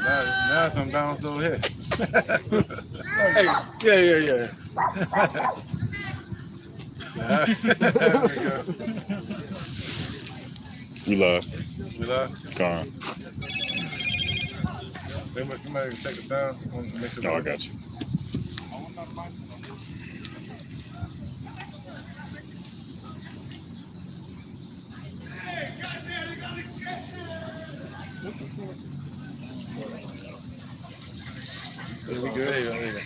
Now some bounced over here. Hey, yeah. We live. We live? Gone. Somebody check the sound. No, I got you. We good? There you go.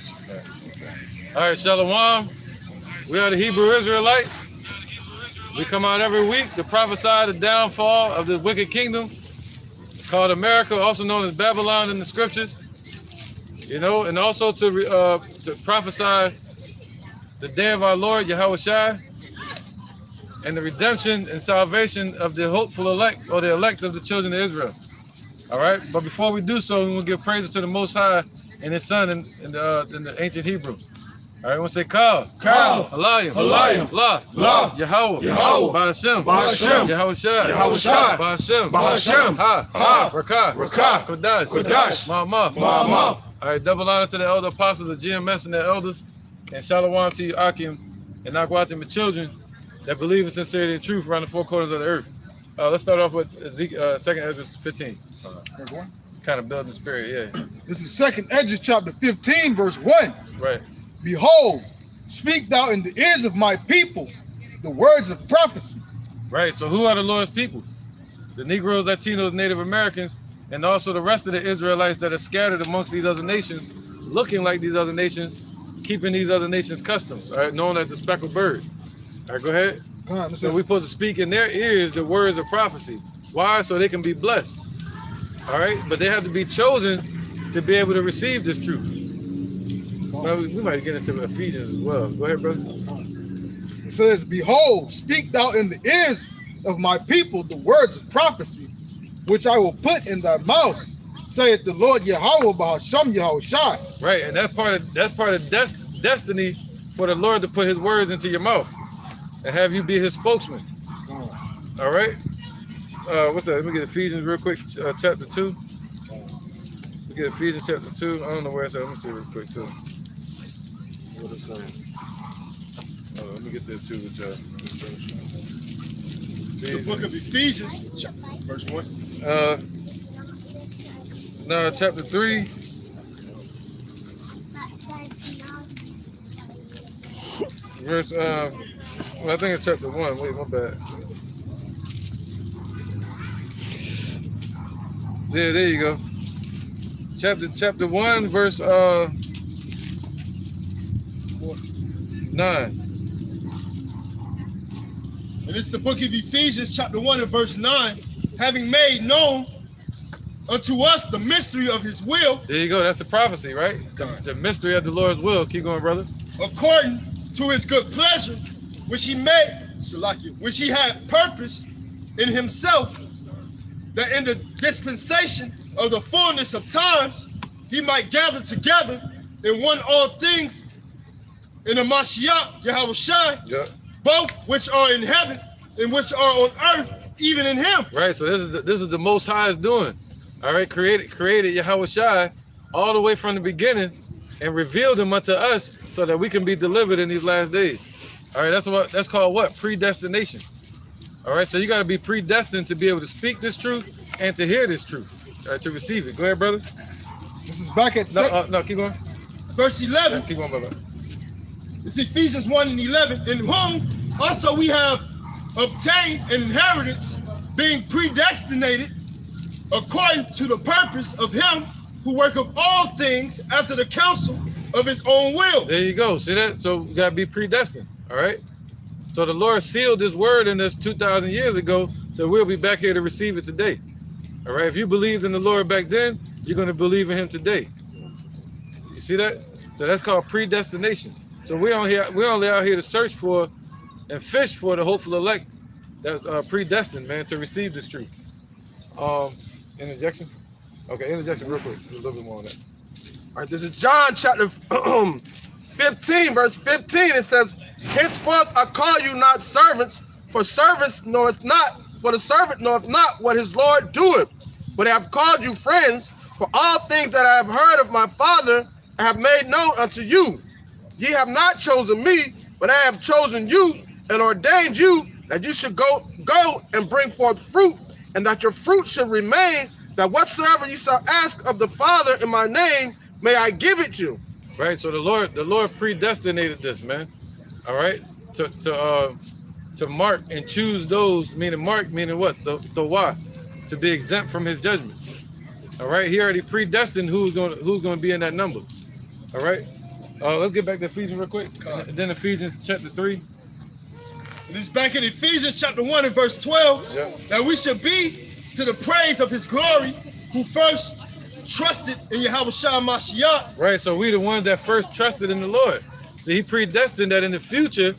All right, Shalom. We are the Hebrew Israelites. We come out every week to prophesy the downfall of the wicked kingdom called America, also known as Babylon in the scriptures. You know, and also to prophesy the day of our Lord Yahawah and the redemption and salvation of the hopeful elect, or the elect of the children of Israel. All right, but before we do so, we will give praises to the Most High and His Son in the ancient Hebrew. All right, I want to say Kal, Halayim, La, Yahawah, Ba'ashem, Yahawah, Ba'ashem, Ha, Rakah, Kodash, Ma'amaf. All right, double honor to the elder apostles, the GMS and their elders, and shalom to you, Akim, and Nakwatim, the children that believe in sincerity and truth around the four corners of the earth. Let's start off with 2nd Ezra 15. Kind of building the spirit, yeah. This is 2nd Ezra chapter 15, verse 1. Right. Behold, speak thou in the ears of my people the words of prophecy. Right, so who are the Lord's people? The Negroes, Latinos, Native Americans, and also the rest of the Israelites that are scattered amongst these other nations, looking like these other nations, keeping these other nations' customs, all right, known as the speckled bird. All right, go ahead. So we're supposed to speak in their ears the words of prophecy. Why? So they can be blessed. All right, but they have to be chosen to be able to receive this truth. Well, we might get into Ephesians as well. Go ahead, brother. It says, behold, speak thou in the ears of my people the words of prophecy, which I will put in thy mouth, saith the Lord Yahawah B'Hashem Yahawah. Right, and that's part of destiny for the Lord to put His words into your mouth and have you be His spokesman. All right. What's that? Let me get Ephesians real quick, chapter 2. We get Ephesians chapter 2. I don't know where it's at. Let me see real quick too. What it's saying. Let me get there too with y'all. The book of Ephesians, verse 1. No, chapter 3. Verse well, I think it's chapter 1. Wait, my bad. Yeah, there you go. Chapter 1, verse 9. And it's the book of Ephesians, chapter 1 and verse 9, having made known unto us the mystery of His will. There you go. That's the prophecy, right? The mystery of the Lord's will. Keep going, brother. According to His good pleasure, which He made, which He had purpose in Himself, that in the dispensation of the fullness of times, He might gather together in one all things in the Mashiach, Yahawah, both which are in heaven and which are on earth, even in Him. Right, so this is the Most High is doing. All right, created Yahawah all the way from the beginning and revealed Him unto us so that we can be delivered in these last days. All right, that's called what? Predestination. All right, so you got to be predestined to be able to speak this truth and to hear this truth, to receive it. Go ahead, brother. This is back at no, keep going. Verse 11. Keep going, brother. It's Ephesians 1 and 11, in whom also we have obtained an inheritance, being predestinated according to the purpose of Him who worketh all things after the counsel of His own will. There you go. See that? So we got to be predestined. All right. So the Lord sealed His word in us 2,000 years ago, so we'll be back here to receive it today. All right. If you believed in the Lord back then, you're going to believe in Him today. You see that? So that's called predestination. So we're only out here to search for and fish for the hopeful elect that's predestined, man, to receive this truth. Interjection? Okay, interjection real quick. A little bit more on that. All right, this is John chapter 15, verse 15. It says, henceforth I call you not servants, for the servant knoweth not what his Lord doeth. But I have called you friends, For all things that I have heard of my Father I have made known unto you. Ye have not chosen me, but I have chosen you and ordained you that you should go and bring forth fruit, and that your fruit should remain, that whatsoever you shall ask of the Father in my name, may I give it you. Right. So the Lord predestinated this, man. All right. To mark and choose those, meaning what? The why? To be exempt from his judgment. All right. He already predestined who's gonna be in that number. All right. Let's get back to Ephesians real quick. And then Ephesians chapter 3. It is back in Ephesians chapter 1 and verse 12 that we should be to the praise of his glory, who first trusted in Yahawah Mashiach. Right, so we the ones that first trusted in the Lord. So he predestined that in the future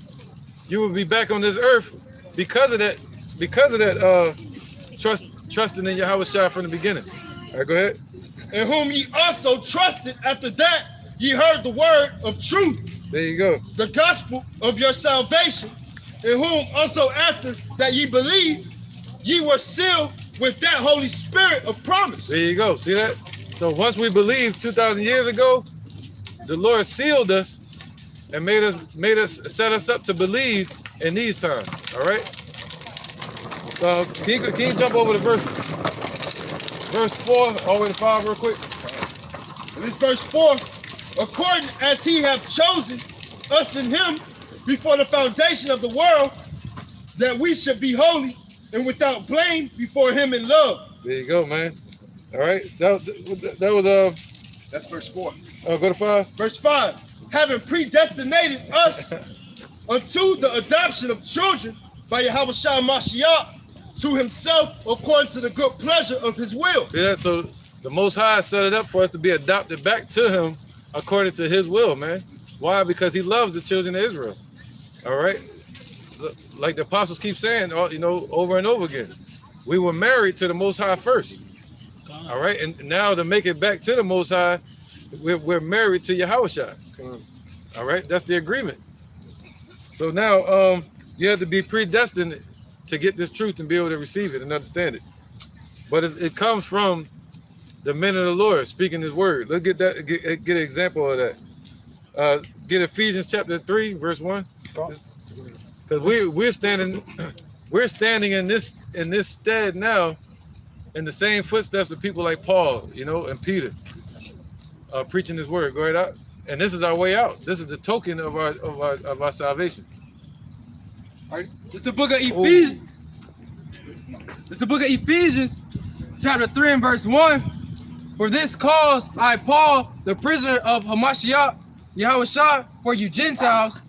you will be back on this earth because of that trusting in Yahawah from the beginning. All right, go ahead. In whom ye also trusted after that ye heard the word of truth. There you go. The gospel of your salvation, in whom also after that ye believed, ye were sealed with that Holy Spirit of promise. There you go. See that? So once we believed 2,000 years ago, the Lord sealed us and made us set us up to believe in these times. All right. Can you jump over to verse 4 all the way to 5 real quick? And this verse 4, according as he hath chosen us in him before the foundation of the world, that we should be holy and without blame before him in love. There you go, man. All right. That was That's verse 4. go to 5. Verse 5, having predestinated us unto the adoption of children by Yahawah Mashiach to himself according to the good pleasure of his will. See that? So the Most High set it up for us to be adopted back to him according to his will, man. Why? Because he loves the children of Israel. All right. Like the apostles keep saying, over and over again, we were married to the Most High first. All right. And now to make it back to the Most High, we're married to Yahawah. All right. That's the agreement. So now you have to be predestined to get this truth and be able to receive it and understand it. But it comes from the men of the Lord speaking his word. Let's get an example of that. Get Ephesians chapter 3, verse 1. Because we're standing in this stead now in the same footsteps of people like Paul, and Peter, preaching his word. Go ahead out. And this is our way out. This is the token of our salvation. All right. It's the book of Ephesians. It's the book of Ephesians, chapter 3 and verse 1. For this cause I, Paul, the prisoner of Hamashiach, Yahawah, for you Gentiles,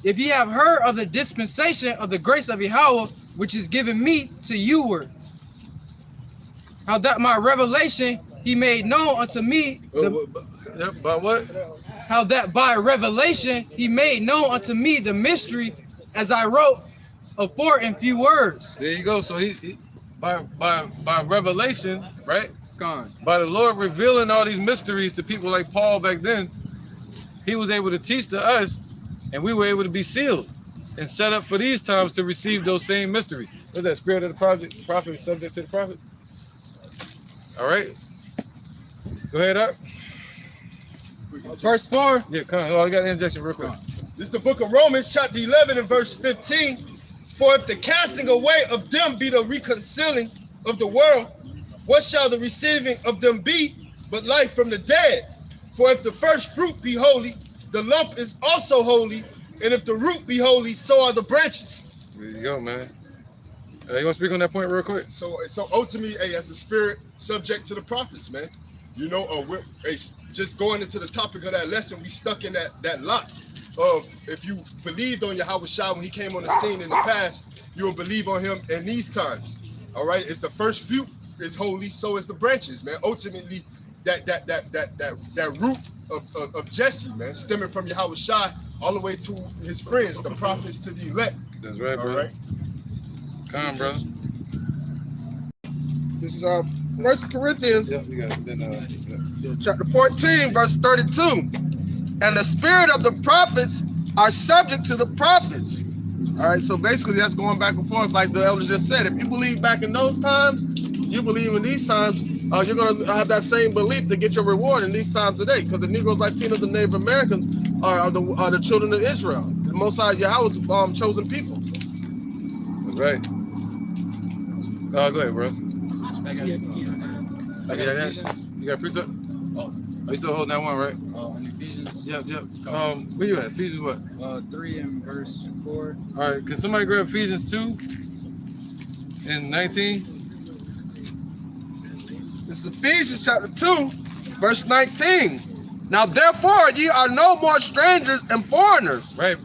if ye have heard of the dispensation of the grace of Yahawah, which is given me to youward, how that my revelation he made known unto me. By what? How that by revelation he made known unto me the mystery, as I wrote afore in few words. There you go. So he by revelation, right? Gone. By the Lord revealing all these mysteries to people like Paul back then, he was able to teach to us, and we were able to be sealed and set up for these times to receive those same mysteries. What's that? Spirit of the prophet is subject to the prophet. All right. Go ahead up. Verse 4. Yeah, come on. Oh, I got an interjection real quick. This is the book of Romans, chapter 11 and verse 15. For if the casting away of them be the reconciling of the world, what shall the receiving of them be but life from the dead? For if the first fruit be holy, the lump is also holy, and if the root be holy, so are the branches. There you go, man. You want to speak on that point real quick? So ultimately, as a spirit subject to the prophets, man. We're just going into the topic of that lesson, we stuck in that lot of if you believed on Yahawah when he came on the scene in the past, you will believe on him in these times. All right, it's the first fruit is holy, so is the branches, man. Ultimately, that root of Jesse, man, stemming from Yahawah all the way to his friends, the prophets to the elect. That's right, bro. All right. Come on, brother. This is 1 Corinthians, Yep, you got it. chapter 14, verse 32. And the spirit of the prophets are subject to the prophets. All right, so basically that's going back and forth like the elder just said. If you believe back in those times, you believe in these times, you're going to have that same belief to get your reward in these times today. Because the Negroes, Latinos, and Native Americans are the children of Israel. The Most High Yahweh's chosen people. That's right. No, go ahead, bro. You got precept? Oh, you still holding that one, right? In Ephesians. Yep. Where you at? Ephesians what? 3 and verse 4. All right, can somebody grab Ephesians 2 and 19? This is Ephesians chapter 2, verse 19. Now therefore ye are no more strangers and foreigners. Right.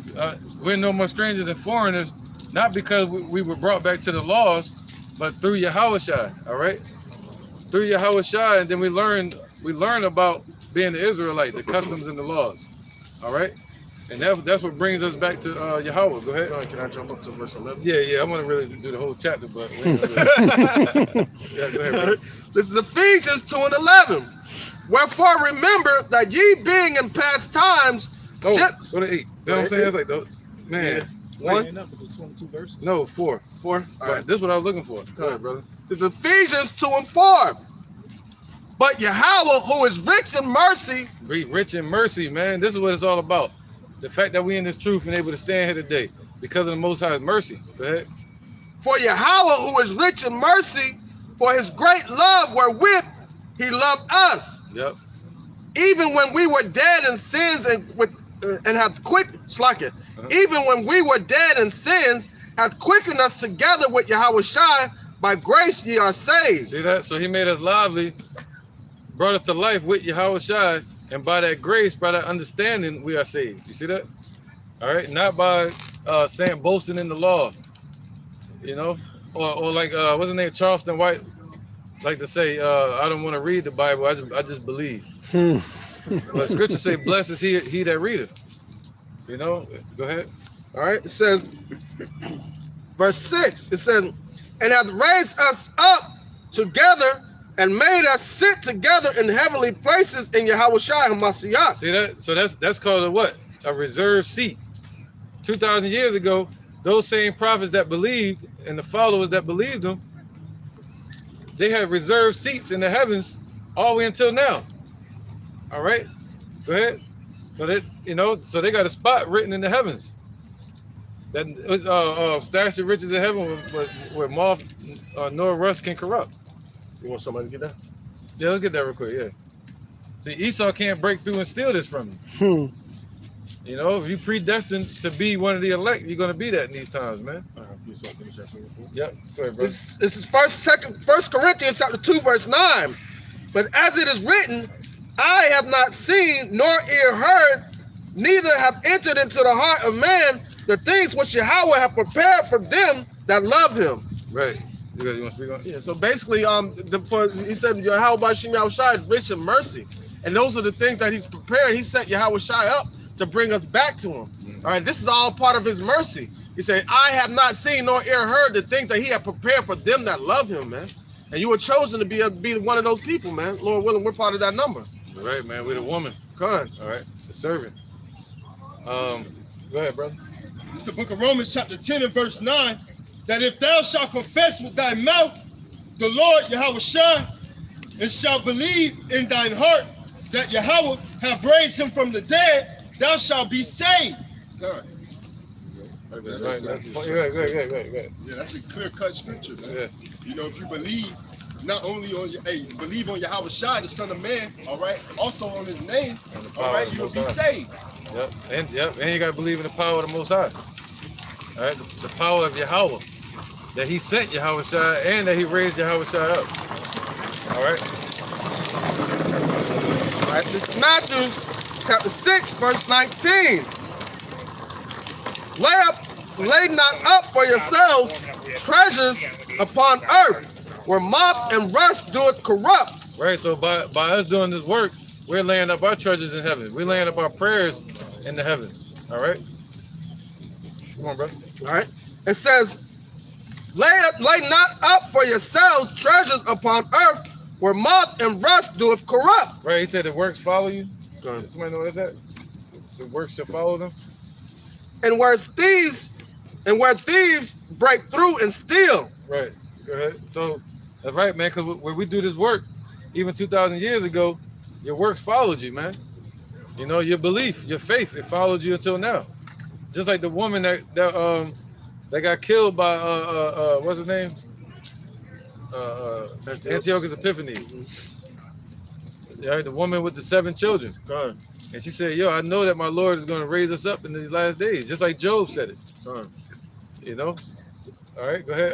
We're no more strangers and foreigners, not because we were brought back to the laws, but through Yahawah. All right. Through Yahawah, and then we learn about being the Israelite, the customs and the laws. All right. And that's what brings us back to Yahawah. Go ahead. Can I jump up to verse 11? Yeah. I want to really do the whole chapter, but yeah, go ahead, bro. This is Ephesians 2 and 11. Wherefore remember that ye being in past times. Oh, go to 8. See what I'm saying? It's like, man. Yeah. 1? 22 verses. No, 4. 4. All right. This is what I was looking for. Go ahead, brother. It's Ephesians 2 and 4. But Yahawah, who is rich in mercy. Rich in mercy, man. This is what it's all about. The fact that we in this truth and able to stand here today because of the Most High's mercy. Go ahead. For Yahawah, who is rich in mercy, for his great love wherewith he loved us. Yep. Even when we were dead in sins even when we were dead in sins, hath quickened us together with Yahawah. By grace ye are saved. See that? So he made us lively, brought us to life with Yahawah, and by that grace, by that understanding, we are saved. You see that? All right. Not by saying boasting in the law, you know, or like what's his name, Charleston White, like to say, I don't want to read the Bible. I just believe. But Scripture say, "Blessed is he that readeth." You know. Go ahead. All right. It says, verse 6. It says, and hath raised us up together and made us sit together in heavenly places in Yahawah Hamashiach. See that? So that's called a what? A reserved seat. 2,000 years ago, those same prophets that believed and the followers that believed them, they had reserved seats in the heavens all the way until now. All right, go ahead. So that so they got a spot written in the heavens. That was stash of riches in heaven where moth nor rust can corrupt. You want somebody to get that? Yeah, let's get that real quick. Yeah. See, Esau can't break through and steal this from you. You know, if you predestined to be one of the elect, you're gonna be that in these times, man. Yep. Go ahead, bro. This is First Corinthians chapter 2, verse 9. But as it is written, I have not seen nor ear heard, neither have entered into the heart of man the things which Yahawah have prepared for them that love him. Right. You want to speak on? Yeah. So basically, he said Yahawah is rich in mercy, and those are the things that he's prepared. He set Yahawah up to bring us back to him. All right. This is all part of his mercy. He said, I have not seen nor ear heard the things that he had prepared for them that love him, man. And you were chosen to be one of those people, man. Lord willing, we're part of that number. All right, man. We're the woman. Come All right. The servant. Go ahead, brother. It's the book of Romans chapter 10 and verse 9, that if thou shalt confess with thy mouth the Lord Yahawah and shalt believe in thine heart that Yahawah have raised him from the dead, thou shalt be saved. God. Go ahead. Yeah, that's a clear-cut scripture, man. Yeah. You know, if you believe not only on believe on Yahawah, the Son of Man, all right, also on his name, all right, you will be saved. Yep, and you gotta believe in the power of the Most High. All right, the power of Yahawah, that he sent Yahawah and that he raised Yahawah up. All right. All right, this is Matthew chapter 6, verse 19. Lay not up for yourselves treasures upon earth, where moth and rust doeth corrupt. Right, so by us doing this work, we're laying up our treasures in heaven. We're laying up our prayers in the heavens. All right? Come on, bro. All right. It says, lay not up for yourselves treasures upon earth, where moth and rust doeth corrupt. Right, he said the works follow you. Go ahead. Somebody know what that's that? The works shall follow them. And where thieves break through and steal. Right. Go ahead. So That's right, man. Because when we do this work, even 2,000 years ago, your works followed you, man. You know, your belief, your faith, it followed you until now. Just like the woman that got killed by what's his name? Antiochus Epiphanes. Yeah, the woman with the 7 children. God. And she said, yo, I know that my Lord is going to raise us up in these last days, just like Job said it. God. You know? All right, go ahead.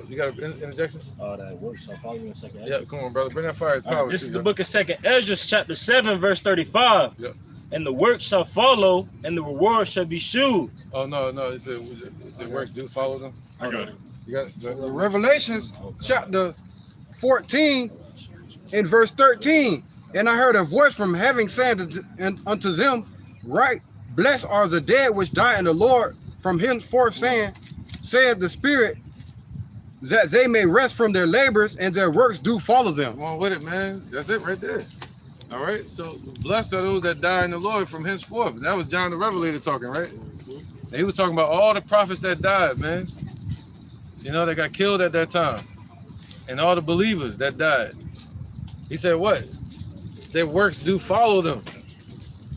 You got an interjection? That works. I'll follow you in a second. Yeah, come on, brother. Bring that fire power. This is the book of 2nd Ezra, chapter 7, verse 35. Yep. And the work shall follow, and the reward shall be shewed. Oh, no. It said the works do follow them. I got it. You got it? Go ahead. Revelations chapter 14 and verse 13. And I heard a voice from heaven saying unto them, right, blessed are the dead which die in the Lord from henceforth, saying, saith the Spirit, that they may rest from their labors and their works do follow them. Come on with it, man. That's it right there. All right. So blessed are those that die in the Lord from henceforth. And that was John the Revelator talking, right? And he was talking about all the prophets that died, man. You know, they got killed at that time. And all the believers that died. He said what? Their works do follow them.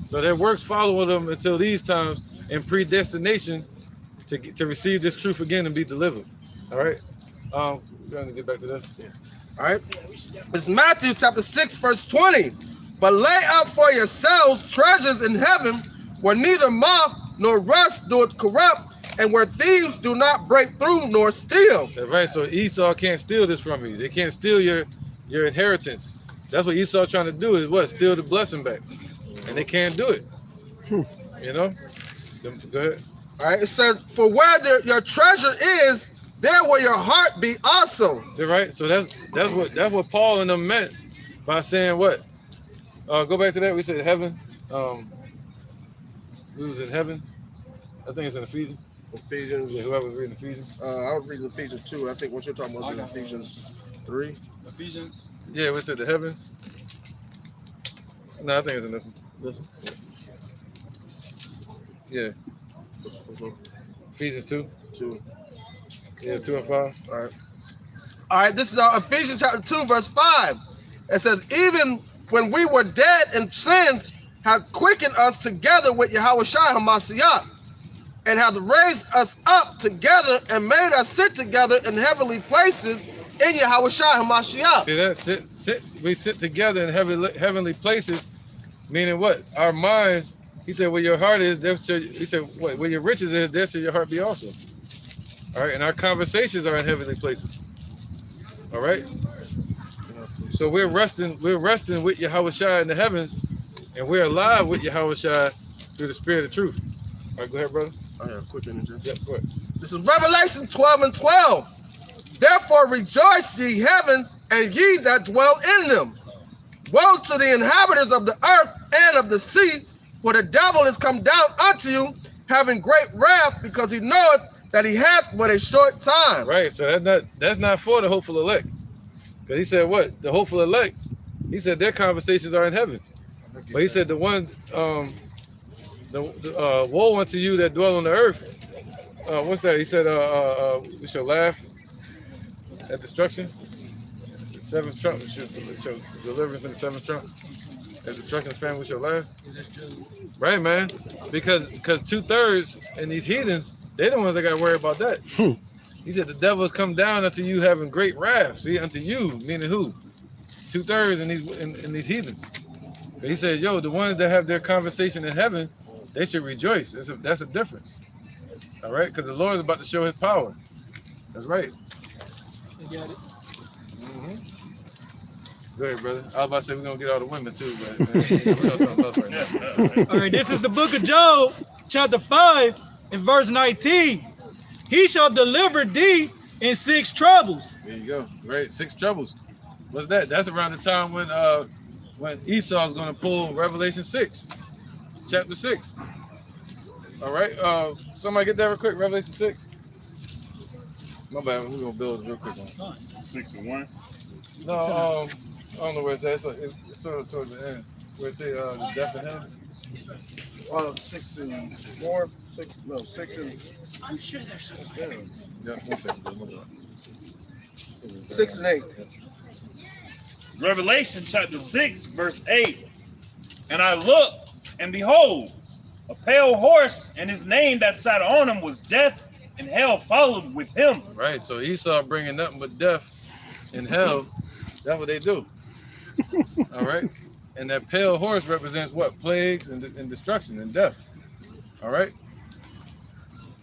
So their works follow them until these times in predestination to receive this truth again and be delivered. All right. We're going to get back to this. Yeah. All right. It's Matthew chapter 6, verse 20. But lay up for yourselves treasures in heaven, where neither moth nor rust doeth corrupt, and where thieves do not break through nor steal. That's right. So Esau can't steal this from you. They can't steal your inheritance. That's what Esau trying to do is what? Steal the blessing back. And they can't do it. You know? Go ahead. All right. It says, for where your treasure is, there will your heart be also. See, right? So that's what Paul and them meant by saying what? Go back to that. We said heaven. We was in heaven. I think it's in Ephesians. Ephesians. Yeah, whoever was reading Ephesians. I was reading Ephesians 2. I think what you're talking about is in Ephesians 3. Ephesians. Yeah, we said the heavens. No, I think it's in this one. This one? Yeah. Ephesians 2. 2. Yeah, 2 and 5. All right. All right, this is Ephesians chapter 2, verse 5. It says, even when we were dead in sins, have quickened us together with Yahawah Hamashiach, and have raised us up together and made us sit together in heavenly places in Yahawah Hamashiach. See that? We sit together in heavenly places, meaning what? Our minds, he said, where your heart is, there should, he said, what? Where your riches is, there should your heart be also. All right, and our conversations are in heavenly places. All right. So we're resting with Yahawah in the heavens, and we're alive with Yahawah through the spirit of truth. All right, go ahead, brother. I have a quick interjection. Yep, go ahead. This is Revelation 12 and 12. Therefore rejoice, ye heavens, and ye that dwell in them. Woe to the inhabitants of the earth and of the sea, for the devil is come down unto you, having great wrath, because he knoweth that he hath but a short time. Right, so that's not for the hopeful elect. Because he said what? The hopeful elect, he said their conversations are in heaven. But he said the one, woe unto you that dwell on the earth. What's that? He said, we shall laugh at destruction. The seventh trump, we shall deliverance in the seventh trump. At destruction's family, we shall laugh. Right, man? Because 2/3 in these heathens, they're the ones that got to worry about that. He said the devil has come down unto you having great wrath. See, unto you, meaning who? 2/3 in these heathens. But he said, yo, the ones that have their conversation in heaven, they should rejoice. That's a difference. All right? Because the Lord is about to show his power. That's right. You got it. Go ahead, brother. I was about to say we're going to get all the women too, but man, we got something else right now. All right, this is the book of Job, chapter 5, and verse 19. He shall deliver thee in 6 troubles. There you go. Right, 6 troubles. What's that? That's around the time when Esau is going to pull Revelation 6, chapter 6. All right. Somebody get that real quick. Revelation 6. My bad. We're going to build a real quick one. 6 and 1. No, I don't know where it's at. It's sort of towards the end. Where it say the death in heaven. 6 and 4. 6 and. I'm sure there's some. Yeah, 1 second. Bro. 6 and 8. Revelation chapter 6, verse 8. And I looked, and behold, a pale horse, and his name that sat on him was Death, and hell followed with him. Right. So Esau bringing nothing but death and hell. That's what they do. All right. And that pale horse represents what? Plagues and destruction and death. All right.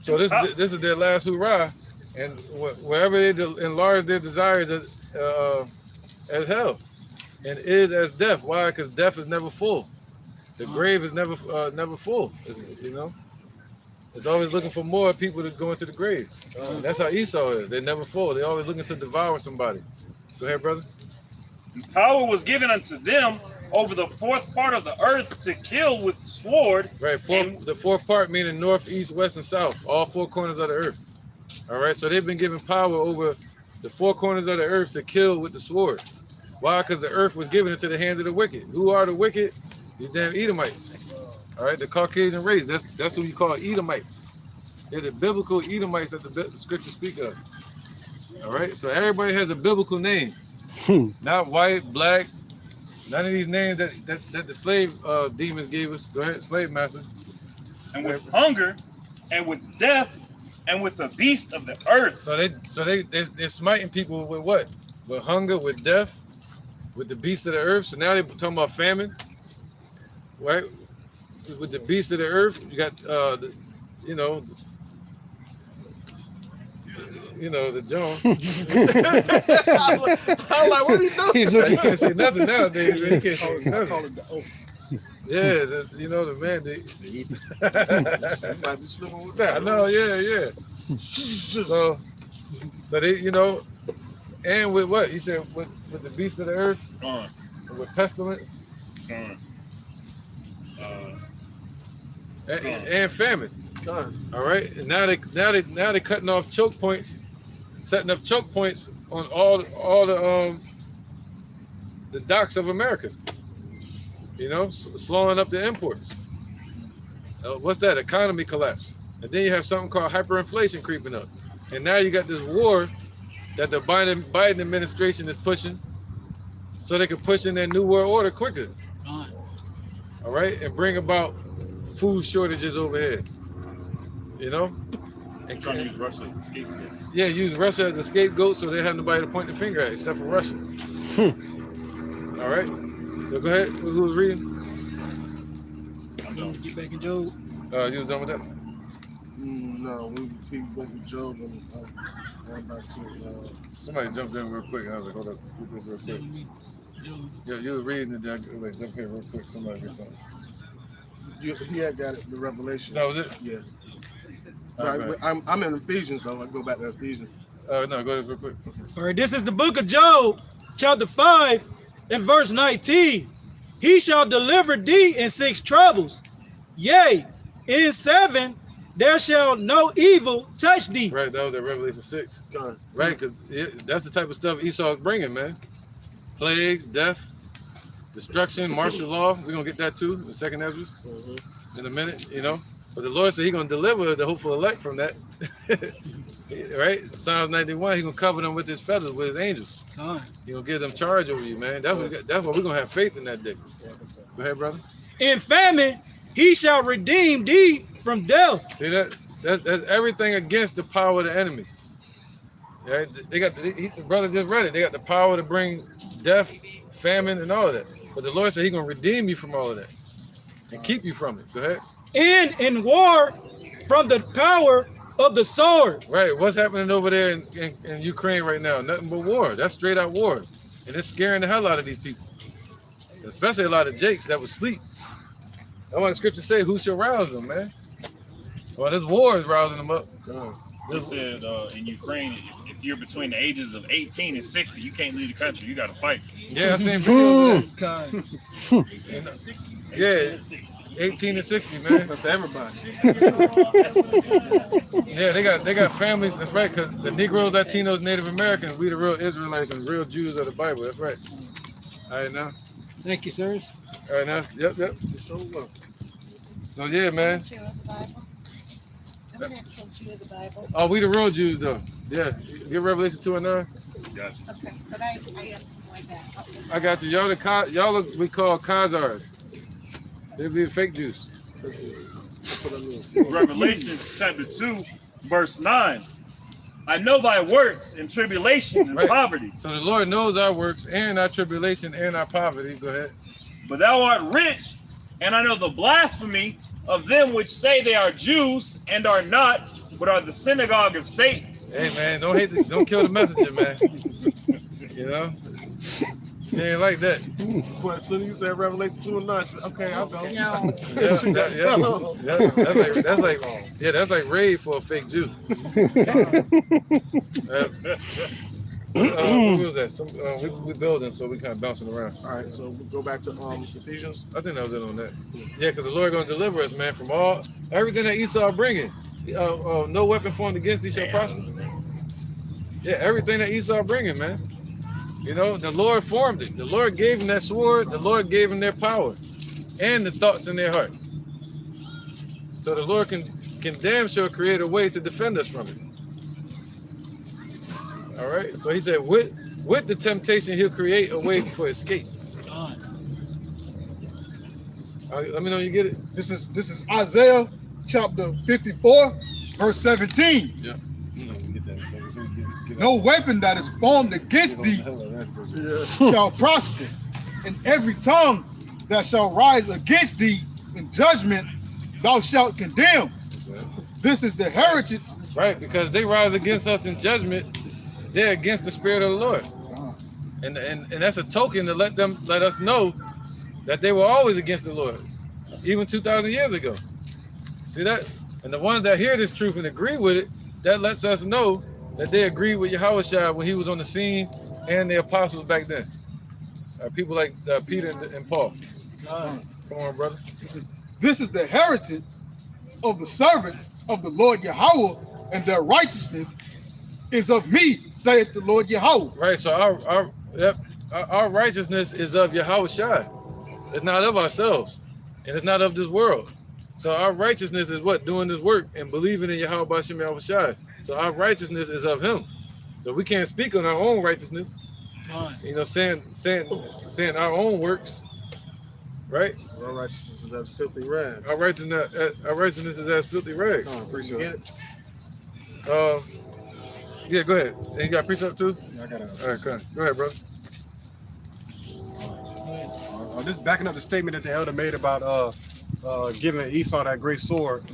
So this is their last hurrah, and wherever they enlarge their desires as hell, and is as death. Why? Because death is never full. The grave is never full. You know, it's always looking for more people to go into the grave. That's how Esau is. They're never full. They're always looking to devour somebody. Go ahead, brother. Power was given unto them over the fourth part of the earth to kill with sword. Right. The fourth part meaning north, east, west, and south. All four corners of the earth. All right. So they've been given power over the four corners of the earth to kill with the sword. Why? Because the earth was given into the hands of the wicked. Who are the wicked? These damn Edomites. All right. The Caucasian race. That's who you call Edomites. They're the biblical Edomites that the scriptures speak of. All right. So everybody has a biblical name. Not white, black. None of these names that the slave demons gave us. Go ahead, slave master. And with hunger, and with death, and with the beast of the earth. So they're smiting people with what? With hunger, with death, with the beast of the earth. So now they're talking about famine, right? With the beast of the earth, you got the John. I'm like, what are you doing? You can't say nothing nowadays, man. You can't say I nothing. call it the oath. Yeah, the man. You might be slipping with that. I know, yeah. So they, and with what? You said with the beast of the earth? With pestilence? And famine. All right. And now they cutting off choke points, setting up choke points on all the docks of America. Slowing up the imports. What's that? Economy collapse. And then you have something called hyperinflation creeping up. And now you got this war that the Biden administration is pushing so they can push in their new world order quicker. All right? And bring about food shortages over here. And trying to use Russia as a scapegoat. Yeah, use Russia as a scapegoat so they have nobody to point the finger at except for Russia. All right? So go ahead. Who's reading? I'm done. Get back in Job. You was done with that? No, we went with Job and going back to. Somebody jumped in real quick. I was like, hold up, real quick. Yeah, you were reading it. Like, jump here real quick. Somebody get something. He had got it, the Revelation. That was it? Yeah. Right. I'm in Ephesians though. I go back to Ephesians. No, go ahead real quick. All right, this is the book of Job, chapter 5, and verse 19. He shall deliver thee in 6 troubles. Yea, in 7 there shall no evil touch thee. Right, that was at Revelation 6. God. Right, because that's the type of stuff Esau is bringing, man. Plagues, death, destruction, martial law. We're going to get that too in 2nd Ezra in a minute, But the Lord said he's going to deliver the hopeful elect from that. Right? Psalms 91, he's going to cover them with his feathers, with his angels. He's going to give them charge over you, man. That's what we're going to have faith in that day. Go ahead, brother. In famine, he shall redeem thee from death. See that? That's everything against the power of the enemy. Right? They got the brother just read it. They got the power to bring death, famine, and all of that. But the Lord said he's going to redeem you from all of that and keep you from it. Go ahead. And in war from the power of the sword. Right. What's happening over there in Ukraine right now? Nothing but war. That's straight out war. And it's scaring the hell out of these people. Especially a lot of jakes that would sleep. That's why the scriptures say, who shall rouse them, man? Well, this war is rousing them up. They said in Ukraine, if you're between the ages of 18 and 60, you can't leave the country. You got to fight. Yeah, I seen videos of that. 18 and 60. Yeah, 18 and 60, man. That's everybody. Yeah, they got families. That's right, because the Negroes, Latinos, Native Americans, we the real Israelites and real Jews of the Bible. That's right. All right, now. Thank you, sirs. All right, now. Yep. So, yeah, man. Oh, we the real Jews, though. Yeah. Get Revelation 2 and 9. Gotcha. Okay, but I am like that. I got you. Y'all look we call Khazars. It'll be fake juice. Revelation chapter 2, verse 9. I know thy works and tribulation and Right. poverty, So the Lord knows our works and our tribulation and our poverty. Go ahead. but thou art rich, and I know the blasphemy of them which say they are Jews and are not, but are the synagogue of Satan. Hey man, don't kill the messenger, man. You know? She ain't like that. But as soon as you said Revelation 2 and 9, she said, okay, I'll go. No. That's like raid for a fake Jew. What was that? We building, so we kind of bouncing around. All right, so we'll go back to Ephesians. I think that was it on that. Yeah, because the Lord gonna deliver us, man, from everything that Esau bringing. No weapon formed against thee shall prosper. Yeah, everything that Esau bringing, man. You know, the Lord formed it. The Lord gave them that sword. The Lord gave them their power and the thoughts in their heart. So the Lord can damn sure create a way to defend us from it. All right. So he said, with the temptation, he'll create a way for escape. Let me know you get it. This is Isaiah chapter 54, verse 17. Yeah. No weapon that is formed against thee shall prosper, and every tongue that shall rise against thee in judgment thou shalt condemn. This is the heritage. Right, because they rise against us in judgment, they're against the Spirit of the Lord. And that's a token to let us know that they were always against the Lord, even 2,000 years ago. See that? And the ones that hear this truth and agree with it, that lets us know that they agreed with Yahawah when he was on the scene and the apostles back then. People like Peter and Paul. Come on, brother. This is the heritage of the servants of the Lord Yahawah, and their righteousness is of me, saith the Lord Yahawah. Right, so our righteousness is of Yahawah. It's not of ourselves, and it's not of this world. So our righteousness is what? Doing this work and believing in Yahawah B'Shem Yahushua. So our righteousness is of him. So we can't speak on our own righteousness. You know, saying our own works, right? Our righteousness is as filthy rags. Our righteousness is as filthy rags. Appreciate it. Yeah, go ahead. And you got precept too? Yeah, I got it. All right, go ahead, bro. This is backing up the statement that the elder made about giving Esau that great sword.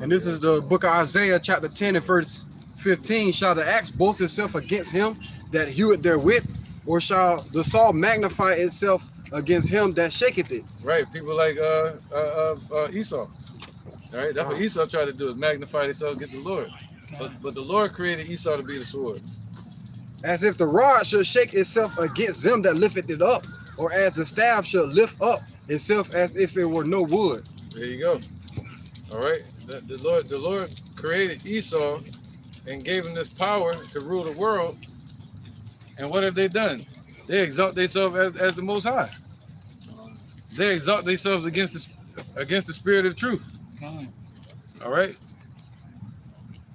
And this is the book of Isaiah, chapter 10 and verse 15. Shall the axe boast itself against him that heweth therewith, or shall the saw magnify itself against him that shaketh it? Right, people like Esau. All right, that's what Esau tried to do, is magnify himself against the Lord. But the Lord created Esau to be the sword. As if the rod should shake itself against them that lifteth it up, or as the staff should lift up itself as if it were no wood. There you go. All right, the Lord created Esau and gave him this power to rule the world. And what have they done? They exalt themselves as the Most High. They exalt themselves against the spirit of truth. All right.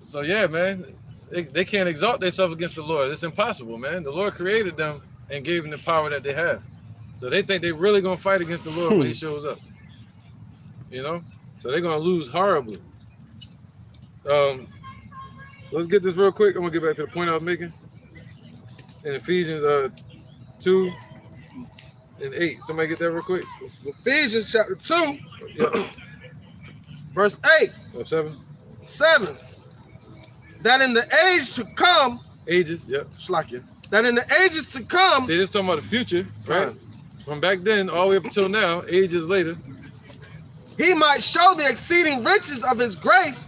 So yeah, man, they can't exalt themselves against the Lord. It's impossible, man. The Lord created them and gave them the power that they have. So they think they're really gonna fight against the Lord when he shows up. You know? So they're gonna lose horribly. Let's get this real quick. I'm gonna get back to the point I was making. In Ephesians 2 and 8. Somebody get that real quick. Ephesians chapter 2, Yeah. verse 8, 7 7. That in the age to come, ages. Yep. Shlakia, that in the ages to come, See, this talking about the future, right? From back then all the way up until now, ages later. he might show the exceeding riches of his grace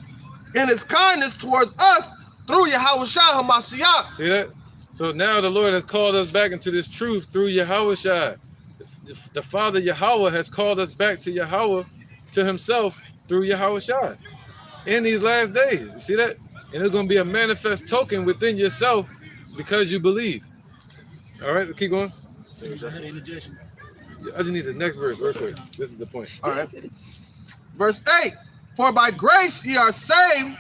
and his kindness towards us through Yahawah HaMashiach. See that? So now the Lord has called us back into this truth through Yahawah. The Father Yahawah has called us back to Yahawah, to himself through Yahawah in these last days. You see that? And it's going to be a manifest token within yourself because you believe. All right, keep going. I just need the next verse real quick. This is the point. All right. Verse 8. For by grace ye are saved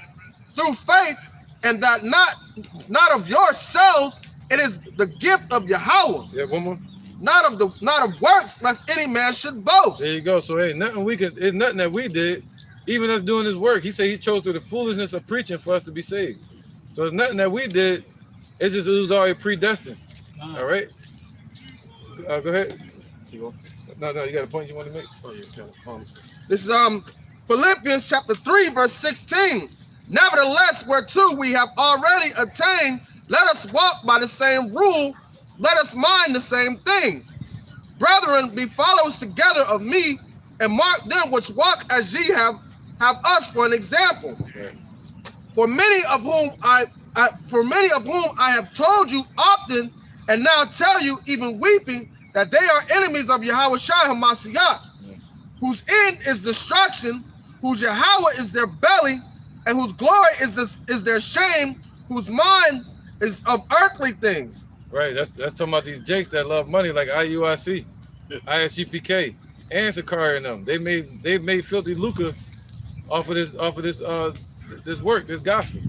through faith, and that not of yourselves, It is the gift of Yahawah, Yeah, one more. not of works, lest any man should boast. There you go. So ain't nothing it's nothing that we did. Even us doing his work, he said he chose through the foolishness of preaching for us to be saved. So it's nothing that we did. It's just it was already predestined. All right. Go ahead. No, you got a point you want to make? This is Philippians chapter 3, verse 16. Nevertheless, whereto we have already attained, let us walk by the same rule, let us mind the same thing. Brethren, be followers together of me, and mark them which walk as ye have us for an example. Okay. For many of whom I have told you often, and now tell you, even weeping, that they are enemies of Yahawah Hamashiach, whose end is destruction, whose Yahawah is their belly, and whose glory is their shame, whose mind is of earthly things. Right. That's talking about these jakes that love money like IUIC, ISGPK, and Sakari and them. They've made filthy lucre off of this work, this gospel.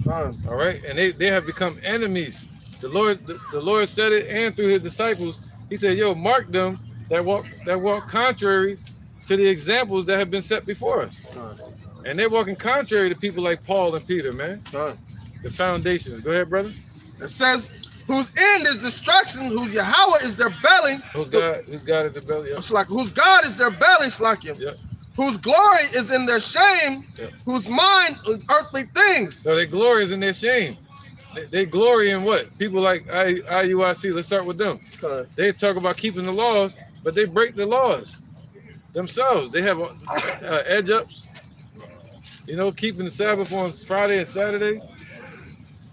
All right, and they have become enemies. The Lord said it, and through his disciples, he said, "Yo, mark them that walk contrary to the examples that have been set before us." And they're walking contrary to people like Paul and Peter, man. The foundations. Go ahead, brother. It says, whose end is destruction, whose Yahawah is their belly. Whose God is the belly? Yeah. It's like whose God is their belly, Slakim. Yeah. Whose glory is in their shame, Yeah. whose mind is earthly things. So their glory is in their shame. They glory in what? People like IUIC, let's start with them. They talk about keeping the laws, but they break the laws themselves. They have edge ups, keeping the Sabbath on Friday and Saturday,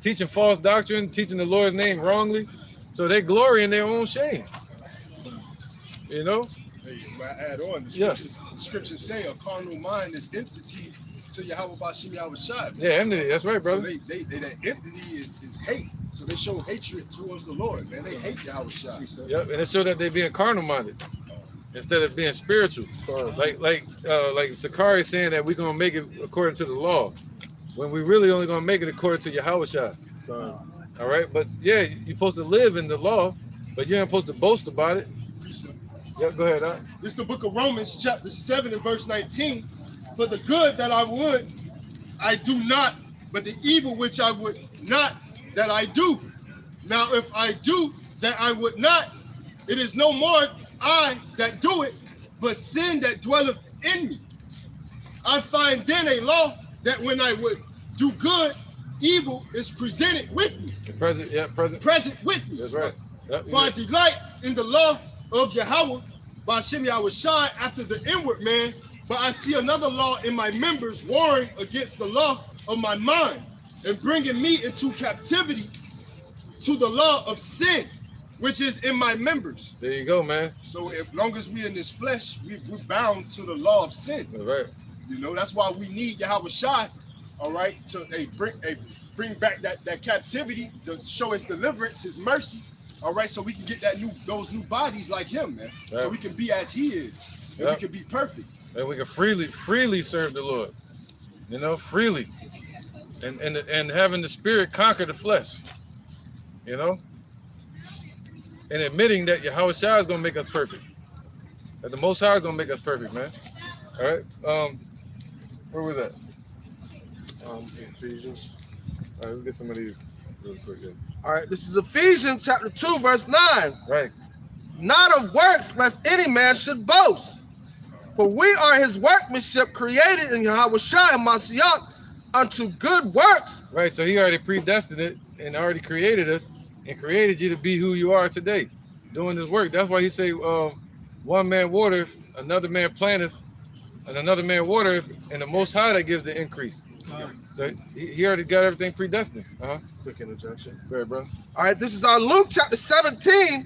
teaching false doctrine, teaching the Lord's name wrongly. So they glory in their own shame. Hey, I add on, the scriptures say a carnal mind is entity to Yahawah Bashim Yahushua. Yeah, enmity. That's right, brother. So that entity is hate. So they show hatred towards the Lord, man. They hate Yahushua. Yep, and it showed that they're being carnal minded instead of being spiritual. Like Sakari saying that we're gonna make it according to the law, when we really only gonna make it according to Yahawah. All right, but yeah, you're supposed to live in the law, but you're not supposed to boast about it. Yep, go ahead. This is the book of Romans, chapter 7 and verse 19. For the good that I would, I do not, but the evil which I would not, that I do. Now, if I do that I would not, it is no more I that do it, but sin that dwelleth in me. I find then a law that when I would do good, evil is presented with me. Present with me. That's right. Yep, For I delight in the law of Yahawah, Bashim Yahushua, after the inward man, but I see another law in my members warring against the law of my mind and bringing me into captivity to the law of sin, which is in my members. There you go, man. So as long as we're in this flesh, we're bound to the law of sin. That's right. That's why we need Yahushua, all right, to bring back that captivity, to show his deliverance, his mercy, all right, so we can get those new bodies like him, man. Right. So we can be as he is, and we can be perfect. And we can freely serve the Lord, freely, and having the Spirit conquer the flesh, and admitting that Yahawah is gonna make us perfect, that the Most High is gonna make us perfect, man. All right, where was that? Ephesians. All right, let's get some of these really quick. Yeah. All right, this is Ephesians chapter 2, verse 9. Right. Not of works, lest any man should boast. For we are his workmanship, created in Yahawah Hamashiach unto good works. Right, so he already predestined it and already created us and created you to be who you are today, doing this work. That's why he say, one man watereth, another man planteth, and another man watereth, and the Most High that gives the increase. So he already got everything predestined. Quick interjection. Go ahead, bro. All right, this is Luke chapter 17,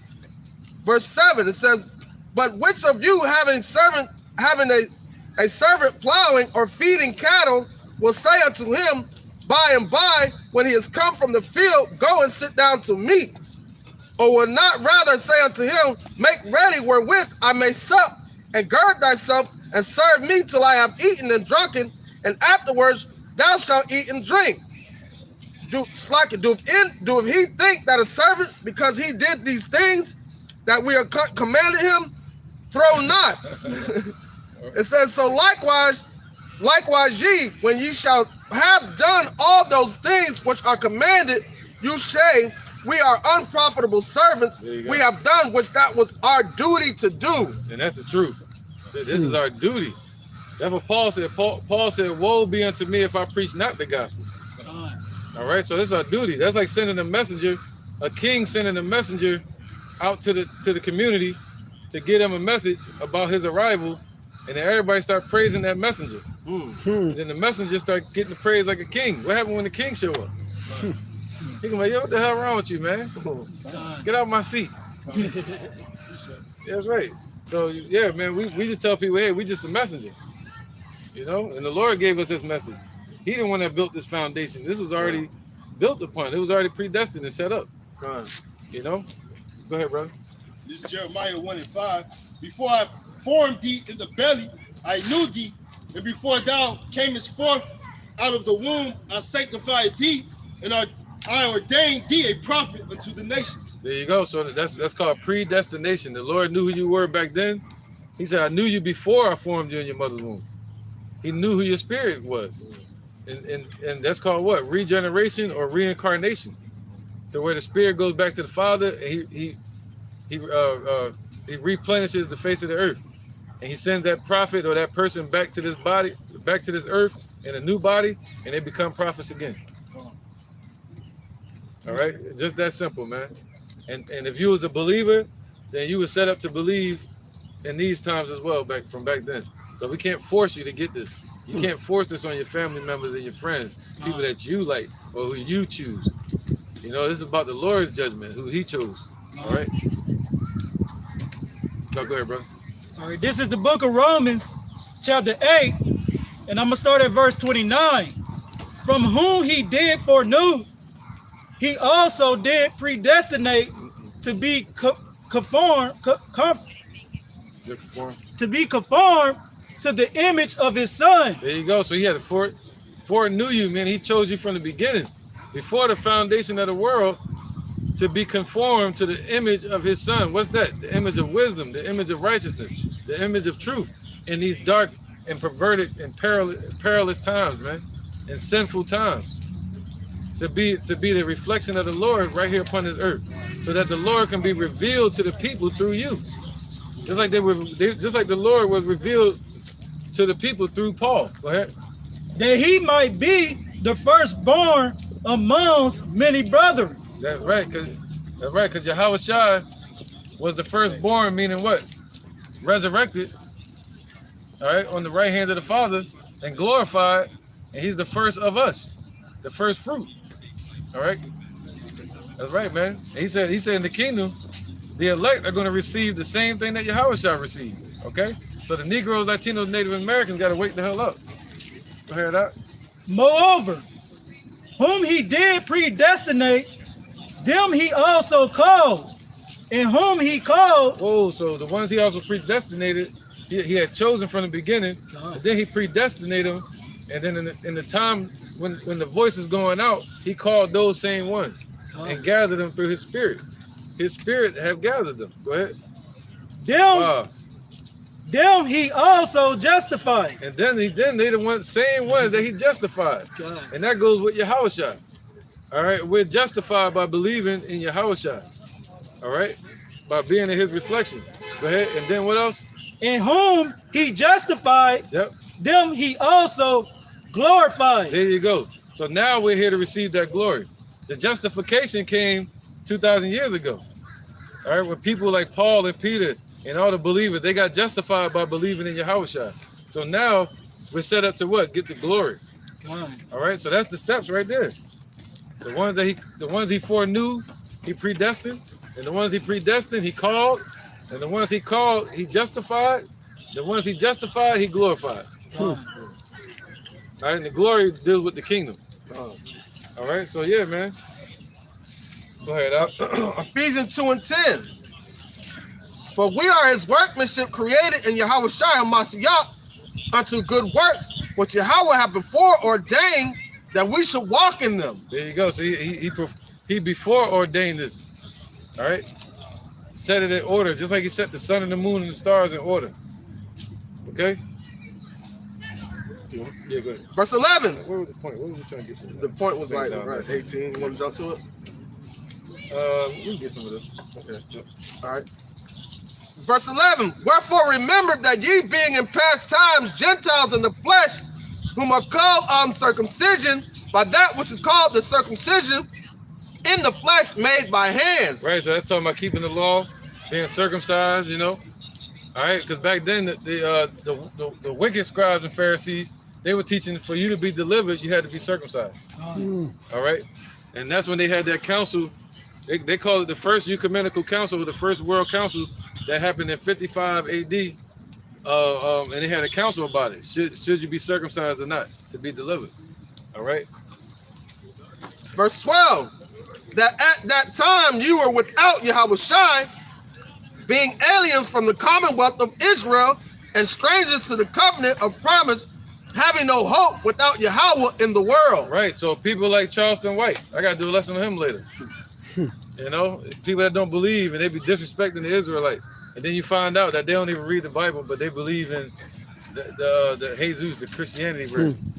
verse 7. It says, but which of you having a servant plowing or feeding cattle will say unto him by and by, when he is come from the field, go and sit down to meat? Or will not rather say unto him, make ready wherewith I may sup, and gird thyself, and serve me till I have eaten and drunken, and afterwards thou shalt eat and drink? doeth he think that a servant, because he did these things that we are commanded him, throw not. It says, so likewise ye, when ye shall have done all those things which are commanded, you say, we are unprofitable servants. We have done which that was our duty to do. And that's the truth. This is our duty. That's what Paul said. Paul said, woe be unto me if I preach not the gospel. All right, so this is our duty. That's like sending a messenger, a king sending a messenger out to the community to get him a message about his arrival, and then everybody start praising that messenger. And then the messenger start getting praised like a king. What happened when the king show up? He gonna be like, yo, what the hell wrong with you, man? Get out my seat. That's right. So yeah, man, we just tell people, hey, we just a messenger. You know, and the Lord gave us this message. He the one that built this foundation. This was already built upon. It was already predestined and set up. You know? Go ahead, brother. This is Jeremiah 1:5. Before I formed thee in the belly, I knew thee, and before thou camest forth out of the womb, I sanctified thee, and I ordained thee a prophet unto the nations. There you go. So that's called predestination. The Lord knew who you were back then. He said, I knew you before I formed you in your mother's womb. He knew who your spirit was. And that's called what? Regeneration or reincarnation. To where the spirit goes back to the Father, and he replenishes the face of the earth. And he sends that prophet or that person back to this body, back to this earth in a new body, and they become prophets again. All right, just that simple, man. And if you was a believer, then you were set up to believe in these times as well back then. So we can't force you to get this. You can't force this on your family members and your friends, people that you like or who you choose. You know, this is about the Lord's judgment, who he chose. All right. No, go ahead, brother. All right, this is the book of Romans, chapter 8, and I'm gonna start at verse 29. From whom he did foreknew, he also did predestinate to be conformed to the image of his son. There you go. So he had foreknew you, man. He chose you from the beginning, before the foundation of the world, to be conformed to the image of his son. What's that? The image of wisdom, the image of righteousness, the image of truth in these dark and perverted and perilous times, man, and sinful times. To be the reflection of the Lord right here upon this earth, so that the Lord can be revealed to the people through you, just like the Lord was revealed to the people through Paul. Go ahead. That he might be the firstborn amongst many brethren. That's right, because Yahawah was the firstborn, meaning what? Resurrected, all right, on the right hand of the Father and glorified, and he's the first of us, the first fruit. All right, that's right, man. And he said in the kingdom, the elect are going to receive the same thing that Yahawah received. Okay, so the Negroes, Latinos, Native Americans got to wake the hell up. Go ahead out. Moreover, whom he did predestinate, them he also called, and whom he called. Oh, so the ones he also predestinated, he had chosen from the beginning, and then he predestinated them, and then in the time when the voice is going out, he called those same ones and gathered them through his spirit. His spirit have gathered them. Go ahead. Them he also justified. And then they the same ones that he justified. And that goes with Yahawah. All right, we're justified by believing in Yahawah. All right, by being in his reflection. Go ahead. And then what else? In whom he justified, them he also glorified. There you go. So now we're here to receive that glory. The justification came 2,000 years ago. All right, when people like Paul and Peter and all the believers, they got justified by believing in Yahawah. So now we're set up to what? Get the glory. All right, so that's the steps right there. The ones he foreknew, he predestined, and the ones he predestined, he called, and the ones he called, he justified. The ones he justified, he glorified. All right, and the glory deals with the kingdom. All right, so yeah, man. Go ahead, out. Ephesians 2:10. For we are his workmanship created in Yahawah Shai Mashiach unto good works, which Yahawah hath before ordained that we should walk in them. There you go. So he before ordained this. All right. Set it in order, just like he set the sun and the moon and the stars in order. Okay? Yeah, go ahead. Verse 11. What was the point? What was we trying to get from The point was like, right, 18. You want to jump to it? We can get some of this. Okay. Yep. All right. Verse 11. Wherefore remember that ye being in past times Gentiles in the flesh, whom are called uncircumcision by that which is called the circumcision in the flesh made by hands. Right, so that's talking about keeping the law, being circumcised, you know. All right, because back then the wicked scribes and Pharisees, they were teaching for you to be delivered, you had to be circumcised. All right, and that's when they had that council. They call it the first ecumenical council, or the first world council that happened in 55 AD. And they had a council about it. Should you be circumcised or not to be delivered? All right. Verse 12. That at that time you were without Yahawah, being aliens from the commonwealth of Israel and strangers to the covenant of promise, having no hope without Yahawah in the world. Right. So people like Charleston White, I got to do a lesson on him later. You know, people that don't believe and they be disrespecting the Israelites. And then you find out that they don't even read the Bible, but they believe in the Jesus, the Christianity version.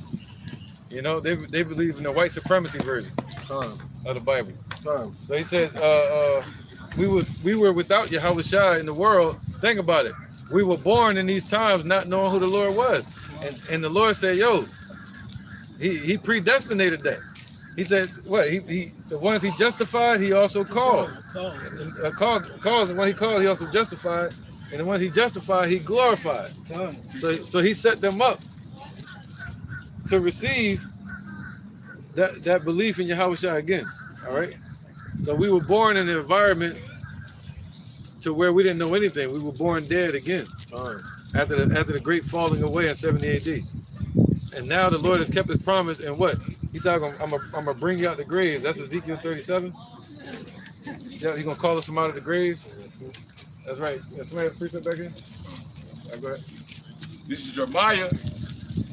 You know, they believe in the white supremacy version of the Bible. So he said, we were without Yahawah in the world. Think about it. We were born in these times not knowing who the Lord was. And the Lord said, yo, he predestinated that. He said, what? He the ones he justified, he also called. Called. The one he called, he also justified. And the ones he justified, he glorified. So he set them up to receive that belief in Yahawah again. All right. So we were born in an environment to where we didn't know anything. We were born dead again after the great falling away in 70 AD. And now the Lord has kept his promise. And what? He said, I'm gonna bring you out the graves. That's Ezekiel 37. Yeah, he's gonna call us from out of the graves. That's right. Somebody have a precept back here? All right, go ahead. This is Jeremiah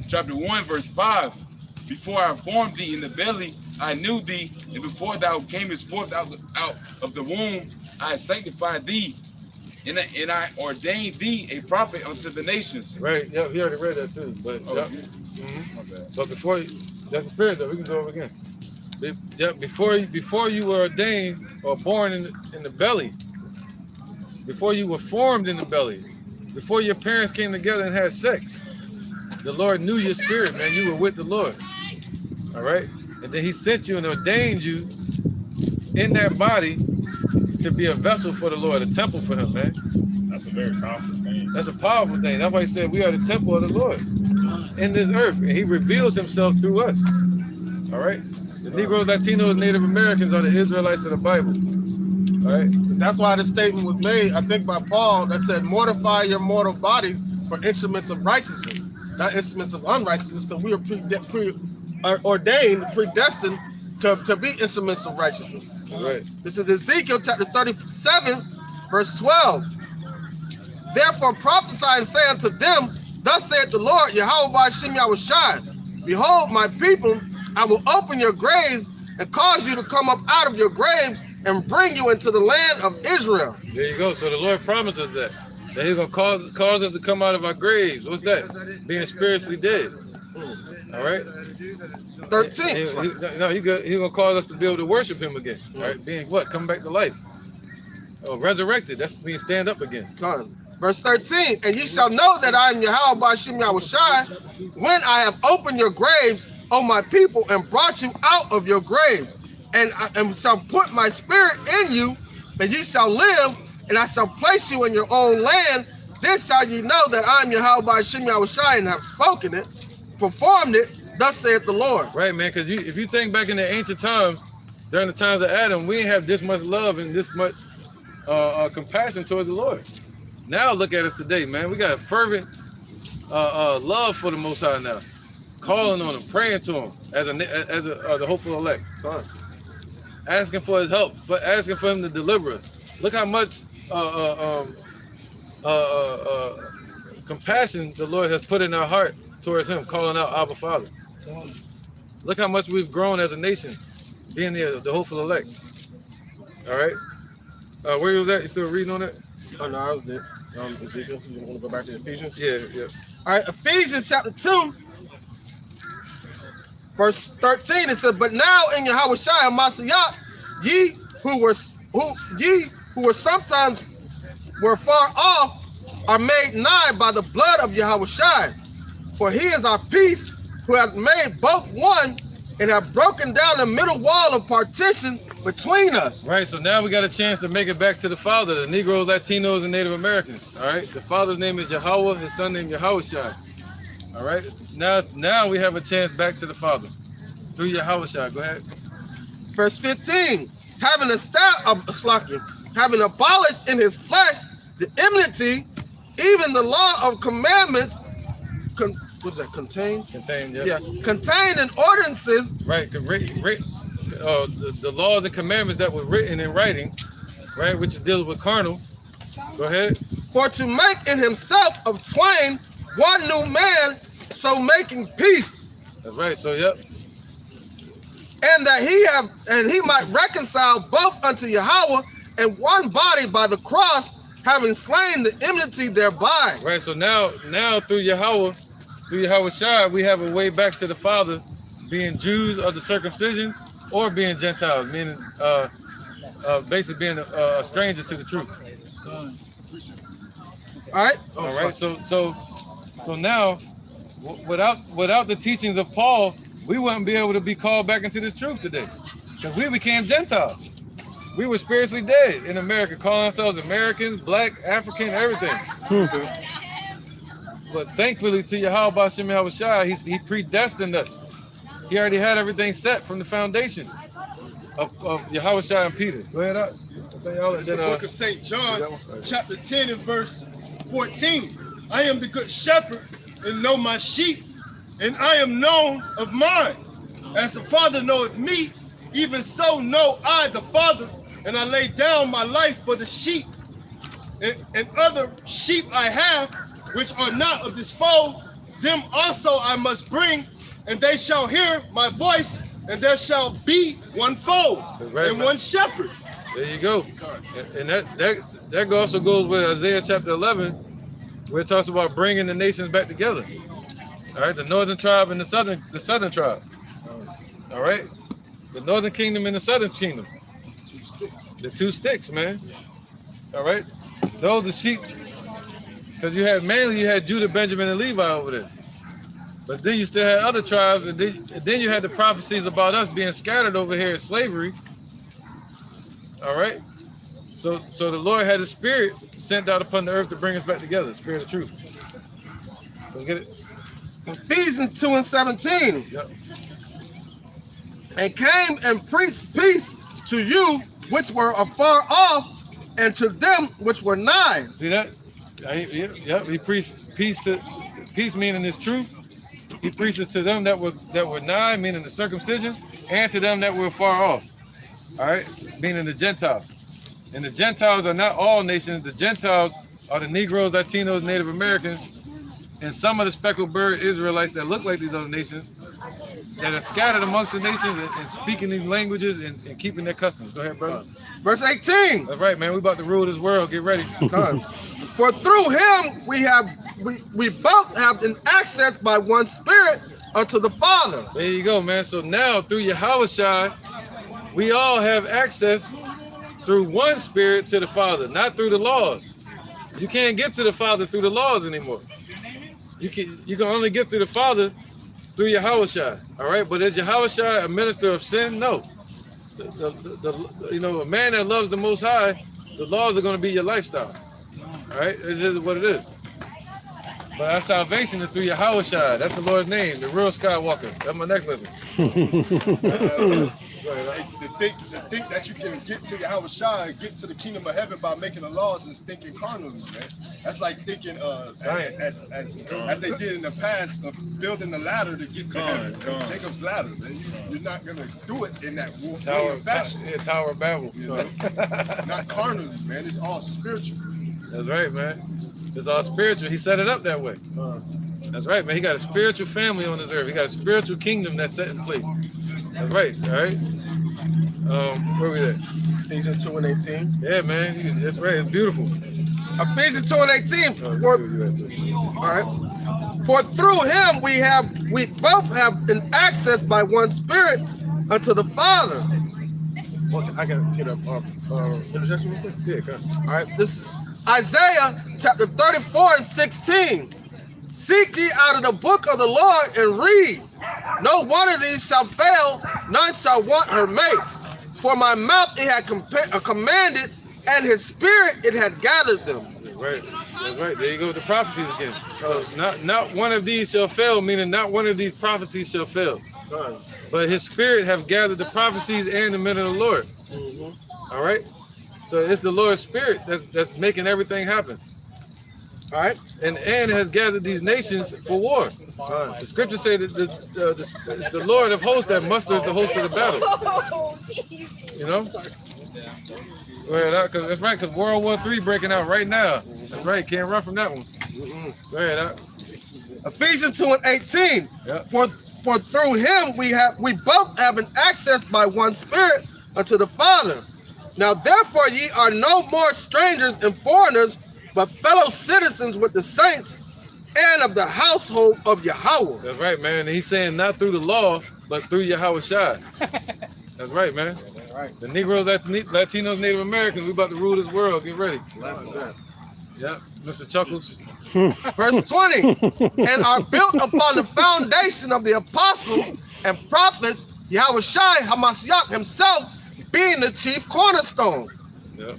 chapter 1, verse 5. Before I formed thee in the belly, I knew thee, and before thou camest forth out of the womb, I sanctified thee, and I ordained thee a prophet unto the nations. Right. Yep. He already read that too. But oh, yep. But before that's the spirit though. We can go over again. Yep. Before you were ordained or born in the belly, before you were formed in the belly, before your parents came together and had sex, the Lord knew your spirit, man. You were with the Lord. All right. And then he sent you and ordained you in that body to be a vessel for the Lord, a temple for him, man. That's a very powerful thing. That's a powerful thing. That's why he said we are the temple of the Lord in this earth. And he reveals himself through us. All right. The Negroes, Latinos, Native Americans are the Israelites of the Bible. All right. That's why this statement was made, I think, by Paul that said, mortify your mortal bodies for instruments of righteousness, not instruments of unrighteousness, because we are ordained, predestined to be instruments of righteousness. Right. This is Ezekiel chapter 37, verse 12. Therefore prophesy and say unto them, thus saith the Lord, Yahawah Shem Yahushai, behold, my people, I will open your graves and cause you to come up out of your graves and bring you into the land of Israel. There you go. So the Lord promises that he's going to cause us to come out of our graves. What's that? Being spiritually dead. All right. 13. He's going to cause us to be able to worship him again. All right. Being what? Come back to life. Oh, resurrected. That's being stand up again. Verse 13. And ye shall know that I am Yahawah Shem Yahushai when I have opened your graves, O my people, and brought you out of your graves. And I shall put my spirit in you, and ye shall live, and I shall place you in your own land. Then shall ye know that I am Yahawah Shem Yahushai and have spoken it, performed it, thus saith the Lord. Right, man, because if you think back in the ancient times, during the times of Adam, we didn't have this much love and this much compassion towards the Lord. Now look at us today, man. We got a fervent love for the Most High now. Calling on him, praying to him as the hopeful elect. Asking for his help, asking for him to deliver us. Look how much compassion the Lord has put in our heart towards him, calling out Abba Father. Look how much we've grown as a nation, being the hopeful elect. All right. Where was that? You still reading on that? Oh no, I was there. Ezekiel, you want to go back to Ephesians? Yeah. All right, Ephesians chapter 2, verse 13. It says, "But now in Yahawah Mashiach, ye who were sometimes were far off, are made nigh by the blood of Yahawah. For he is our peace, who hath made both one, and have broken down the middle wall of partition between us." Right, so now we got a chance to make it back to the Father, the Negroes, Latinos, and Native Americans. All right, the Father's name is Yahawah, his son named Yahawah. All right, now we have a chance back to the Father through Yahawah. Go ahead. Verse 15, having abolished in his flesh the enmity, even the law of commandments, what is that, contained? Contained, yeah. Yeah, contained in ordinances. Right, the laws and commandments that were written in writing, right, which deals with carnal. Go ahead. For to make in himself of twain one new man, so making peace. That's right, so yep. And that he might reconcile both unto Yahawah in one body by the cross, having slain the enmity thereby. Right, so now through Yahawah Shai, we have a way back to the Father, being Jews of the circumcision or being Gentiles, meaning basically being a stranger to the truth. All right. All right. So now, without the teachings of Paul, we wouldn't be able to be called back into this truth today, because we became Gentiles. We were spiritually dead in America, calling ourselves Americans, Black, African, everything. But thankfully to Yahawah, he predestined us. He already had everything set from the foundation of Yahawah and Peter. Go ahead up. It's the book of St. John, chapter 10 and verse 14. "I am the good shepherd and know my sheep, and I am known of mine. As the Father knoweth me, even so know I the Father, and I lay down my life for the sheep. And other sheep I have, which are not of this fold, them also I must bring, and they shall hear my voice, and there shall be one fold and one shepherd." There you go. And that also goes with Isaiah chapter 11, where it talks about bringing the nations back together. All right, the northern tribe and the southern tribe. All right, the northern kingdom and the southern kingdom. The two sticks, man. All right, those are sheep. Because you had Judah, Benjamin, and Levi over there. But then you still had other tribes, and then you had the prophecies about us being scattered over here in slavery. All right? So the Lord had his spirit sent out upon the earth to bring us back together, spirit of truth. Let's get it. Ephesians 2 and 17. Yep. "And came and preached peace to you which were afar off, and to them which were nigh." See that? Yep. He preached peace meaning his truth. He preaches to them that were nigh, meaning the circumcision, and to them that were far off. All right, meaning the Gentiles. And the Gentiles are not all nations. The Gentiles are the Negroes, Latinos, Native Americans, and some of the speckled bird Israelites that look like these other nations, that are scattered amongst the nations and speaking these languages and keeping their customs. Go ahead, brother. Verse 18. That's right, man. We about to rule this world. Get ready. "For through him we both have an access by one Spirit unto the Father." There you go, man. So now through Yahawah, we all have access through one Spirit to the Father, not through the laws. You can't get to the Father through the laws anymore. You can only get through the Father through Yahawah. All right, but is Yahawah a minister of sin? No. A man that loves the Most High, the laws are going to be your lifestyle. All right, it's just what it is. But our salvation is through Yahawah. That's the Lord's name, the real Skywalker. That's my necklace. To think that you can get to Yahawah and get to the kingdom of heaven by making the laws is thinking carnally, man. That's like thinking as they did in the past of building the ladder to get to heaven. Jacob's ladder, man. You're not gonna do it in that way of fashion. Tower of Babel. Not carnally, man. It's all spiritual. That's right, man. It's all spiritual. He set it up that way. That's right, man. He got a spiritual family on this earth. He got a spiritual kingdom that's set in place. That's right. All right. Where we at? Ephesians 2 and 18. Yeah, man. That's right. It's beautiful. Ephesians 2 and 18. All right. For through him we both have an access by one Spirit unto the Father. Well, I gotta get up interjection real quick. Yeah, come on. All right. This is Isaiah chapter 34 and 16. Seek ye out of the book of the Lord and read. No one of these shall fail, none shall want her mate. For my mouth it had commanded, and his spirit it had gathered them. Right. That's right. There you go with the prophecies again. So not one of these shall fail, meaning not one of these prophecies shall fail. But his spirit have gathered the prophecies and the men of the Lord. All right. So it's the Lord's spirit that's making everything happen. All right. And has gathered these nations for war. The scriptures say that it's the Lord of hosts that musters the host of the battle. You know? Well, that's right, because World War III breaking out right now. That's right, can't run from that one. Go ahead. Ephesians 2 and 18. Yep. For through him we both have an access by one Spirit unto the Father. Now therefore ye are no more strangers and foreigners, but fellow citizens with the saints and of the household of Yahawah. That's right, man. He's saying not through the law, but through Yahawah. That's right, man. Right. The Negroes, Latinos, Native Americans, we about to rule this world. Get ready. Yeah, Mr. Chuckles. Verse 20. And are built upon the foundation of the apostles and prophets, Yahawah Hamashiach himself being the chief cornerstone. Yep.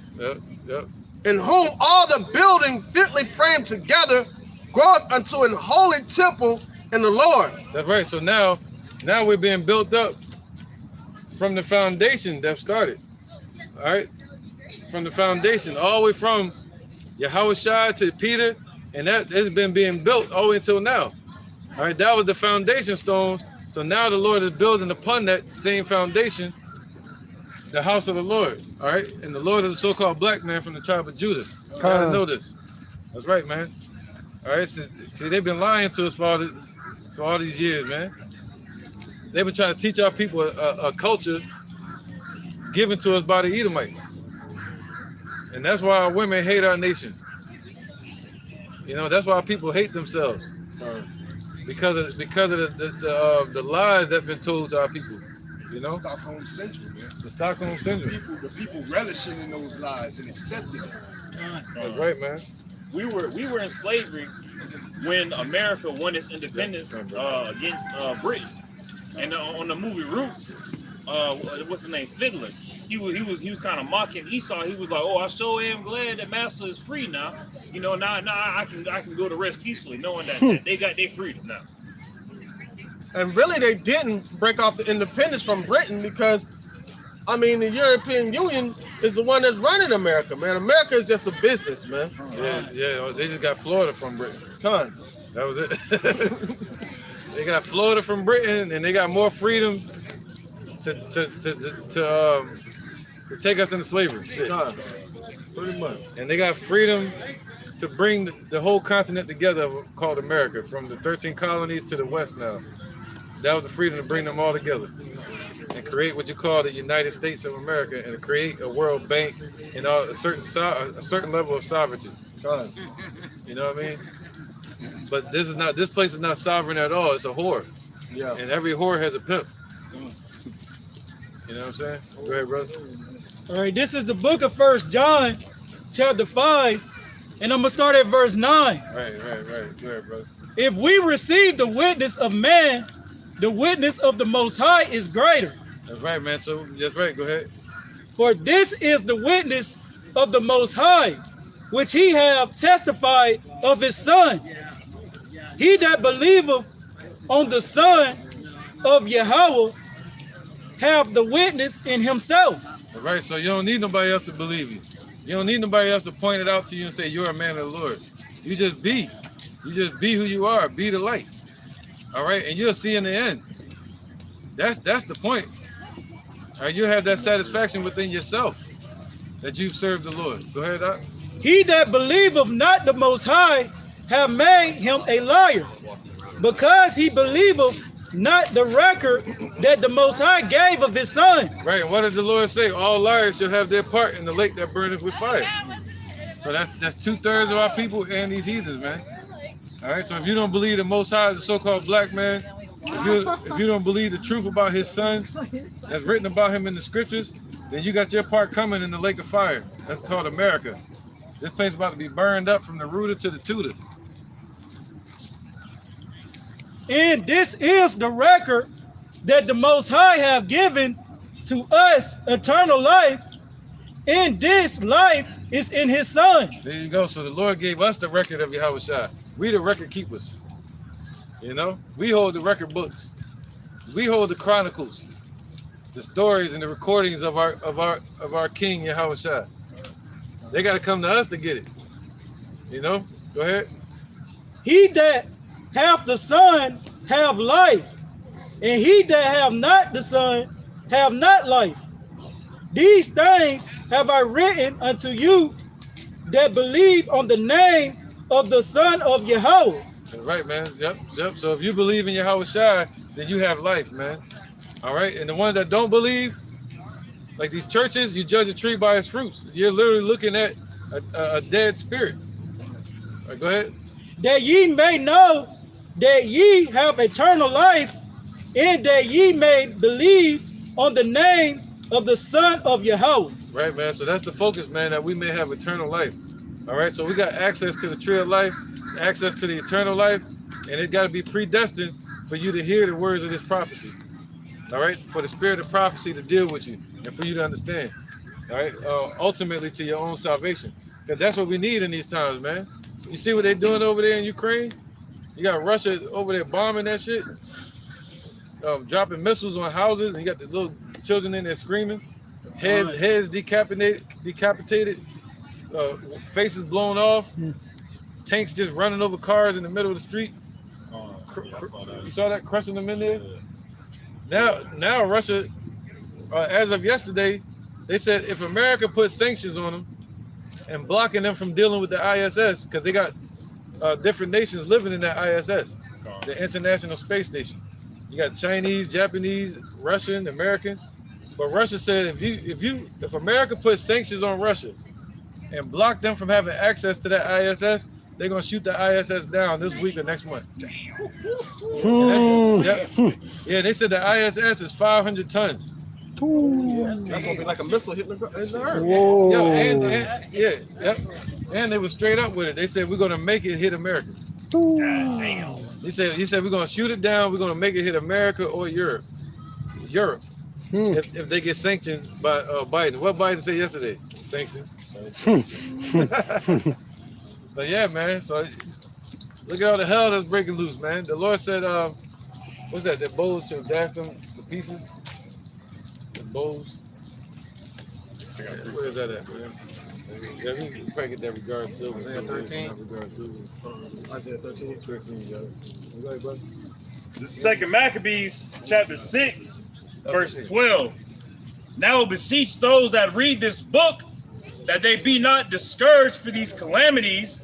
In whom all the building fitly framed together groweth unto an holy temple in the Lord. That's right. So now we're being built up from the foundation that started. All right, from the foundation, all the way from Yahawah to Peter, and that has been being built all the way until now. All right, that was the foundation stones. So now the Lord is building upon that same foundation the house of the Lord. All right, and the Lord is a so-called black man from the tribe of Judah. You gotta know this. That's right, man. All right, so, see, they've been lying to us for all these years, man. They've been trying to teach our people a culture given to us by the Edomites. And that's why our women hate our nation. You know, that's why people hate themselves. Because of the lies that have been told to our people. You know? Stockholm syndrome, man. The Stockholm syndrome. The people relishing in those lies and accepting them. That's right, man. We were in slavery when America won its independence against Britain. And on the movie Roots, what's his name, Fiddler, he was kind of mocking Esau. He was like, "Oh, I sure am glad that Master is free now. You know, now I can go to rest peacefully, knowing that they got their freedom now." And really, they didn't break off the independence from Britain because, I mean, the European Union is the one that's running America, man. America is just a business, man. Yeah. They just got Florida from Britain. That was it. They got Florida from Britain, and they got more freedom to take us into slavery. Shit. Pretty much. And they got freedom to bring the whole continent together called America, from the 13 colonies to the west now. That was the freedom to bring them all together and create what you call the United States of America, and to create a world bank and a certain level of sovereignty. You know what I mean? But this place is not sovereign at all. It's a whore. Yeah. And every whore has a pimp. You know what I'm saying? Go ahead, brother. All right, this is the book of 1 John, chapter 5, and I'm going to start at verse 9. Right. Go ahead, brother. If we receive the witness of man, the witness of the Most High is greater. That's right, man. So, that's right. Go ahead. For this is the witness of the Most High, which he have testified of his Son. He that believeth on the Son of Yahawah have the witness in himself. All right, so you don't need nobody else to believe you. You don't need nobody else to point it out to you and say you're a man of the Lord. You just be. You just be who you are. Be the light. All right, and you'll see in the end. That's the point. All right, you have that satisfaction within yourself that you've served the Lord. Go ahead, Doc. He that believeth not the Most High have made him a liar, because he believeth not the record that the Most High gave of his Son. Right, and what did the Lord say? All liars shall have their part in the lake that burneth with fire. So that's 2/3 of our people and these heathens, man. All right, so if you don't believe the Most High is a so-called black man, if you don't believe the truth about his Son that's written about him in the scriptures, then you got your part coming in the lake of fire. That's called America. This place is about to be burned up from the rooter to the tutor. And this is the record that the Most High have given to us, eternal life, and this life is in his Son. There you go. So the Lord gave us the record of Yahawah. We the record keepers. You know, we hold the record books. We hold the chronicles, the stories and the recordings of our King Yahawah. They got to come to us to get it. You know, go ahead. He that hath the Son have life, and he that have not the Son have not life. These things have I written unto you that believe on the name of the Son of Yahawah. Right, man. Yep. So if you believe in Yahawah, then you have life, man. All right. And the ones that don't believe, like these churches, you judge a tree by its fruits. You're literally looking at a dead spirit. All right, go ahead. That ye may know that ye have eternal life, and that ye may believe on the name of the Son of Yahawah. Right, man. So that's the focus, man, that we may have eternal life. All right. So we got access to the tree of life, access to the eternal life, and it got to be predestined for you to hear the words of this prophecy. All right. For the spirit of prophecy to deal with you and for you to understand. All right. Ultimately to your own salvation. Because that's what we need in these times, man. You see what they're doing over there in Ukraine? You got Russia over there bombing that shit, dropping missiles on houses, and you got the little children in there screaming, heads decapitated, faces blown off, tanks just running over cars in the middle of the street. You saw that, crushing them in there? Now Russia, as of yesterday, they said if America puts sanctions on them and blocking them from dealing with the ISS, because they got different nations living in that ISS, the International Space Station. You got Chinese, Japanese, Russian, American. But Russia said if America puts sanctions on Russia and block them from having access to that ISS, they're gonna shoot the ISS down this week or next month. Yeah, they said the ISS is 500 tons. That's gonna be like a missile hitting the earth. Whoa. And they were straight up with it. They said we're gonna make it hit America. Damn. He said we're gonna shoot it down. We're gonna make it hit America or Europe. If they get sanctioned by Biden. What Biden said yesterday? Sanctions. So yeah, man. So look at all the hell that's breaking loose, man. The Lord said, what's that? That bows shall dash them to pieces. The bows. Where is that at, man? Yeah, we can probably get that regard silver. Isaiah 13. Isaiah 13. Go ahead, brother. The second Maccabees, chapter 6, verse 12. Now beseech those that read this book that they be not discouraged for these calamities,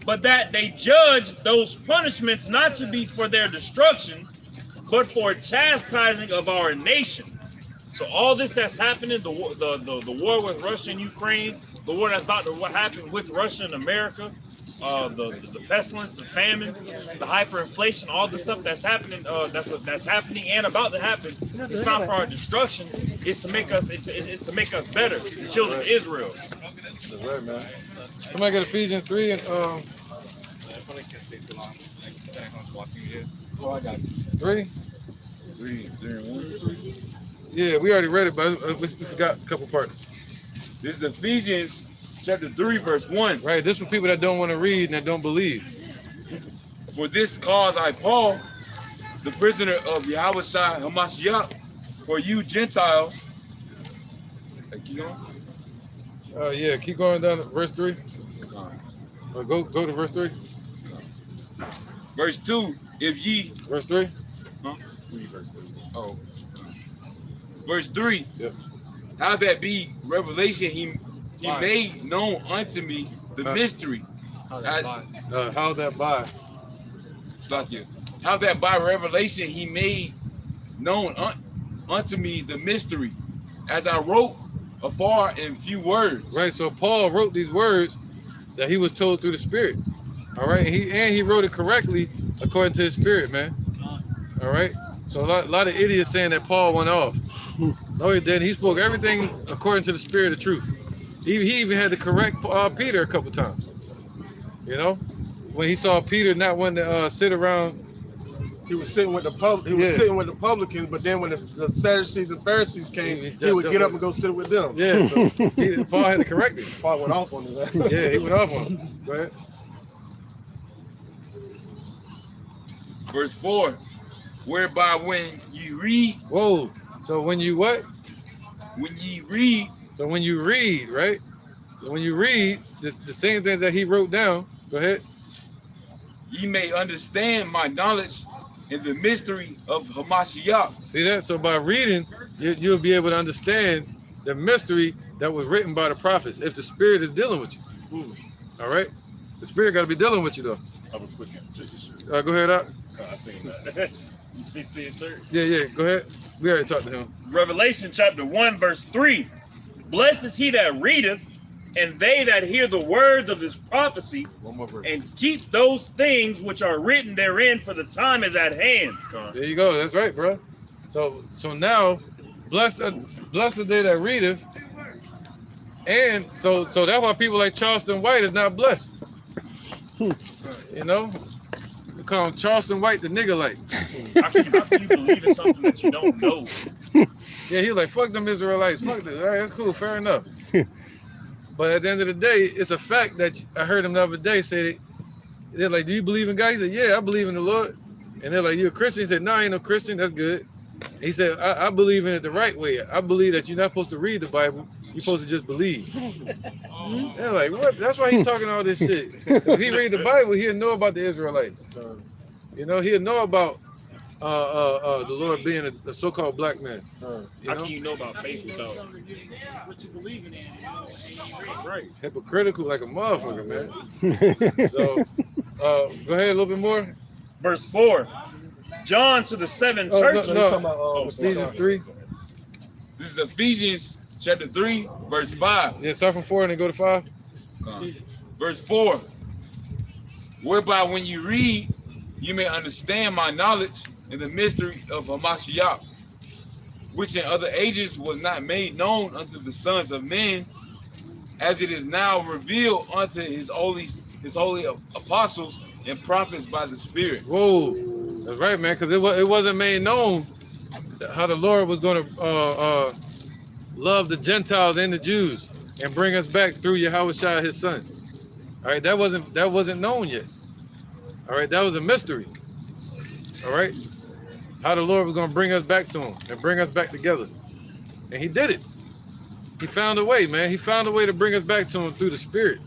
but that they judge those punishments not to be for their destruction, but for chastising of our nation. So all this that's happening, the war with Russia and Ukraine, the war that's about to happen with Russia and America, the pestilence, the famine, the hyperinflation, all the stuff that's happening, that's happening and about to happen. It's not for our destruction. It's to make us. It's to make us better, the children of Israel. That's right, man. Somebody got Ephesians 3 and Oh, I got you. 3. 3 and 1. Yeah, we already read it, but we forgot a couple parts. This is Ephesians chapter 3, verse 1. Right, this is for people that don't want to read and that don't believe. For this cause I, Paul, the prisoner of Yahawah Hamashiach, for you Gentiles. Hey, keep going. Yeah, keep going down to verse 3. Go to verse 3. Verse 2, if ye... Verse 3? Huh? Oh. Verse 3, yep. How that be revelation, he made known unto me the mystery How that by? It's like you. How that by revelation he made known unto me the mystery, as I wrote afar in few words. Right. So Paul wrote these words that he was told through the Spirit. All right. And he wrote it correctly according to his Spirit, man. All right. So a lot of idiots saying that Paul went off. No, he didn't. He spoke everything according to the Spirit of truth. He even had to correct Peter a couple times. You know, when he saw Peter not wanting to sit around. He was sitting with the sitting with the publicans, but then when the Sadducees and Pharisees came, he would get up and go sit with them. Yeah, so Paul had to correct him. Paul went off on him. Yeah, he went off on him. Go ahead. Verse 4, whereby when you read. Whoa. So when you what? When you read. So when you read, right? So when you read the same thing that he wrote down. Go ahead. Ye may understand my knowledge in the mystery of Hamashiach. See that? So by reading, you'll be able to understand the mystery that was written by the prophets. If the Spirit is dealing with you. All right? The Spirit got to be dealing with you, though. I was quick and check his shirt. Go ahead, up. I seen that. You see his shirt? Yeah, go ahead. We already talked to him. Revelation chapter 1, verse 3. Blessed is he that readeth, and they that hear the words of this prophecy, One more verse. and keep those things which are written therein, for the time is at hand. There you go. That's right, bro. So now, blessed the day that readeth, and so that's why people like Charleston White is not blessed. You know, we call him Charleston White the nigga like. How can you believe in something that you don't know? Yeah, he like fuck them Israelites. Fuck this. All right, that's cool. Fair enough. But at the end of the day, it's a fact that I heard him the other day say, they're like, do you believe in God? He said, yeah, I believe in the Lord. And they're like, you a Christian? He said, no, I ain't no Christian. That's good. He said, I believe in it the right way. I believe that you're not supposed to read the Bible. You're supposed to just believe. They're like, what? That's why he's talking all this shit. If he read the Bible, he'll know about the Israelites. You know, he'll know about the Lord being a so-called black man. How can you know about faith without What you believe in? right? Hypocritical like a motherfucker, man. So, go ahead a little bit more. Verse 4. John to the seven churches. Ephesians 3. This is Ephesians chapter 3, verse 5. Yeah, start from 4 and then go to 5. Verse 4. Whereby when you read, you may understand my knowledge in the mystery of Hamashiach, which in other ages was not made known unto the sons of men, as it is now revealed unto his holy apostles and prophets by the Spirit. Whoa, that's right, man, because it wasn't made known how the Lord was going to love the Gentiles and the Jews and bring us back through Yahawah, his son. All right, that wasn't known yet. All right, that was a mystery. All right, how the Lord was going to bring us back to him and bring us back together. And he did it. He found a way, man. He found a way to bring us back to him through the Spirit.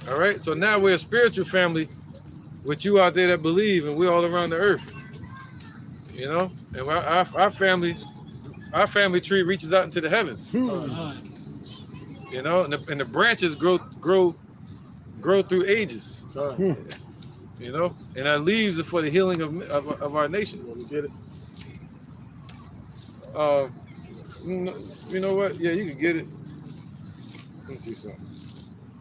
All right, so now we're a spiritual family with you out there that believe, and we're all around the earth. You know, and our family tree reaches out into the heavens. You know, and the branches grow through ages. You know, and our leaves are for the healing of our nation. You get it? You know what? Yeah, you can get it. Let's see something.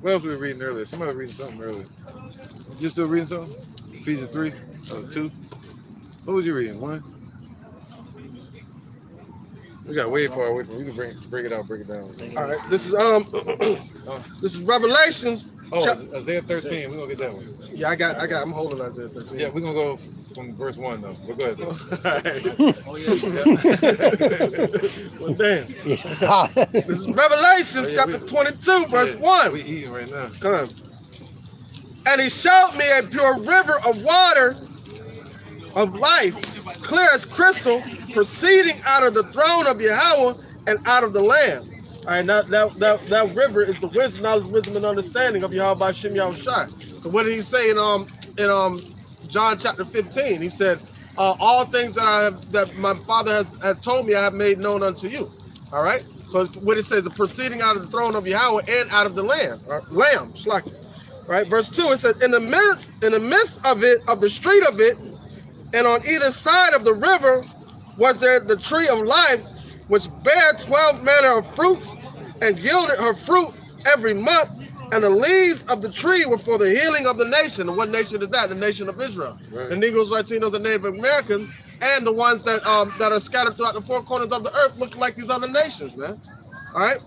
What else were we reading earlier? Somebody was reading something earlier. You still reading something? Ephesians 3, 2. What was you reading? 1? We got way far away from it. We can break it out, break it down. All right. This is Revelations. Isaiah 13. We're gonna get that one. Yeah, I got. I'm holding Isaiah 13. Yeah, we're gonna go from verse 1 though. But go ahead. Oh yeah. Well, damn. This is Revelation chapter 22, verse 1. We eating right now. Come. And he showed me a pure river of water of life, clear as crystal, proceeding out of the throne of Yahawah and out of the Lamb. All right, now that river is the wisdom, knowledge, wisdom, and understanding of Yahawah by Shem Yahushua. So what did he say in John chapter 15? He said, all things that my Father has told me, I have made known unto you. All right. So what it says, proceeding out of the throne of Yahawah and out of the Lamb, Shlaki. Right, verse 2, it says, in the midst of it, of the street of it, and on either side of the river was there the tree of life, which bare 12 manner of fruits, and yielded her fruit every month, and the leaves of the tree were for the healing of the nation. And what nation is that? The nation of Israel. Right. The Negroes, Latinos, and Native Americans, and the ones that that are scattered throughout the four corners of the earth, look like these other nations, man. All right.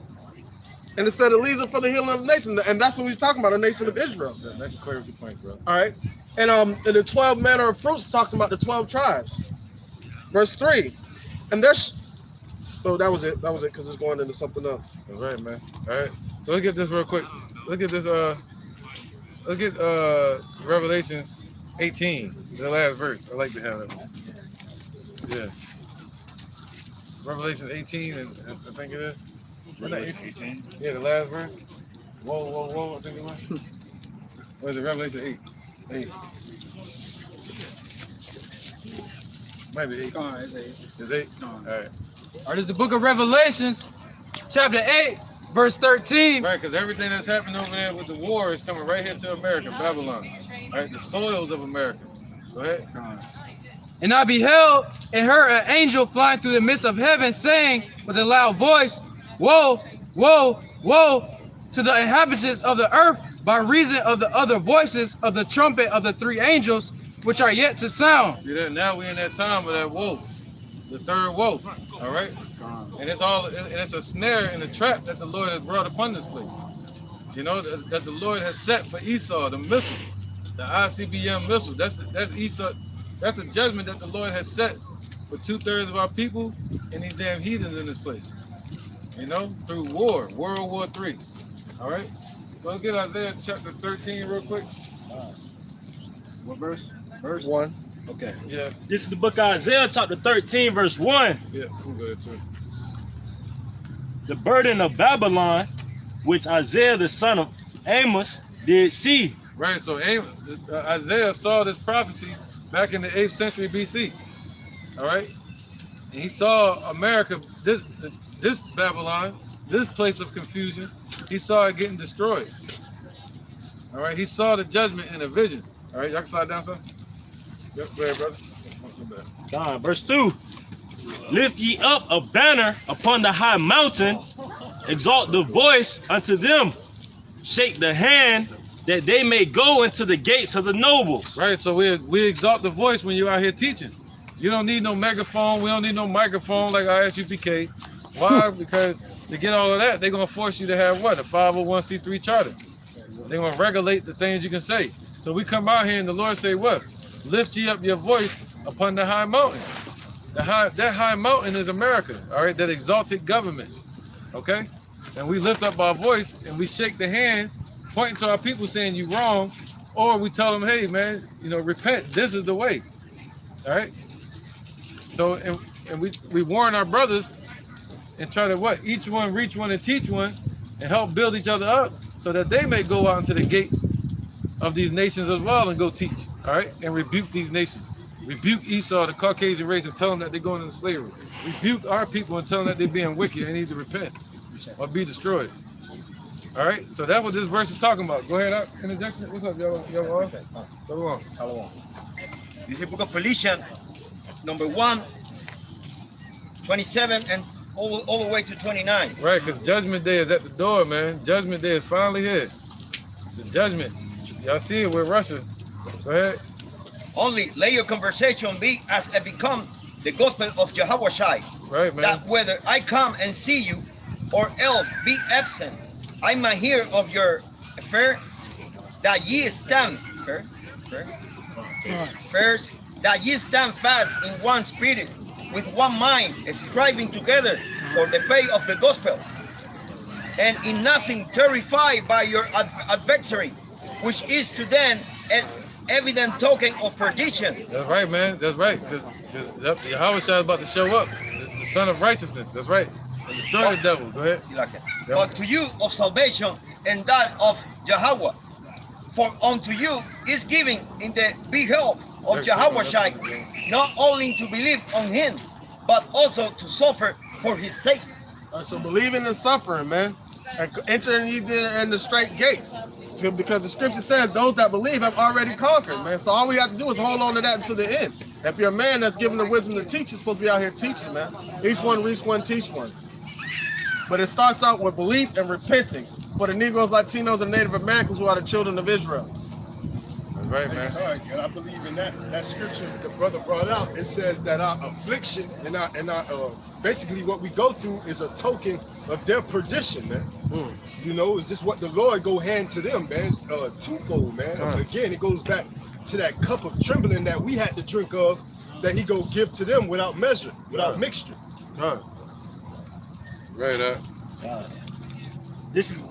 And it said the leaves are for the healing of the nation, and that's what we're talking about, a nation of Israel. Yeah, that's a clarity point, bro. All right. And the 12 manner of fruits talks about the 12 tribes. Verse 3. And there's so that was it because it's going into something else. That's right, man. All right. So let's get this real quick. Look at this. Let's get Revelations 18, the last verse. I like to have it. Yeah. Revelation 18, and I think it is. Revelation 18. Yeah, the last verse. Whoa, I think it was. Or is it Revelation 8? 8. Might be 8. It's 8. It's 8? All right. All right, this is the book of Revelations, chapter 8, verse 13. Right, because everything that's happening over there with the war is coming right here to America, Babylon. All right, the soils of America. Go ahead. And I beheld and heard an angel flying through the midst of heaven, saying with a loud voice, Woe, woe, woe to the inhabitants of the earth by reason of the other voices of the trumpet of the three angels, which are yet to sound. See that? Now we're in that time of that woe, the third woe. All right, and it's a snare and a trap that the Lord has brought upon this place. You know that the Lord has set for Esau, the missile, the ICBM missile. That's Esau. That's the judgment that the Lord has set for 2/3 of our people and these damn heathens in this place. You know, through war, World War III. All right? So let's get Isaiah chapter 13 real quick. What verse? Verse 1. Okay. Yeah. This is the book of Isaiah, chapter 13, verse 1. Yeah, we'll go there too. The burden of Babylon, which Isaiah the son of Amos did see. Right, so Isaiah saw this prophecy back in the 8th century BC. All right? And he saw America, this Babylon, this place of confusion, he saw it getting destroyed. All right, he saw the judgment in a vision. All right, y'all can slide down, son? Yep, go ahead, brother. Verse 2. Lift ye up a banner upon the high mountain, exalt the voice unto them, shake the hand, that they may go into the gates of the nobles. Right, so we exalt the voice when you're out here teaching. You don't need no megaphone. We don't need no microphone like ISUPK. Why? Because to get all of that, they're going to force you to have what? A 501c3 charter. They're going to regulate the things you can say. So we come out here and the Lord say what? Lift ye up your voice upon the high mountain. That high mountain is America, all right? That exalted government, okay? And we lift up our voice and we shake the hand, pointing to our people saying you wrong, or we tell them, hey man, you know, repent. This is the way, all right? So and we warn our brothers and try to what? Each one reach one and teach one, and help build each other up so that they may go out into the gates of these nations as well and go teach, all right? And rebuke these nations. Rebuke Esau, the Caucasian race, and tell them that they're going into slavery. Rebuke our people and tell them that they're being wicked and need to repent or be destroyed. All right, so that's what this verse is talking about. Go ahead, interjection. What's up, Yahawah? Go on. This is the book of Philippians, number 1, 27 and all the way to 29. Right, because Judgment Day is at the door, man. Judgment Day is finally here. The judgment. Y'all see it with Russia. Go ahead. Only let your conversation be as it become the gospel of Yahawah. Right, man. That whether I come and see you or else be absent, I might hear of your affair, that ye stand that ye stand fast in one spirit, with one mind, striving together for the faith of the gospel, and in nothing terrified by your adversary, which is to them an evident token of perdition. That's right, man. That's right. Yahawah is about to show up, the son of righteousness. That's right. And destroy the devil. Go ahead. But to you of salvation and that of Yahawah, for unto you is given in the behalf of Yahawah, not only to believe on him, but also to suffer for his sake. So believing and suffering, man, and entering in the straight gates. Because the scripture says those that believe have already conquered, man. So all we have to do is hold on to that until the end. If you're a man that's given the wisdom to teach, you're supposed to be out here teaching, man. Each one reach one, teach one. But it starts out with belief and repenting for the Negroes, Latinos, and Native Americans who are the children of Israel. That's right, man. All right, and I believe in that scripture the brother brought out. It says that our affliction and our basically what we go through is a token of their perdition, man. You know, it's just what the Lord go hand to them, man, twofold, man. Again, it goes back to that cup of trembling that we had to drink of, that he go give to them without measure, without mixture. Right. This is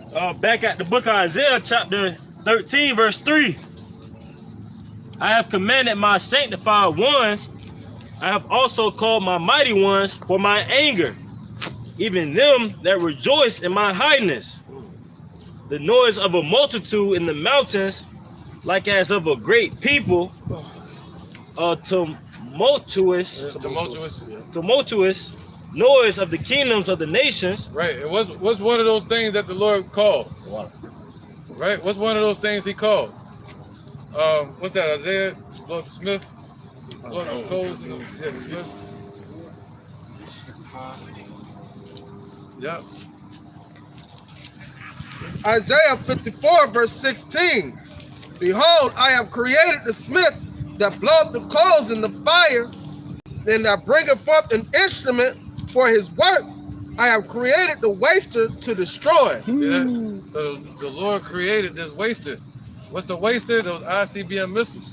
back at the book of Isaiah, chapter 13, verse 3. I have commanded my sanctified ones. I have also called my mighty ones for my anger, even them that rejoice in my highness. The noise of a multitude in the mountains, like as of a great people, tumultuous noise of the kingdoms of the nations. Right. What's one of those things that the Lord called? Right. What's one of those things he called? What's that? Isaiah, Lord Smith, Lord Coles, yeah, Smith. Yep. Isaiah 54, verse 16. Behold, I have created the smith that bloweth the coals in the fire, and that bringeth forth an instrument for his work. I have created the waster to destroy. See that? So the Lord created this waster. What's the waster? Those ICBM missiles.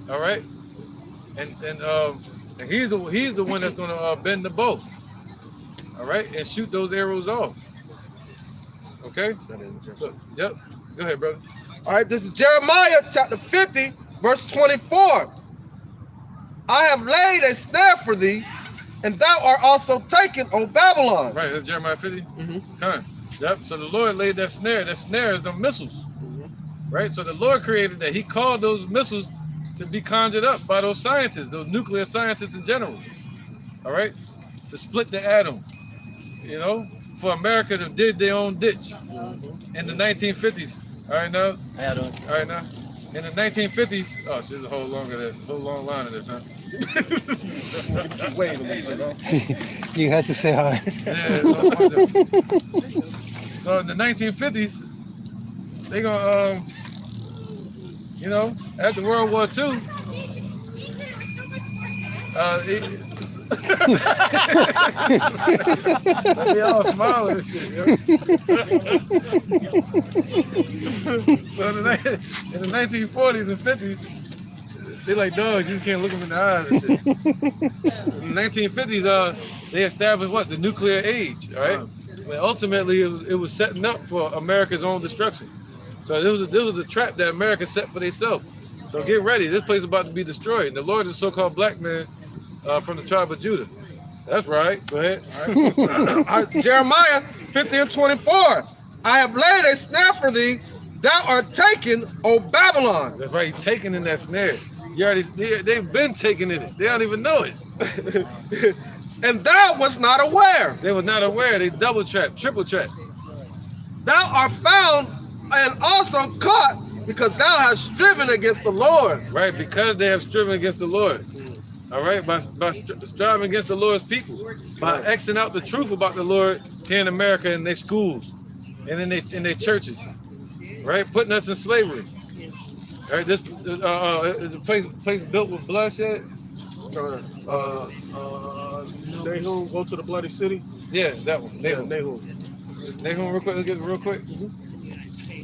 All right, and he's the one that's going to bend the bow. All right, and shoot those arrows off. Okay. So, yep. Go ahead, brother. All right, this is Jeremiah chapter 50, verse 24. I have laid a snare for thee, and thou art also taken, O Babylon. Right, that's Jeremiah 50. Come. Yep. So the Lord laid that snare. That snare is the missiles. Right. So the Lord created that. He called those missiles to be conjured up by those scientists, those nuclear scientists in general. All right, to split the atom. You know, for America to dig their own ditch in the 1950s. All right now. All right now. In the 1950s. Oh, so there's a whole long line of this, huh? Wait a minute. You had to say hi. Yeah. So in the 1950s, they gonna you know, after World War II, they all smiling and shit, yo. So in the 1940s and 50s, they like dogs, you just can't look them in the eyes and shit. In the 1950s, they established what? The nuclear age, all right? But ultimately, it was setting up for America's own destruction. So this was the trap that America set for themselves. So get ready, this place is about to be destroyed. And the Lord is a so-called black man from the tribe of Judah. That's right. Go ahead. All right. Jeremiah 50 and 24. I have laid a snare for thee, thou art taken, O Babylon. That's right. He's taken in that snare. They've been taken in it. They don't even know it. And thou wast not aware. They were not aware. They double trapped, triple trapped. Thou art found and also caught, because thou hast striven against the Lord. Right, because they have striven against the Lord. All right, by striving against the Lord's people, by Xing out the truth about the Lord here in America in their schools and in their churches, right, putting us in slavery. All right, this the place built with bloodshed. Nahum, go to the bloody city. Yeah, that one. Nahum. Nahum, real quick. Let's get it real quick.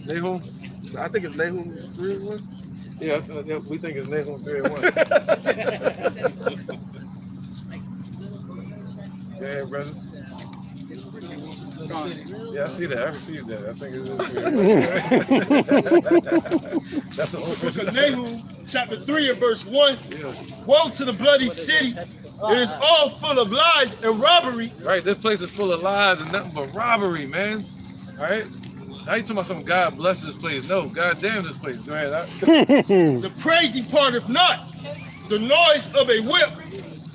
Nahum. I think it's Nahum 3:1. Yeah, we think it's Nahum 3:1. Yeah, brothers. Yeah, I see that. I received that. I think it is. That's the whole book of Nahum, chapter 3 and verse 1. Yeah. Woe to the bloody city. It is all full of lies and robbery. Right, this place is full of lies and nothing but robbery, man. All right? How you talking about some God bless this place? No, God damn this place. Go ahead. The prey departeth not, the noise of a whip,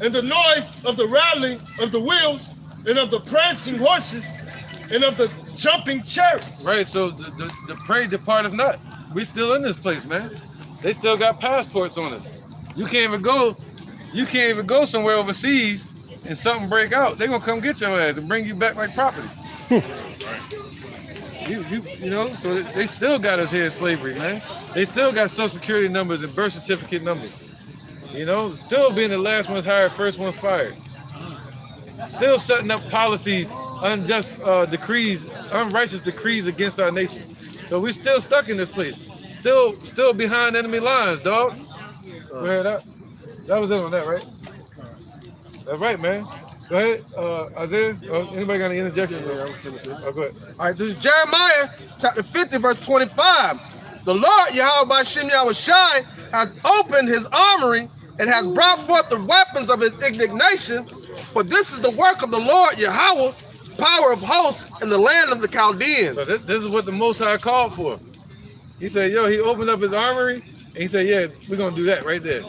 and the noise of the rattling of the wheels, and of the prancing horses, and of the jumping chariots. Right, so the prey departeth not. We still in this place, man. They still got passports on us. You can't even go somewhere overseas and something break out. They gonna come get your ass and bring you back like property. You know, so they still got us here in slavery, man. They still got social security numbers and birth certificate numbers. You know, still being the last one's hired, first one's fired. Still setting up policies, unjust decrees, unrighteous decrees against our nation. So we still stuck in this place. Still behind enemy lines, dog. That was it on that, right? That's right, man. Go ahead, Isaiah. Anybody got any interjections? Oh, go ahead. All right, this is Jeremiah chapter 50, verse 25. The Lord, Yahawah by Shem Yahushai, has opened his armory and has brought forth the weapons of his indignation. For this is the work of the Lord, Yahawah, power of hosts in the land of the Chaldeans. So this is what the Most High called for. He said, yo, he opened up his armory, and he said, yeah, we're going to do that right there.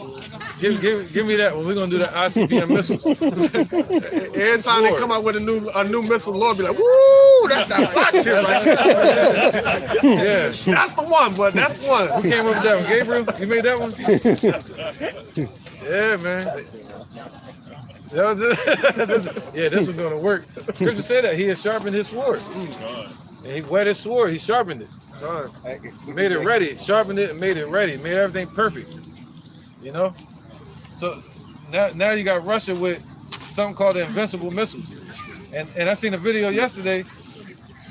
Give me that one. We're going to do the ICBM missiles. Every time they come out with a new missile, the Lord be like, woo, that's that rock shit right there. Yeah. That's the one, but that's the one. Who came up with that one? Gabriel? You made that one? Yeah, man. Yeah, this was going to work. Scripture said that. He had sharpened his sword. And he wet his sword. He sharpened it. Made it ready. Sharpened it and made it ready. Made everything perfect. You know? So now you got Russia with something called the invincible missiles. And I seen a video yesterday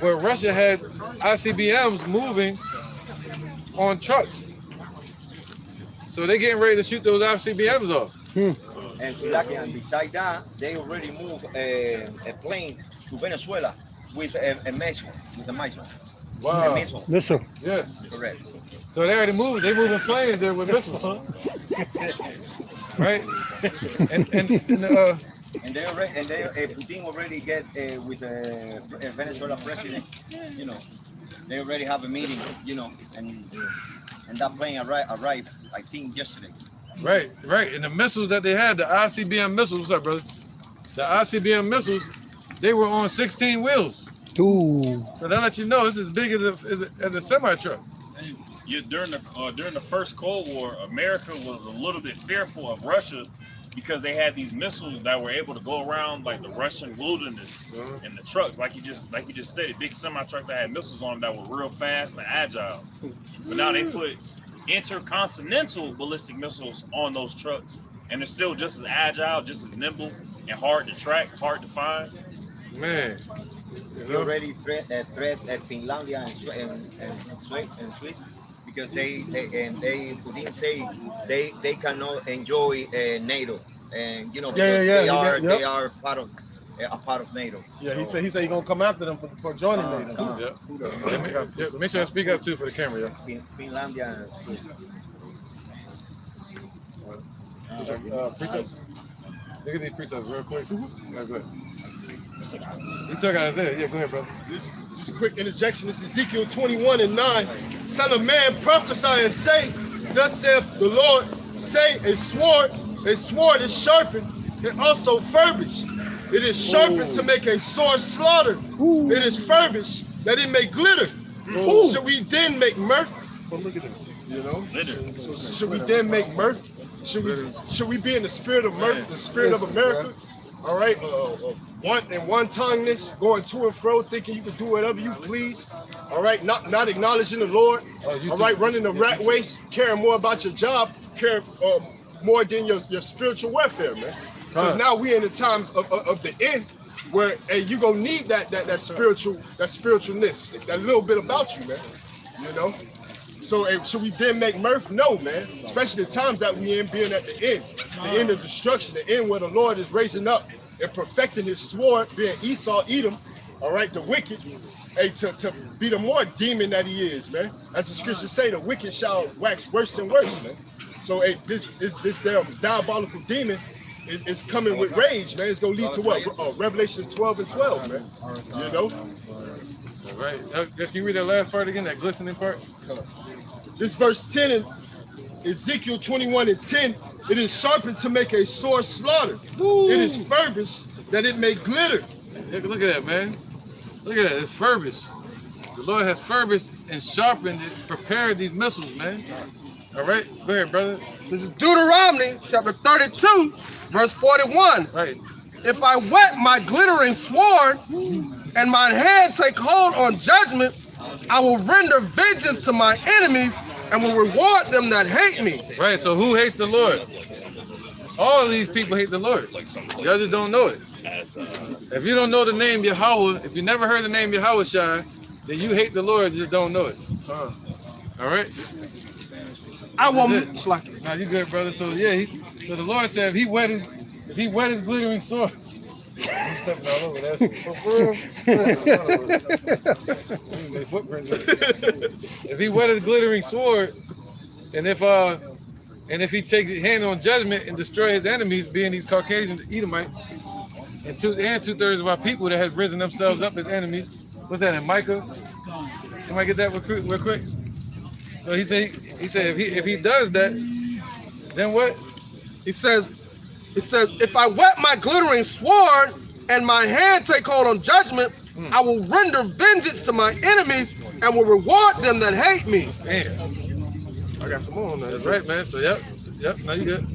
where Russia had ICBMs moving on trucks. So they're getting ready to shoot those ICBMs off. And beside that, they already moved a plane to Venezuela with a missile, Wow. Missile. Yeah. Correct. So they already moved. They moving planes there with missiles, right? And they Putin already get with the Venezuela president. You know, they already have a meeting. You know, and that plane arrived, I think, yesterday. Right. And the missiles that they had, the ICBM missiles. What's up, brother? The ICBM missiles, they were on 16 wheels. Ooh. So that let you know it's as big as a semi truck. During the first Cold War, America was a little bit fearful of Russia because they had these missiles that were able to go around like the Russian wilderness and the trucks, like you just stated, big semi trucks that had missiles on them that were real fast and agile. But now they put intercontinental ballistic missiles on those trucks, and they're still just as agile, just as nimble, and hard to track, hard to find. Man. They already threat Finlandia and Swiss because they Putin say they cannot enjoy NATO, and you know because they are part of NATO. Yeah, he said he's gonna come after them for joining NATO. Make sure I speak up too for the camera, Finlandia and Swiss. Precepts. Look at these precepts real quick. Go ahead. You still got Isaiah. Yeah, go ahead, brother. Just a quick interjection. This is Ezekiel 21:9. Son of man, prophesy and say, thus saith the Lord, say a sword is sharpened and also furbished. It is sharpened to make a sore slaughter. It is furbished that it may glitter. Should we then make mirth? Well, look at this. You know? So should we then make mirth? Should we be in the spirit of mirth, the spirit of America? All right, one-tongueness, going to and fro, thinking you can do whatever you please. All right, not acknowledging the Lord. All right, running the rat race, caring more about your job, caring more than your spiritual welfare, man. Because now we're in the times of the end, where you gonna need that spiritualness, that little bit about you, man. You know. So should we then make mirth? No, man. Especially the times that we in, being at the end of destruction, the end where the Lord is raising up and perfecting his sword, being Esau, Edom, all right, the wicked, to be the more demon that he is, man. As the scriptures say, the wicked shall wax worse and worse, man. So this damn diabolical demon is coming with rage, man. It's gonna lead to what? Revelations 12:12, man. You know. All right. Can you read that last part again? That glistening part. This verse 10 in Ezekiel 21:10. It is sharpened to make a sore slaughter. It is furbished that it may glitter. Look at that, man. Look at that, it's furbished. The Lord has furbished and sharpened it, prepared these missiles, man. All right, go ahead, brother. This is Deuteronomy chapter 32, verse 41. Right. If I whet my glittering sword and my hand take hold on judgment, I will render vengeance to my enemies and will reward them that hate me. Right, so who hates the Lord? All of these people hate the Lord. Y'all just don't know it. If you don't know the name Yahawah, if you never heard the name Yahawah, then you hate the Lord, just don't know it. All right? I will. Now you good, brother. So yeah, so the Lord said if he wet his glittering sword. I'm stepping all over that. If he wet his glittering sword, and if he takes his hand on judgment and destroy his enemies, being these Caucasian Edomites, and 2/3 of our people that have risen themselves up as enemies. What's that in Micah? Somebody get that real quick? So he said if he does that, then what? It says, if I whet my glittering sword and my hand take hold on judgment, I will render vengeance to my enemies and will reward them that hate me. Man. I got some more on that. That's right, man. So yep. Now you good.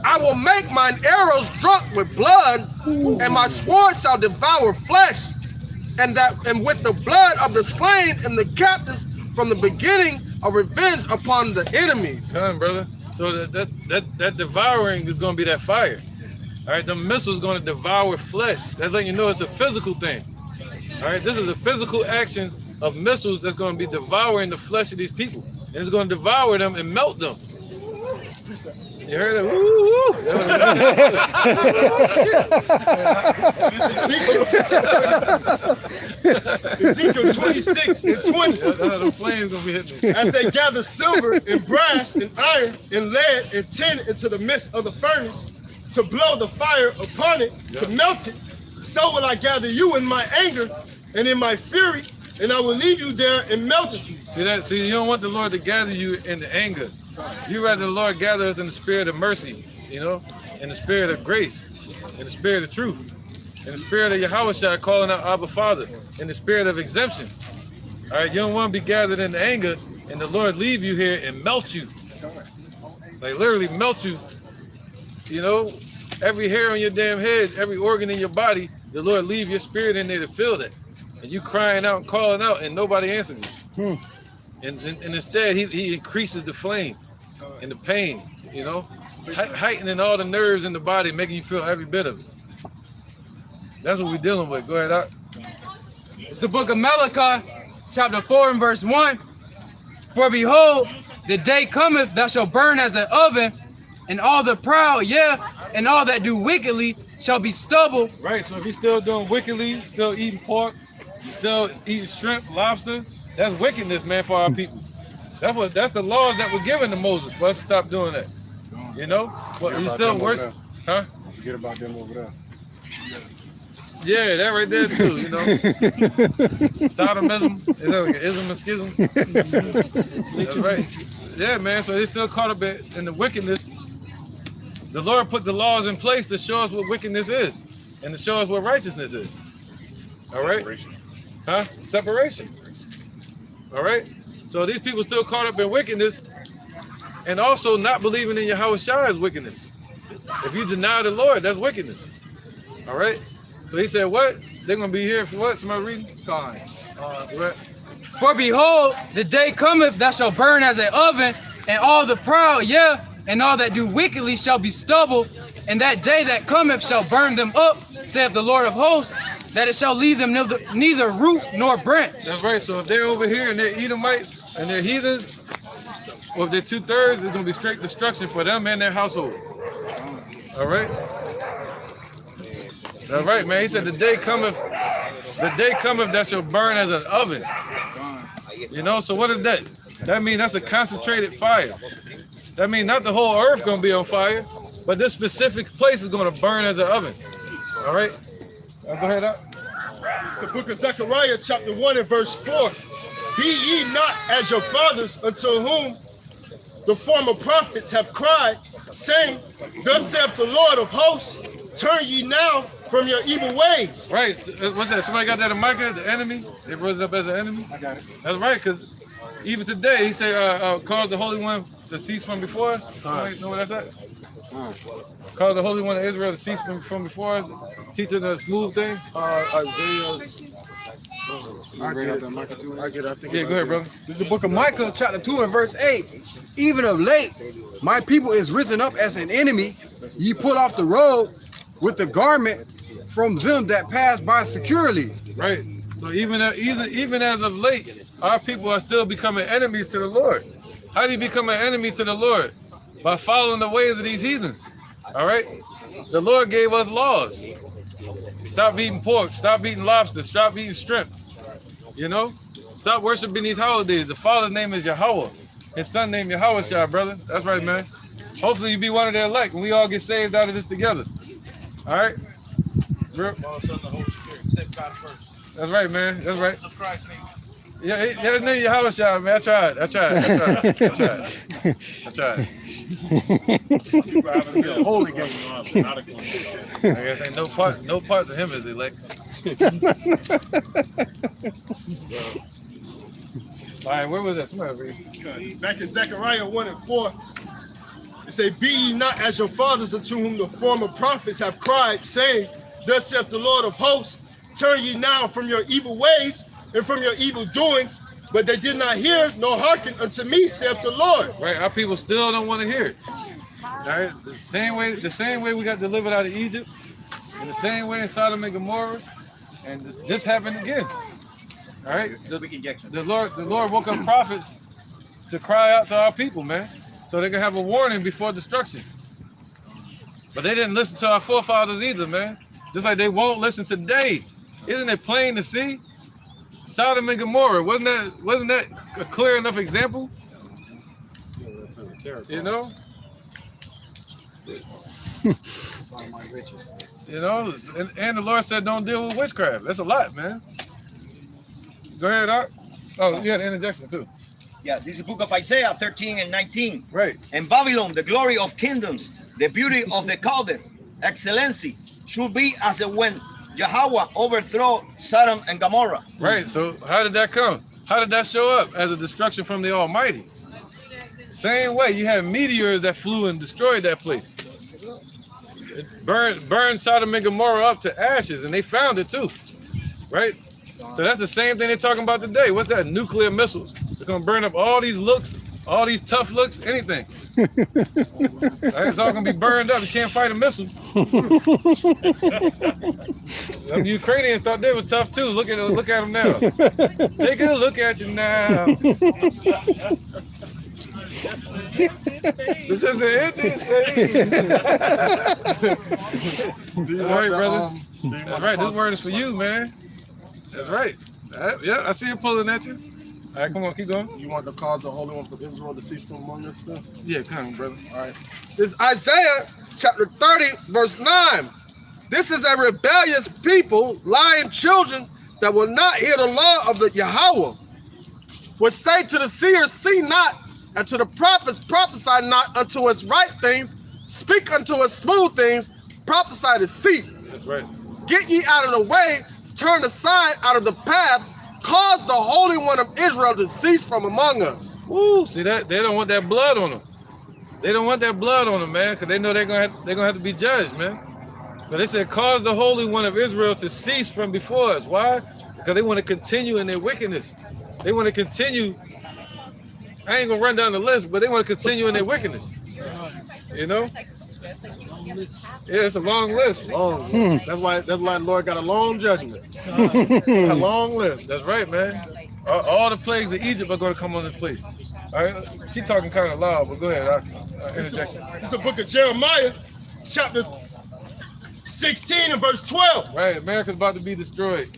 I will make mine arrows drunk with blood, and my sword shall devour flesh, and with the blood of the slain and the captives from the beginning of revenge upon the enemies. Come on, brother. So that devouring is going to be that fire. All right, the missile is going to devour flesh. That's letting you know it's a physical thing. All right, this is a physical action of missiles that's going to be devouring the flesh of these people, and it's going to devour them and melt them. You heard that? Woo! Ezekiel 26 and 20. The flames gonna be hitting me. As they gather silver and brass and iron and lead and tin into the midst of the furnace to blow the fire upon it, to melt it, so will I gather you in my anger and in my fury, and I will leave you there and melt you. See that? See, you don't want the Lord to gather you in the anger. You rather the Lord gather us in the spirit of mercy, you know, in the spirit of grace, in the spirit of truth, in the spirit of Yahawah calling out Abba Father, in the spirit of exemption. All right, you don't want to be gathered in the anger and the Lord leave you here and melt you. Like literally melt you, you know, every hair on your damn head, every organ in your body, the Lord leave your spirit in there to feel that. And you crying out and calling out and nobody answers you. And instead, he increases the flame and the pain, you know, heightening all the nerves in the body, making you feel every bit of it. That's what we're dealing with. Go ahead, Doc. It's the book of Malachi, chapter 4 and verse 1. For behold, the day cometh that shall burn as an oven, and all the proud, and all that do wickedly shall be stubble. Right, so if you're still doing wickedly, still eating pork, still eating shrimp, lobster, that's wickedness, man, for our people. That's the laws that were given to Moses for us to stop doing that. You know? But you still worse. Huh? Don't forget about them over there. Yeah, that right there too, you know. Sodomism, is that like an ism and schism? That's right. Yeah, man, so they still caught up in the wickedness. The Lord put the laws in place to show us what wickedness is and to show us what righteousness is. All right? Separation. Huh? Separation. All right? So these people still caught up in wickedness and also not believing in Yahawah is wickedness. If you deny the Lord, that's wickedness. All right? So he said, what? They're going to be here for what? Somebody reading? For behold, the day cometh that shall burn as an oven, and all the proud, and all that do wickedly shall be stubble, and that day that cometh shall burn them up, saith the Lord of hosts, that it shall leave them neither root nor branch. That's right. So if they're over here and they're Edomites and they're heathens, or if they're 2/3, it's going to be straight destruction for them and their household. All right? That's right, man. He said the day cometh that shall burn as an oven. You know, so what is that? That means that's a concentrated fire. That means not the whole earth going to be on fire, but this specific place is going to burn as an oven. All right? Go ahead up. It's the book of Zechariah, chapter 1 and verse 4. Be ye not as your fathers, unto whom the former prophets have cried, saying, thus saith the Lord of hosts, turn ye now from your evil ways. Right. What's that? Somebody got that in Micah? The enemy? They rose up as an enemy? I got it. That's right, because even today, he said, cause the Holy One to cease from before us. Somebody know what that's at? Cause the Holy One of Israel to cease from before us, teaching us smooth things. Isaiah. I get it. I get it. I think Yeah, go ahead, brother. This is the book of Micah, chapter 2 and verse 8. Even of late, my people is risen up as an enemy. Ye put off the robe with the garment from them that pass by securely. Right. So even as of late, our people are still becoming enemies to the Lord. How do you become an enemy to the Lord? By following the ways of these heathens. All right? The Lord gave us laws. Stop eating pork. Stop eating lobster. Stop eating shrimp. You know? Stop worshiping these holidays. The Father's name is Yahawah. His son named Yahawah, brother. That's right, man. Hopefully you be one of their elect and we all get saved out of this together. All right? That's right, man. That's right. Yeah, his name Yahawah, man. I tried. Holy game. I guess ain't no parts of him is elect. All right, where was that? Somebody read. Back in Zechariah 1 and 4, it say, "Be ye not as your fathers, unto whom the former prophets have cried, saying, Thus saith the Lord of hosts, turn ye now from your evil ways and from your evil doings, but they did not hear nor hearken unto me, saith the Lord." Right, our people still don't want to hear it. All right, the same way we got delivered out of Egypt, in the same way in Sodom and Gomorrah, and this happened again. All right, the Lord woke up prophets to cry out to our people, man, so they can have a warning before destruction. But they didn't listen to our forefathers either, man. Just like they won't listen today. Isn't it plain to see? Sodom and Gomorrah, wasn't that a clear enough example? You know? You know, and the Lord said don't deal with witchcraft. That's a lot, man. Go ahead, Art. Oh, you had an interjection too. Yeah, this is the book of Isaiah 13 and 19. Right. And Babylon, the glory of kingdoms, the beauty of the Chaldees, excellency, should be as when Yahawah overthrow Sodom and Gomorrah. Right, so how did that come? How did that show up as a destruction from the Almighty? Same way, you have meteors that flew and destroyed that place. It burned Sodom and Gomorrah up to ashes, and they found it too, right? So that's the same thing they're talking about today. What's that? Nuclear missiles. They're gonna burn up all these looks, all these tough looks, anything. It's all gonna be burned up. You can't fight a missile. Them Ukrainians thought they was tough too. Look at them now. Take a look at you now. This is the Indian space. That's right, brother. That's right. This word is for you, man. That's right. Yeah, I see you pulling at you. All right, come on, keep going. You want to cause the Holy One of Israel to cease from among us stuff? Yeah, come on, brother. All right. This is Isaiah chapter 30, verse 9. This is a rebellious people, lying children that will not hear the law of the Yahawah. Will say to the seers, see not, and to the prophets, prophesy not unto us right things, speak unto us smooth things, prophesy deceit. That's right. Get ye out of the way, turn aside out of the path, cause the Holy One of Israel to cease from among us. Woo, see that? They don't want that blood on them. They don't want that blood on them, man, because they know they're gonna have to be judged, man. So they said, cause the Holy One of Israel to cease from before us. Why? Because they want to continue in their wickedness. They want to continue. I ain't gonna run down the list, but they want to continue in their wickedness. You know? Yeah, it's a long list. Long. That's why the Lord got a long judgment. A long list. That's right, man. All the plagues of Egypt are going to come on this place. All right, she talking kind of loud, but go ahead. Interjection. It's the book of Jeremiah, chapter 16 and verse 12. Right, America's about to be destroyed.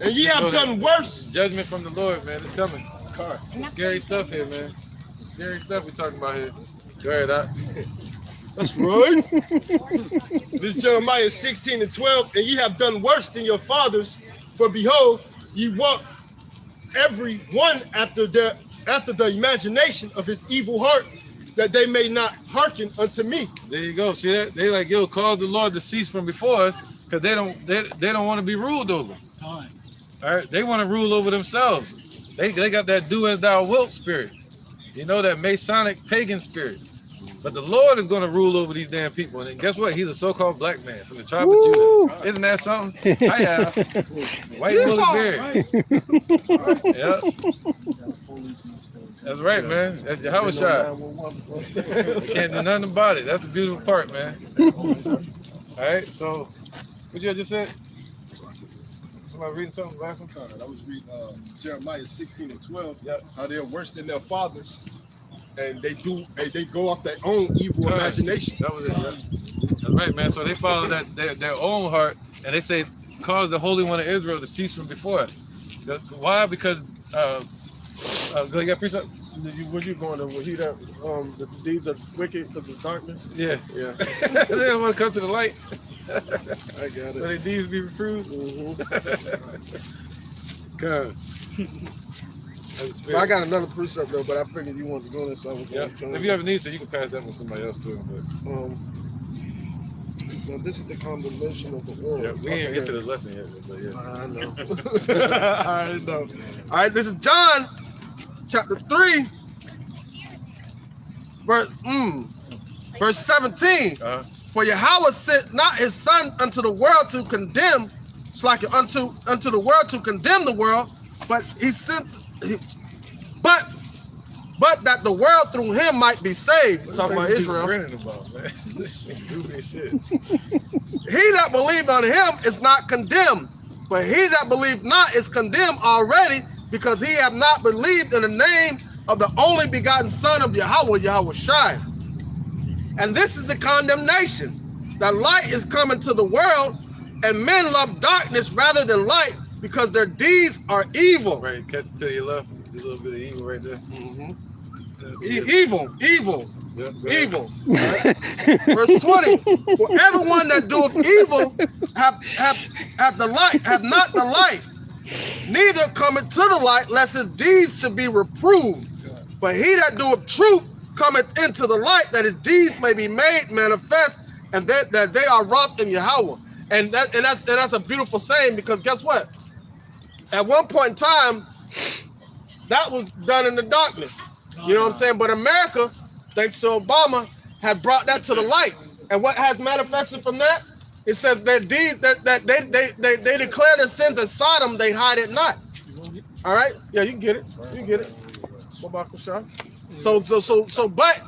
And ye have done worse. Judgment from the Lord, man. It's coming. Some scary stuff here, man. Scary stuff we're talking about here. Go ahead, Doc. That's right. This is Jeremiah 16 and 12. And ye have done worse than your fathers, for behold, ye walk every one after the imagination of his evil heart, that they may not hearken unto me. There you go. See that? They like, yo, cause the Lord to cease from before us, because they don't want to be ruled over. All right, they want to rule over themselves. They got that do as thou wilt spirit. You know, that Masonic pagan spirit. But the Lord is going to rule over these damn people. And guess what? He's a so-called black man from the tribe of Judah. Isn't that something? I have. White woolly beard. Yep. That's right, man. That's Yahawah shot. You can't do nothing about it. That's the beautiful part, man. All right, so what you just said? Somebody reading something back from? I was reading Jeremiah 16 and 12. Yep. How they're worse than their fathers, and they go off their own evil imagination. That was it. Yeah. That's right, man. So they follow their own heart, and they say, "Cause the Holy One of Israel to cease from before us." Why? Because go ahead, preach up. Were you going to? Well, he that the deeds are wicked because of darkness. Yeah. Yeah. They don't want to come to the light. I got it. So their deeds be reproved. God. Well, I got another precept though, but I figured you wanted to go in this. So I was If you ever need to, you can pass that one to somebody else too. But now this is the condemnation of the world. yeah, we ain't get to this lesson yet, but yeah. I know. I know. All right, this is John, chapter 3, verse 17. For Yahawah sent not his son unto the world to condemn, it's like unto the world to condemn the world, but he sent, but that the world through him might be saved. Talking about Israel. He that believed on him is not condemned, but he that believed not is condemned already, because he have not believed in the name of the only begotten Son of Yahawah, Yahawah Shai. And this is the condemnation, that light is coming to the world, and men love darkness rather than light, because their deeds are evil. Right, catch it to your left. A little bit of evil right there. Evil. Yep, evil. Right? Verse 20. For everyone that doeth evil have not the light, neither cometh to the light, lest his deeds should be reproved. But he that doeth truth cometh into the light, that his deeds may be made manifest, and that they are wrought in Yahawah. And that's a beautiful saying, because guess what? At one point in time, that was done in the darkness. You know what I'm saying? But America, thanks to Obama, had brought that to the light. And what has manifested from that? It says that they declare their sins as Sodom, they hide it not. All right? Yeah, you can get it. You can get it. So, but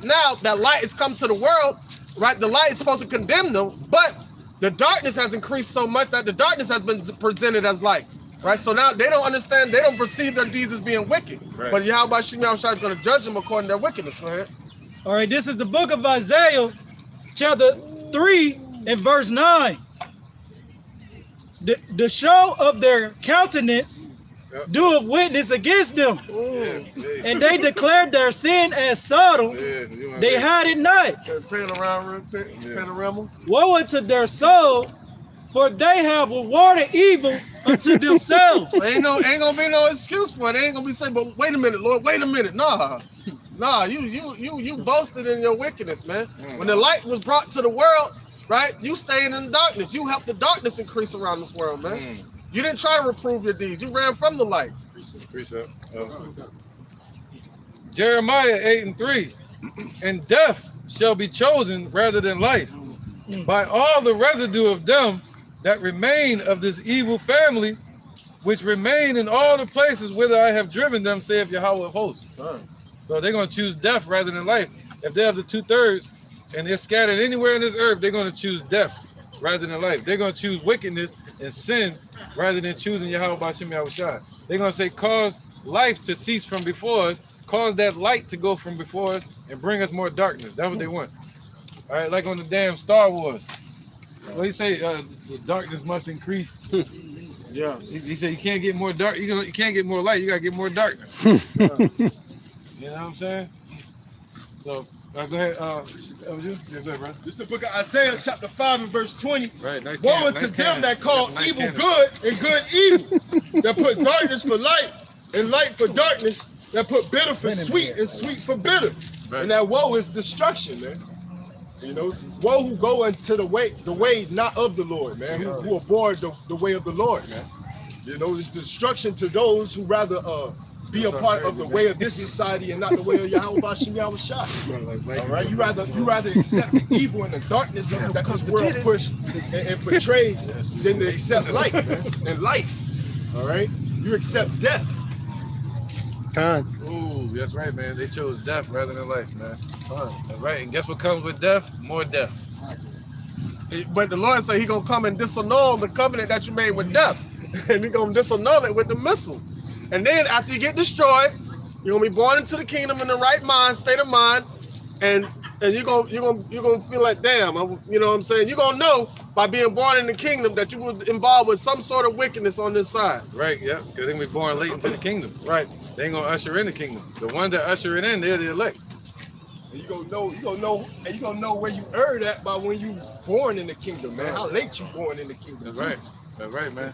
now that light has come to the world, right? The light is supposed to condemn them, but the darkness has increased so much that the darkness has been presented as light. Right, so now they don't understand, they don't perceive their deeds as being wicked. Right. But Yahawah Shai is going to judge them according to their wickedness. Go ahead. All right, this is the book of Isaiah, chapter 3 and verse 9. The show of their countenance doeth witness against them. And they declared their sin as Sodom. They hide it not. Pan around real quick. Panorama. Woe unto their soul, for they have rewarded evil unto themselves. Ain't gonna be no excuse for it. They ain't gonna be saying, but wait a minute, Lord, wait a minute. Nah, you boasted in your wickedness, man. When the light was brought to the world, right, you stayed in the darkness. You helped the darkness increase around this world, man. You didn't try to reprove your deeds. You ran from the light. Precept. Jeremiah 8 and 3. And death shall be chosen rather than life, by all the residue of them that remain of this evil family, which remain in all the places whither I have driven them, saith Yahawah of hosts. So they're going to choose death rather than life. If they have the 2/3 and they're scattered anywhere in this earth, they're going to choose death rather than life. They're going to choose wickedness and sin rather than choosing Yahawah Yahawah Shai. They're going to say, cause life to cease from before us, cause that light to go from before us, and bring us more darkness. That's what they want. All right, like on the damn Star Wars. Well, he say the darkness must increase. Yeah. He said you can't get more dark. You can't get more light. You gotta get more darkness. You know what I'm saying? So go ahead. Yeah, go ahead, brother. This is the book of Isaiah, chapter 5 and verse 20. Right. Nice. Woe unto them that call evil good and good evil, that put darkness for light and light for darkness, that put bitter for sweet and sweet for bitter. Right. And that woe is destruction, man. You know, woe who go into the way not of the Lord, man, who avoid the way of the Lord, man. You know, it's destruction to those who rather be a part of the way of this society and not the way of Yahawah Bashem Yahushua. All right, you rather accept the evil and the darkness that this world push and portrays than to accept light, man, and life. All right, you accept death. Ooh, that's right, man. They chose death rather than life, man. That's right. And guess what comes with death? More death. But the Lord said He gonna come and disannul the covenant that you made with death, and He gonna disannul it with the missile. And then after you get destroyed, you're gonna be born into the kingdom in the right mind, state of mind, and you're gonna feel like, damn, you know what I'm saying? You're gonna know by being born in the kingdom that you were involved with some sort of wickedness on this side. Right, yeah, because they're gonna be born late into the kingdom. Right. They ain't gonna usher in the kingdom. The ones that usher it in, they're the elect. And you gonna know where you earned that by when you born in the kingdom, man. How late you born in the kingdom. That's right. That's right, man.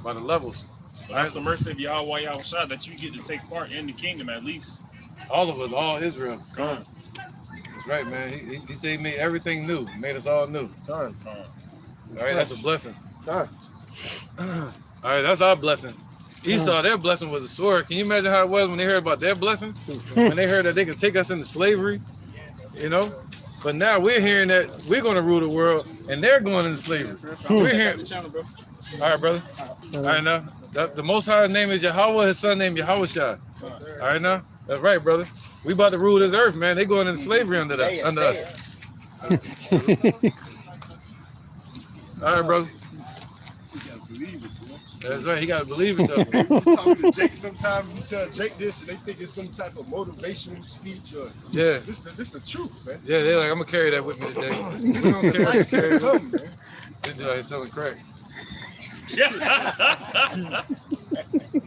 By the levels. That's the mercy of Yahawah Yahushua that you get to take part in the kingdom at least. All of us, all Israel. That's right, man. He said He made everything new. He made us all new. All right, that's a blessing. All right, that's our blessing. Esau, their blessing was a sword. Can you imagine how it was when they heard about their blessing? When they heard that they could take us into slavery, you know? But now we're hearing that we're going to rule the world and they're going into slavery. We're hearing. All right, brother. All right, now. The Most High's name is Yahawah, His son named Yahushua. All right, now. That's right, brother. We about to rule this earth, man. They going into slavery under us. All right, brother. That's right. He got to believe it, though. You talking to Jake, sometimes you tell Jake this, and they think it's some type of motivational speech. Or yeah. This the truth, man. Yeah, they're like, I'm gonna carry that with me today. This gonna carry it with me, man. This like selling crack.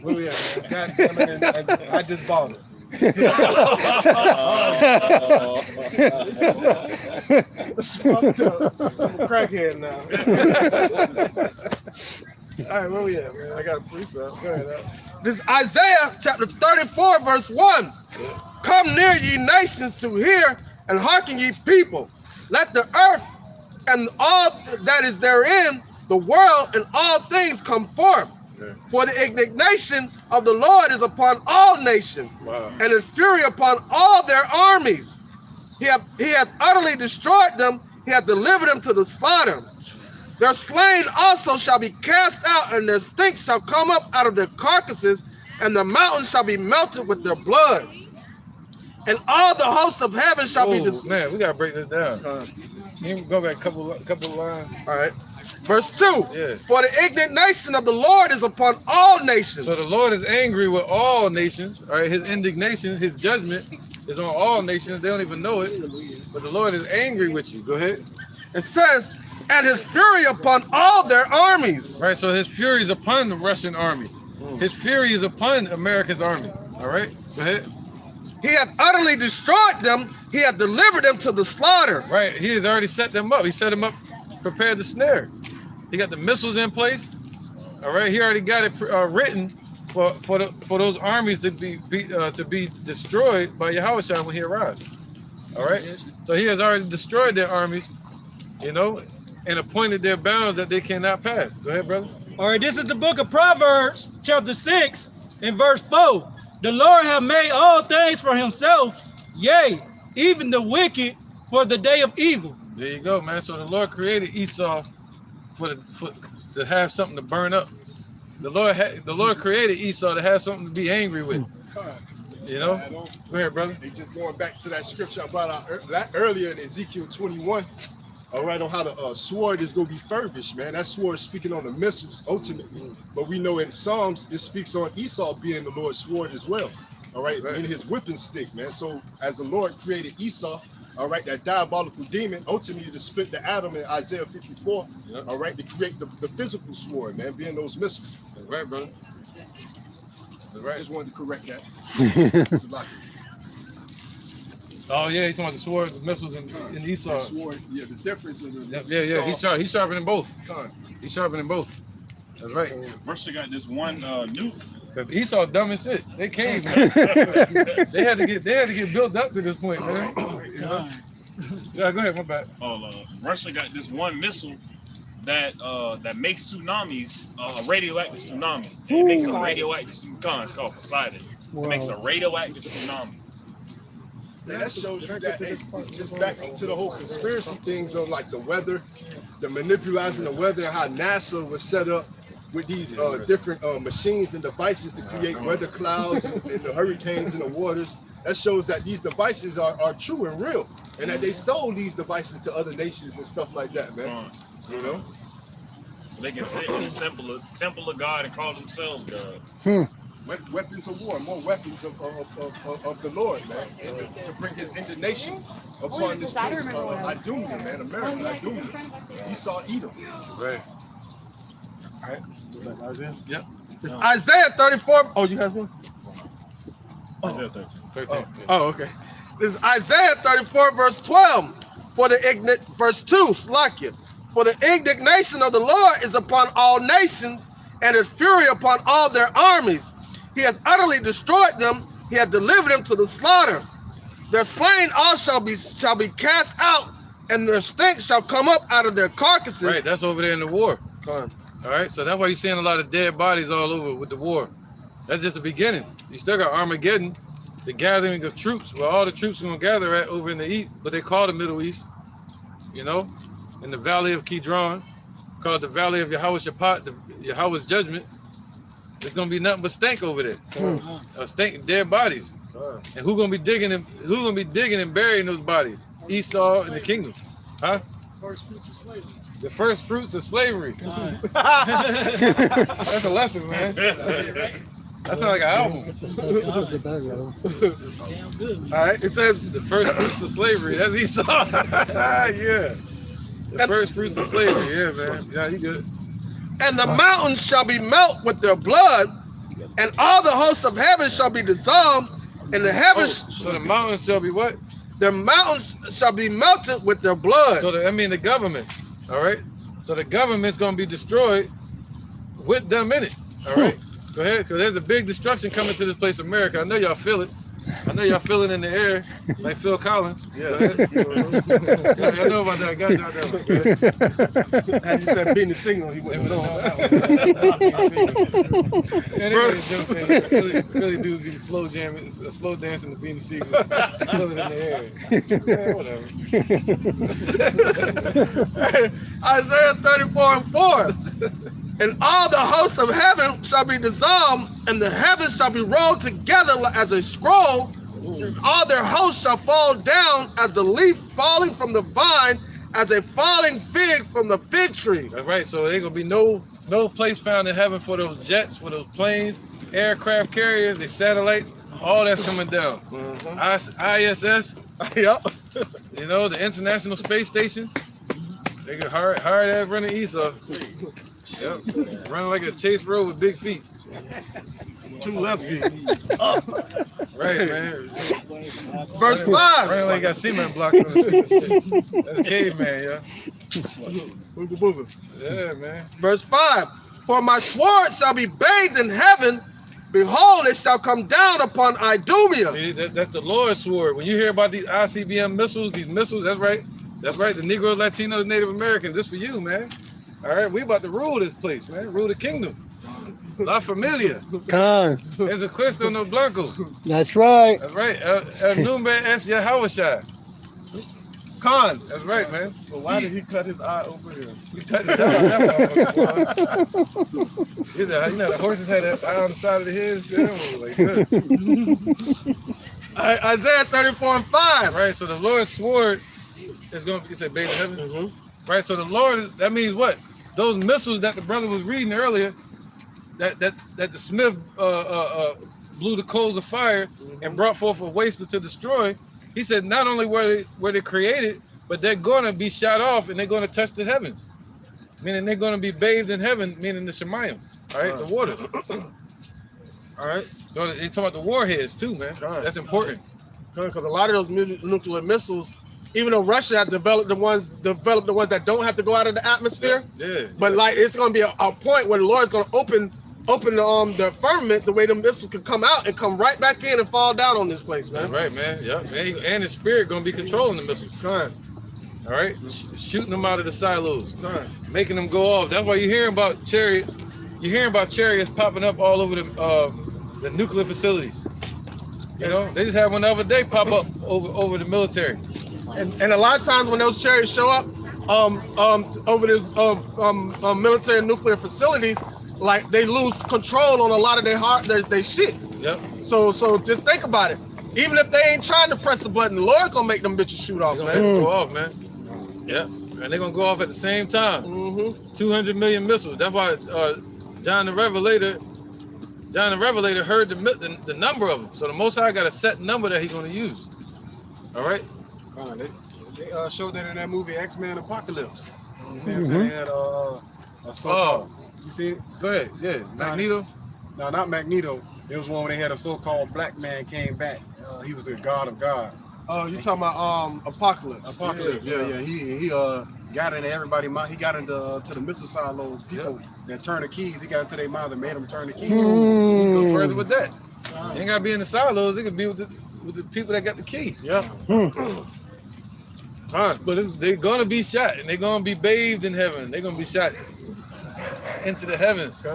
Where we at, man? God damn it, I just bought it. I'm a crackhead now. All right, where we at, man? I got a precept. Go ahead. This is Isaiah chapter 34, verse 1. Come near, ye nations, to hear, and hearken, ye people. Let the earth and all that is therein, the world and all things come forth. For the indignation of the Lord is upon all nations, and his fury upon all their armies. He hath utterly destroyed them, he hath delivered them to the slaughter. Their slain also shall be cast out, and their stink shall come up out of their carcasses, and the mountains shall be melted with their blood. And all the hosts of heaven shall be destroyed. Man, we gotta break this down. Can you go back a couple of lines? All right. Verse 2, for the indignation of the Lord is upon all nations. So the Lord is angry with all nations. All right, his indignation, his judgment is on all nations. They don't even know it. But the Lord is angry with you. Go ahead. It says, and his fury upon all their armies. Right, so his fury is upon the Russian army. His fury is upon America's army. All right, go ahead. He hath utterly destroyed them. He hath delivered them to the slaughter. Right, he has already set them up. He set them up, prepared the snare. He got the missiles in place. All right, he already got it written for those armies to be destroyed by Yahushua when he arrives. All right, so he has already destroyed their armies, you know, and appointed their bounds that they cannot pass. Go ahead, brother. All right, this is the book of Proverbs, chapter 6, and verse 4. The Lord hath made all things for himself, yea, even the wicked for the day of evil. There you go, man. So the Lord created Esau to have something to burn up. The Lord created Esau to have something to be angry with. You know? Go ahead, brother. They just going back to that scripture I brought out earlier in Ezekiel 21. All right, on how the sword is going to be furbished, man. That sword is speaking on the missiles, ultimately. But we know in Psalms, it speaks on Esau being the Lord's sword as well. All right, in his whipping stick, man. So as the Lord created Esau, all right, that diabolical demon, ultimately to split the atom in Isaiah 54, all right, to create the physical sword, man, being those missiles. That's right, brother. That's right. Just wanted to correct that. Oh yeah, he's talking about the sword, the missiles, in Esau. The sword, yeah, the difference in the yeah. He's sharpening both. He's sharpening both. That's right. Mercer got this one nuke. Cause Esau dumb as shit. They came, man. they had to get built up to this point, man. You know? Yeah, go ahead. My bad. Russia got this one missile that makes tsunamis a radioactive tsunami. And it makes a radioactive tsunami. It's called Poseidon. It makes a radioactive tsunami. Yeah, that shows you that just back into the whole conspiracy things of like the weather, the manipulating the weather, and how NASA was set up with these different machines and devices to create weather clouds and the hurricanes and the waters. That shows that these devices are true and real, and that they sold these devices to other nations and stuff like that, man. You know? So they can sit in the temple of God and call themselves God. Weapons of war, more weapons of the Lord, man, and to bring his indignation upon this place. Idumea, man, America, Idumea. He saw Edom. Right. All right. Isaiah? Yep. It's Isaiah 34. Oh, you have one? Isaiah 13. Oh, okay. This is Isaiah 34, verse 12. Verse 2, Slakia. For the indignation of the Lord is upon all nations, and his fury upon all their armies. He has utterly destroyed them. He has delivered them to the slaughter. Their slain all shall be cast out, and their stink shall come up out of their carcasses. Right, that's over there in the war. Come. All right, so that's why you're seeing a lot of dead bodies all over with the war. That's just the beginning. You still got Armageddon, the gathering of troops, where all the troops are going to gather at over in the east, but they call the Middle East, you know, in the valley of Kidron, called the valley of Yahawah, Yahweh's judgment. There's gonna be nothing but stank over there. Stank, dead bodies. And who's gonna be digging and burying those bodies? Esau and the kingdom. Huh? First fruits of slavery. The first fruits of slavery. That's a lesson, man. That sounds like an album. Damn good, man. All right, it says the first fruits of slavery. That's Esau. Yeah. The first fruits of slavery. Yeah, man. Yeah, you good. And the mountains shall be melt with their blood, and all the hosts of heaven shall be dissolved, and the heavens. So the mountains shall be what? The mountains shall be melted with their blood. So the governments. All right. So the government's gonna be destroyed with them in it. All right. Go ahead, because there's a big destruction coming to this place, America. I know y'all feel it. I know y'all feel it in the air, like Phil Collins. Yeah. I know about that. I got y'all there. Had you said being the signal, he wouldn't know. Really do be slow jamming, slow dancing to being the signal. Feel it in the air. Yeah, whatever. Isaiah 34 and 4. And all the hosts of heaven shall be dissolved, and the heavens shall be rolled together as a scroll. And all their hosts shall fall down as the leaf falling from the vine, as a falling fig from the fig tree. That's right. So there's gonna be no place found in heaven for those jets, for those planes, aircraft carriers, the satellites. All that's coming down. ISS. Yep. You know, the International Space Station. They get hard ass running Esau. Yep. Running like a chase road with big feet. 2 left feet. Up. Right, man. Verse 5. Running like got cement blocks on his feet. That's a caveman, yeah. Booga booga. Yeah, man. Verse 5. For my sword shall be bathed in heaven. Behold, it shall come down upon Idumea. See, that's the Lord's sword. When you hear about these ICBM missiles, that's right. That's right. The Negroes, Latinos, Native Americans. This for you, man. All right, we about to rule this place, man. Rule the kingdom. La Familia. Con. There's a Cristo no Blanco. That's right. That's right. El Numbe es Yahawah. Con. That's right, man. But why did he cut his eye over here? He cut his eye. You know, the horses had that eye on the side of the head. Like Isaiah 34 and 5. Right, so the Lord's sword is going to be, you said, bathed in heaven? Right, so the Lord, that means what? Those missiles that the brother was reading earlier, that the smith blew the coals of fire and brought forth a waster to destroy. He said not only were they created, but they're going to be shot off and they're going to touch the heavens, meaning they're going to be bathed in heaven, meaning the Shemayim, all right, the waters. All right. So they talk about the warheads too, man. That's important. Because a lot of those nuclear missiles, even though Russia has developed the ones that don't have to go out of the atmosphere. Yeah. But like it's going to be a point where the Lord is going to open the firmament, the way them missiles could come out and come right back in and fall down on this place, man. That's right, man. Yep. And his spirit gonna be controlling the missiles. Correct. All right, shooting them out of the silos, making them go off. That's why you're hearing about chariots. You're hearing about chariots popping up all over the nuclear facilities. You know, they just had one the other day pop up over the military. And a lot of times when those chariots show up over this military and nuclear facilities, like they lose control on a lot of their shit. Yep. So just think about it. Even if they ain't trying to press the button, the Lord gonna make them bitches shoot off, They're man. gonna make them go off, man. Yeah, and they're gonna go off at the same time. 200 million missiles. That's why John the Revelator heard the number of them. So the Most High got a set number that he's gonna use. All right. They showed that in that movie X-Men Apocalypse. You see what I'm saying? They had a so-called. You see it? Go ahead. Yeah, Magneto. No, not Magneto. It was one where they had a so-called black man came back. He was the god of gods. Oh, you talking about Apocalypse? Apocalypse. Yeah. He got into everybody mind. He got into to the missile silo people that turn the keys. He got into their minds and made them turn the keys. You go further with that. You ain't gotta be in the silos. It could be with the people that got the key. Yeah. But they're gonna be shot and they're gonna be bathed in heaven. They're gonna be shot into the heavens.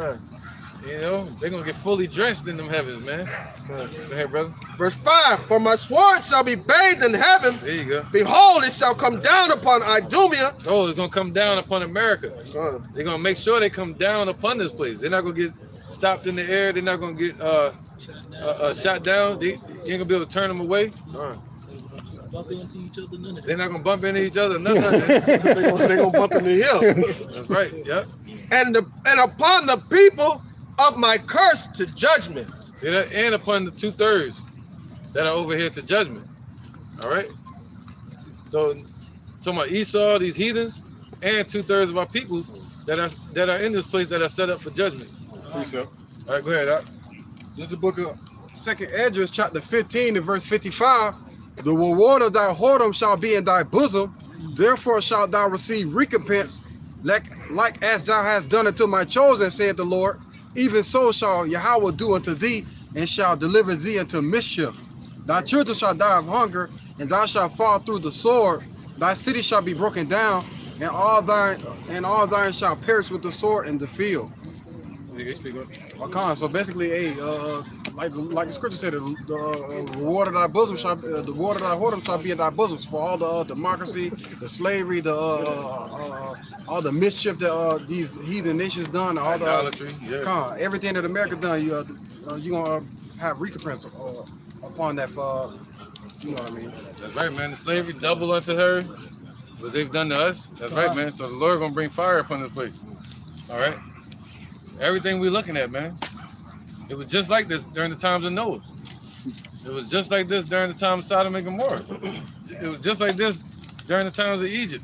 You know, they're gonna get fully drenched in them heavens, man. Go ahead, brother. Verse 5, for my sword shall be bathed in heaven. There you go. Behold, it shall come down upon Idumea. Oh, it's gonna come down upon America. They're gonna make sure they come down upon this place. They're not gonna get stopped in the air. They're not gonna get shot down. You ain't gonna be able to turn them away. Bump into each other, none of that. They're not gonna bump into each other. Nothing. They're gonna bump into him. That's right. Yep. And upon the people of my curse to judgment. See that? And upon the 2/3 that are over here to judgment. All right. So talking about Esau, these heathens, and 2/3 of our people that are in this place that are set up for judgment. Precept. All right, go ahead, Doc. This is the book of 2nd Esdras, chapter 15, and verse 55. The reward of thy whoredom shall be in thy bosom. Therefore shalt thou receive recompense, like as thou hast done unto my chosen, saith the Lord. Even so shall Yahawah do unto thee, and shall deliver thee into mischief. Thy children shall die of hunger, and thou shalt fall through the sword. Thy city shall be broken down, and all thine shall perish with the sword in the field. So basically, like the scripture said, the reward of thy bosom shall, the reward of thy whoredom shall be in thy bosoms for all the democracy, the slavery, all the mischief that these heathen nations done, all the idolatry, everything that America done. You gonna have recompense upon that. You know what I mean? That's right, man. The slavery double unto her what they've done to us. That's right, man. So the Lord gonna bring fire upon this place. All right. Everything we're looking at, man. It was just like this during the times of Noah. It was just like this during the time of Sodom and Gomorrah. It was just like this during the times of Egypt.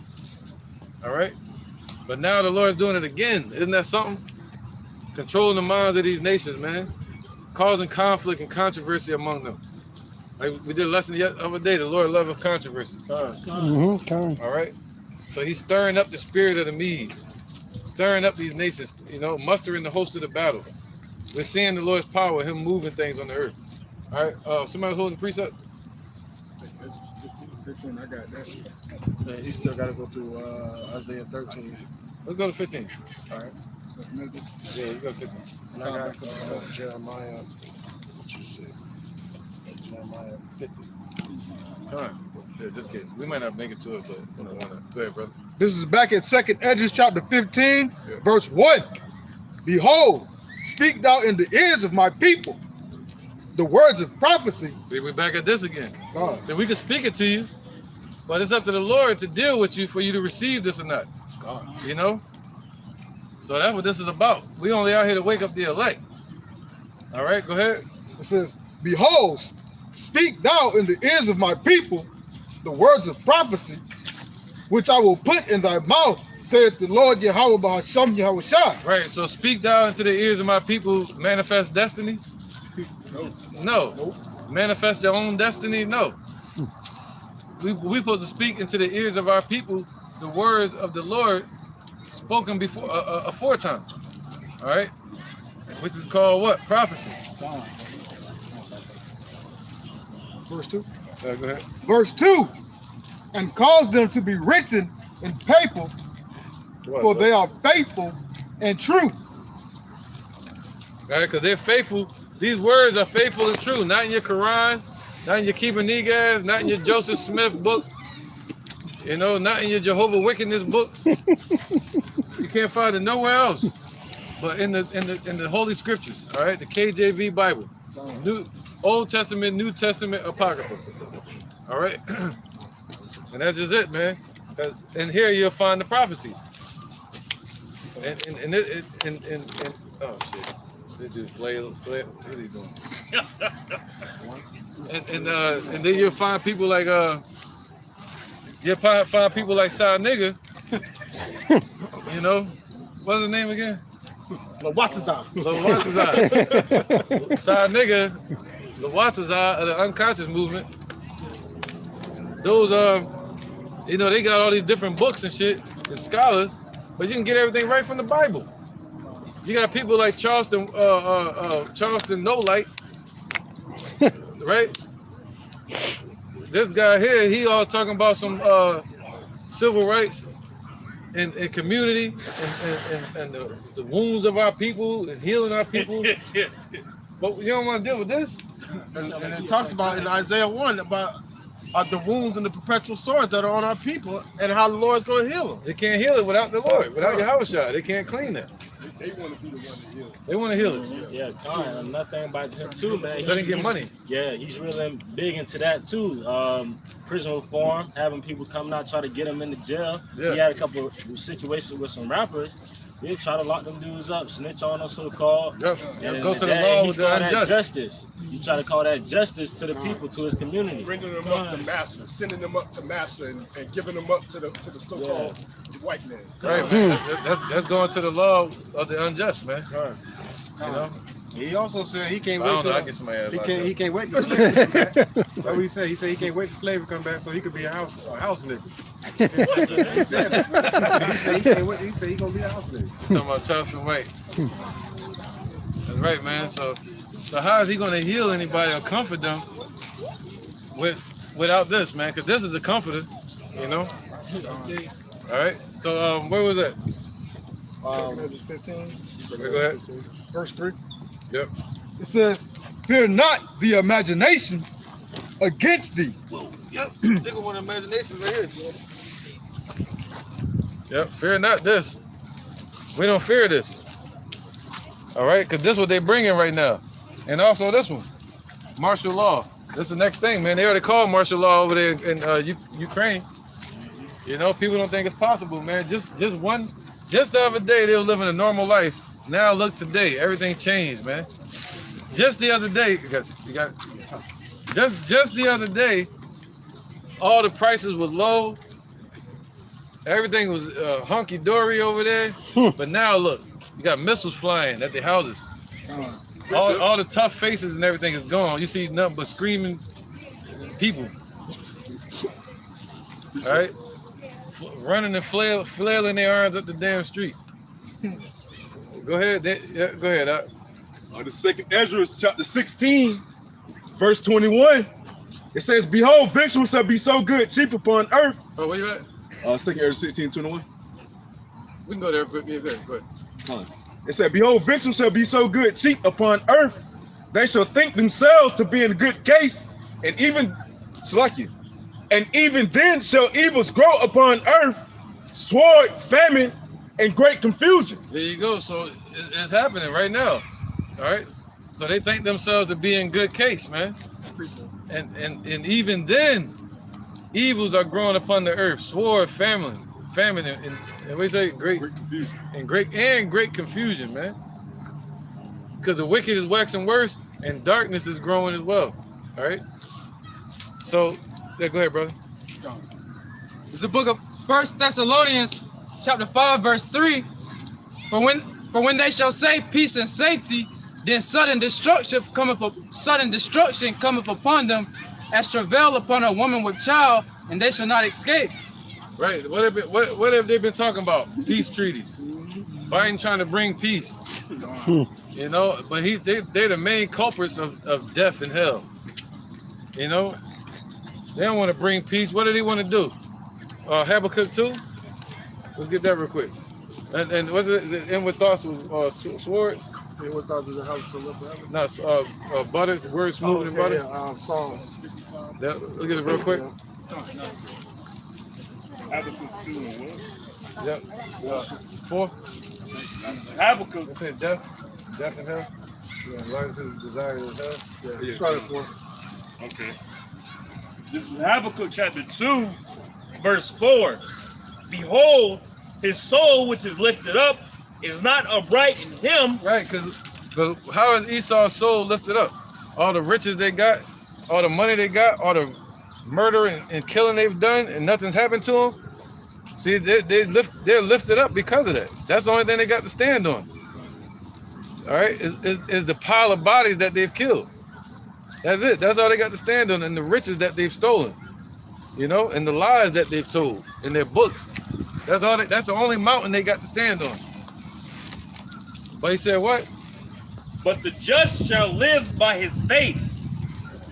All right? But now the Lord's doing it again. Isn't that something? Controlling the minds of these nations, man. Causing conflict and controversy among them. Like we did a lesson the other day, the Lord loveth controversy. All right? So he's stirring up the spirit of the Medes. Stirring up these nations, you know, mustering the host of the battle. We're seeing the Lord's power, him moving things on the earth. All right, somebody holding the precept? 15, I got that. Yeah, he still got to go through Isaiah 13. Let's go to 15. All right. Yeah, you go to 15. And I got Jeremiah, what you said? Jeremiah 50. All right. Yeah, just in case. We might not make it to it, but we don't want to. Go ahead, brother. This is back at 2nd Esdras chapter 15, verse 1. Behold, speak thou in the ears of my people the words of prophecy. See, we're back at this again. God. So we can speak it to you, but it's up to the Lord to deal with you for you to receive this or not. God. You know? So that's what this is about. We only out here to wake up the elect. All right, go ahead. It says, behold, speak thou in the ears of my people the words of prophecy, which I will put in thy mouth, saith the Lord Yahawah Bahasham Yahawashi. Right, so speak thou into the ears of my people, manifest destiny? No. Nope. Manifest your own destiny? No. We supposed to speak into the ears of our people the words of the Lord spoken before aforetime. All right? which is called what? Prophecy. Verse 2. Go ahead. Verse 2. And cause them to be written in paper, for they are faithful and true. All right, because they're faithful. These words are faithful and true. Not in your Quran, not in your Keeper Negas, not in your Joseph Smith book. You know, not in your Jehovah Wickedness books. You can't find it nowhere else, but in the Holy Scriptures. All right, the KJV Bible, Old Testament, New Testament, Apocrypha. All right, and that's just it, man. And here you'll find the prophecies. And oh shit, they just flail. What are you doing? And then you'll find people like you'll find people like Side Nigga. You know, what's his name again? Lawatazah. Side Nigga, Lawatazah of the unconscious movement. Those you know, they got all these different books and shit and scholars, but you can get everything right from the Bible. You got people like Charleston No Light, right? This guy here, he all talking about some civil rights and community and the wounds of our people and healing our people. But you don't want to deal with this. And it talks about in Isaiah 1 about the wounds and the perpetual swords that are on our people and how the Lord's going to heal them. They can't heal it without the Lord, without Yahawah. They can't clean that. They want to be the one to heal. They want to heal it. Yeah, Khan, nothing about him too, man. So they get money. Yeah, he's really big into that too. Prison reform, having people come out try to get him into jail. Yeah. He had a couple of situations with some rappers. They try to lock them dudes up, snitch on them, so-called. Yep. And Go to the law with the unjust. Justice. You try to call that justice to the people, to his community. Bringing them up to massa, sending them up to massa, and giving them up to the so-called white man. Right, man. That's going to the law of the unjust, man. You know. He also said he can't I don't wait know, I to get somebody else he can't wait to slavery come back. That's what he said. He said he can't wait to slavery come back so he could be a house nigga. He said he can't wait. He said he gonna be a house nigga. Talking about Charleston White. That's right, man. So how is he gonna heal anybody or comfort them without this, man? Because this is the comforter, you know. All right. So where was that? 15. Go ahead. Verse 3. Yep. It says, "Fear not the imagination against thee." Yep. Nigga want imagination right here. Yep. Fear not this. We don't fear this. All right, because this is what they're bringing right now, and also this one, martial law. That's the next thing, man. They already called martial law over there in Ukraine. You know, people don't think it's possible, man. Just the other day they were living a normal life. Now look today, everything changed, man. Just the other day, just the other day, all the prices were low. Everything was hunky-dory over there. But now look, you got missiles flying at the houses. All the tough faces and everything is gone. You see nothing but screaming people. All right? Running and flailing their arms up the damn street. Go ahead. Go ahead. The second Ezra, chapter 16, verse 21. It says, "Behold, victuals shall be so good, cheap upon earth." Oh, where you at? Second Ezra 16:21. We can go there quick. Yeah, go ahead. It said, "Behold, victuals shall be so good, cheap upon earth. They shall think themselves to be in good case, and even then shall evils grow upon earth, sword, famine, and great confusion." There you go. So it's happening right now. All right. So they think themselves to be in good case, man. And even then, evils are growing upon the earth. Sword, famine, and we say great confusion. And great confusion, man. Because the wicked is waxing worse, and darkness is growing as well. All right. So, yeah, go ahead, brother. It's the book of 1 Thessalonians, chapter 5, verse 3. For when they shall say peace and safety, then sudden destruction cometh upon them, as travail upon a woman with child, and they shall not escape. Right. What have they been talking about? Peace treaties. Biden trying to bring peace. You know, but they're the main culprits of death and hell. You know, they don't want to bring peace. What do they want to do? Habakkuk 2? Let's get that real quick. And what's it? Inward thoughts with swords? Inward thoughts of the house to live forever? No, butter, the word smooth and butter. Yeah, Psalms. Yeah, look at it real quick. Habakkuk 2 and what? Yep. 4. Habakkuk. It said death and hell. Yeah, life is desire of hell. Yeah, try it for. Okay. This is Habakkuk chapter 2, verse 4. Behold, his soul which is lifted up is not upright in him. Right, because how is Esau's soul lifted up? All the riches they got, all the money they got, all the murder and killing they've done, and nothing's happened to them. See, they're lifted up because of that. That's the only thing they got to stand on. All right, is the pile of bodies that they've killed. That's it. That's all they got to stand on, and the riches that they've stolen. You know, and the lies that they've told in their books. That's all. That's the only mountain they got to stand on. But he said what? But the just shall live by his faith.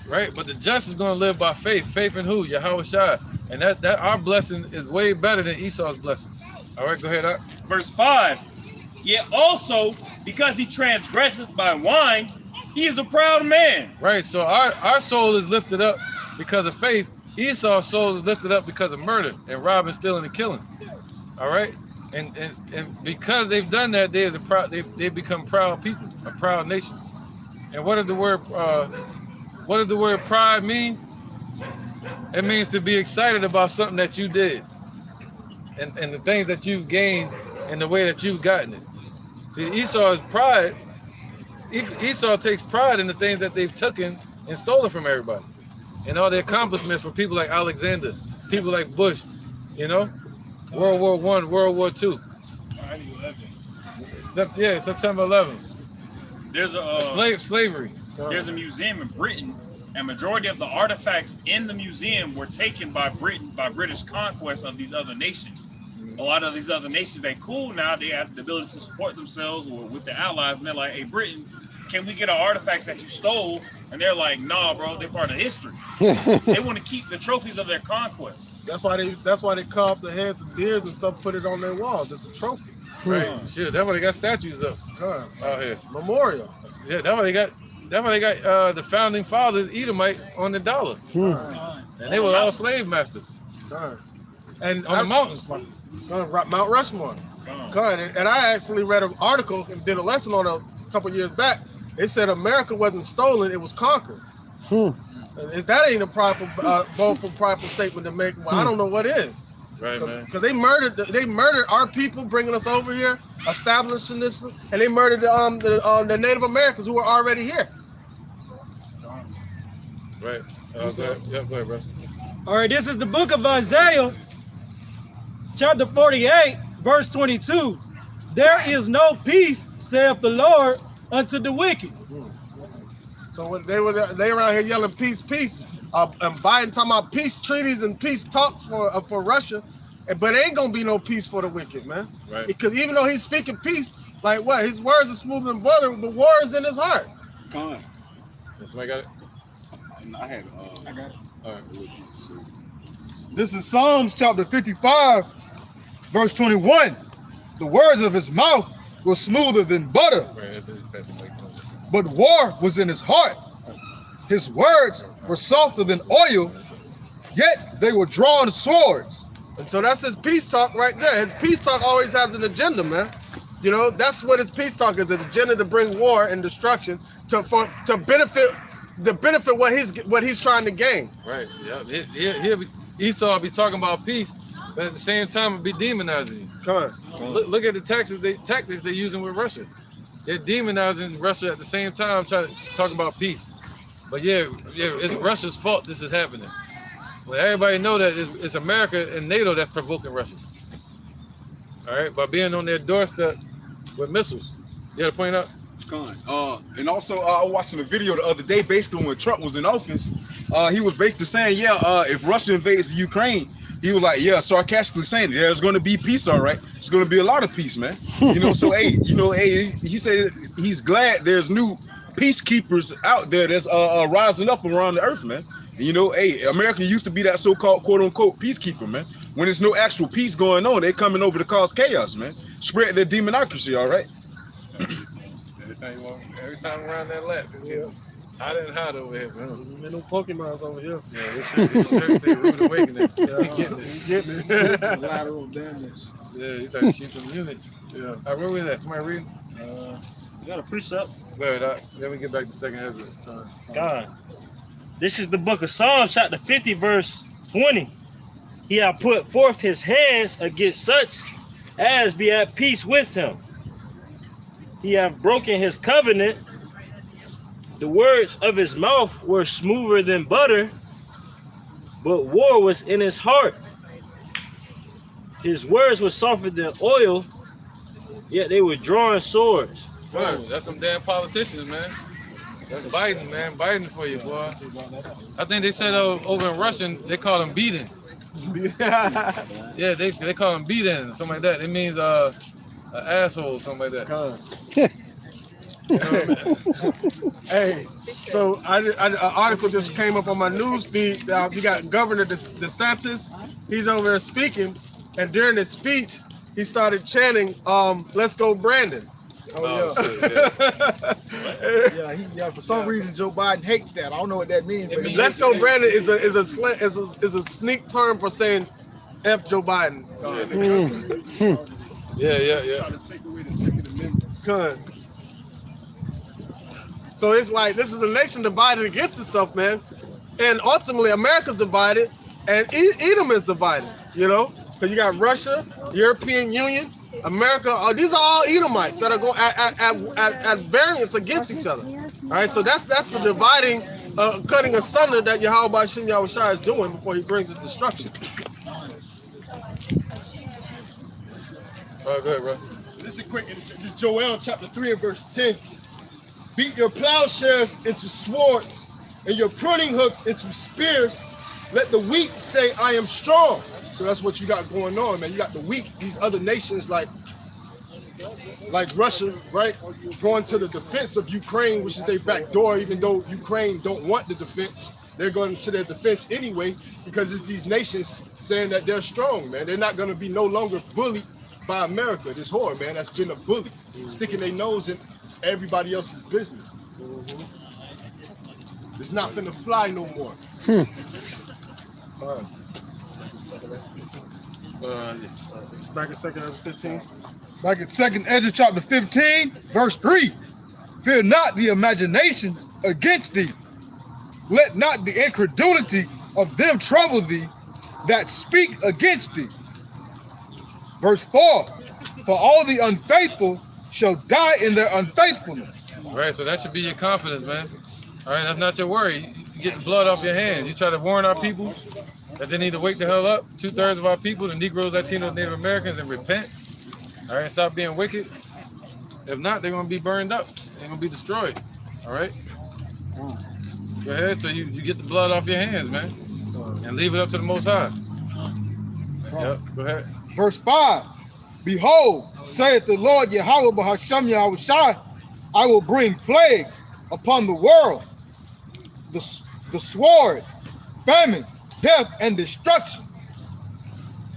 Right, but the just is going to live by faith. Faith in who? Yahawah. And that our blessing is way better than Esau's blessing. All right, go ahead. Verse 5. Yet also, because he transgresseth by wine, he is a proud man. Right, so our soul is lifted up because of faith. Esau's soul is lifted up because of murder and robbing, stealing, and killing. All right, and because they've done that, they become proud people, a proud nation. And what does the word pride mean? It means to be excited about something that you did, and the things that you've gained and the way that you've gotten it. See, Esau's pride. Esau takes pride in the things that they've taken and stolen from everybody, and all the accomplishments for people like Alexander, people like Bush, you know, World War I, World War II. September 11th. There's a slavery. There's a museum in Britain, and majority of the artifacts in the museum were taken by Britain by British conquest of these other nations. A lot of these other nations, they cool now, they have the ability to support themselves or with the allies, and they're like, hey, Britain, can we get our artifacts that you stole? And they're like, nah, bro, they're part of history. They want to keep the trophies of their conquest. That's why they carve the heads of deers and stuff, put it on their walls. It's a trophy. Right. Shit, that's why they got statues up out here. Memorial. Yeah, that's why they got the founding fathers, Edomites, on the dollar. And they were all slave masters. And on the mountains. Mount Rushmore. And I actually read an article and did a lesson on it a couple years back. It said America wasn't stolen; it was conquered. If that ain't a bold, prideful statement to make, well, I don't know what is. Right, man. Because they murdered our people, bringing us over here, establishing this, and they murdered the Native Americans who were already here. Right. Go ahead, bro. All right, this is the book of Isaiah, chapter 48, verse 22. There is no peace, saith the Lord, unto the wicked. So when they around here yelling peace, peace, and Biden talking about peace treaties and peace talks for Russia, but there ain't gonna be no peace for the wicked, man. Right. Because even though he's speaking peace, like what? His words are smoother than butter, but war is in his heart. Come on. Somebody got it? I had I got it. All right. This is Psalms chapter 55, verse 21. The words of his mouth were smoother than butter, but war was in his heart. His words were softer than oil, yet they were drawn swords. And so that's his peace talk right there. His peace talk always has an agenda, man. You know, that's what his peace talk is, an agenda to bring war and destruction to benefit what he's trying to gain. Right. Yeah. Esau will be talking about peace, but at the same time it'll be demonizing you. Come on. Look at the tactics they're using with Russia. They're demonizing Russia at the same time, trying to talk about peace. But yeah, it's Russia's fault this is happening. Well, everybody know that it's America and NATO that's provoking Russia. All right, by being on their doorstep with missiles. You got to point out. And also, I was watching a video the other day, basically when Trump was in office. He was basically saying, if Russia invades Ukraine, he was like, yeah, sarcastically saying, there's going to be peace, all right. It's going to be a lot of peace, man. You know, so hey, you know, hey, he said he's glad there's new peacekeepers out there that's rising up around the earth, man. And, you know, hey, America used to be that so-called quote-unquote peacekeeper, man. When there's no actual peace going on, they're coming over to cause chaos, man. Spread their demonocracy, all right. Every time around that lap, it's getting hotter and hotter over here, man. Ain't no Pokemons over here. Yeah, this shirt say Rude Awakening. Getting it. Collateral damage. Yeah, you got to shoot some units. Yeah. All right, where we at? Somebody reading? You got a precept. Wait, then we get back to second Ezra. God. This is the book of Psalms, chapter 50, verse 20. He hath put forth his hands against such as be at peace with him. He hath broken his covenant. The words of his mouth were smoother than butter, but war was in his heart. His words were softer than oil, yet they were drawing swords. Bro, that's them damn politicians, man. That's Biden, man. Biden for you, boy. I think they said over in Russian, they call him beating. Yeah, they call him beating, something like that. It means an asshole, something like that. You know what I mean? Hey, so an article just came up on my news feed. You got Governor DeSantis. He's over there speaking, and during his speech, he started chanting, "Let's go, Brandon." Oh yeah. Yeah. For some reason, Joe Biden hates that. I don't know what that means. But "Let's go, Brandon" is a sneak term for saying "F Joe Biden." Yeah. Trying to take away the Second Amendment. So it's like this is a nation divided against itself, man. And ultimately, America's divided, and Edom is divided. You know, because you got Russia, European Union, America. These are all Edomites that are going at variance against each other. All right, so that's the dividing, cutting asunder that Yahawah is doing before he brings his destruction. All right, go ahead, bro. This is quick. This is Joel chapter 3 and verse 10. Beat your plowshares into swords and your pruning hooks into spears. Let the weak say, I am strong. So that's what you got going on, man. You got the weak, these other nations like Russia, right? Going to the defense of Ukraine, which is their back door, even though Ukraine don't want the defense. They're going to their defense anyway, because it's these nations saying that they're strong, man. They're not going to be no longer bullied by America, this whore, man, that's been a bully, sticking their nose in everybody else's business. It's not finna fly no more. Back in 2 Ezra 15. Back in 2 Ezra chapter 15, verse 3. Fear not the imaginations against thee. Let not the incredulity of them trouble thee that speak against thee. Verse 4. For all the unfaithful shall die in their unfaithfulness. All right, so that should be your confidence, man. All right, that's not your worry. You get the blood off your hands. You try to warn our people that they need to wake the hell up. 2/3 of our people, the Negroes, Latinos, Native Americans, and repent. All right, stop being wicked. If not, they're going to be burned up. They're going to be destroyed. All right? Go ahead, so you get the blood off your hands, man. And leave it up to the Most High. Yep, go ahead. Verse 5. Behold, saith the Lord Yahawah Bahasham Yahushai, I will bring plagues upon the world, the sword, famine, death, and destruction.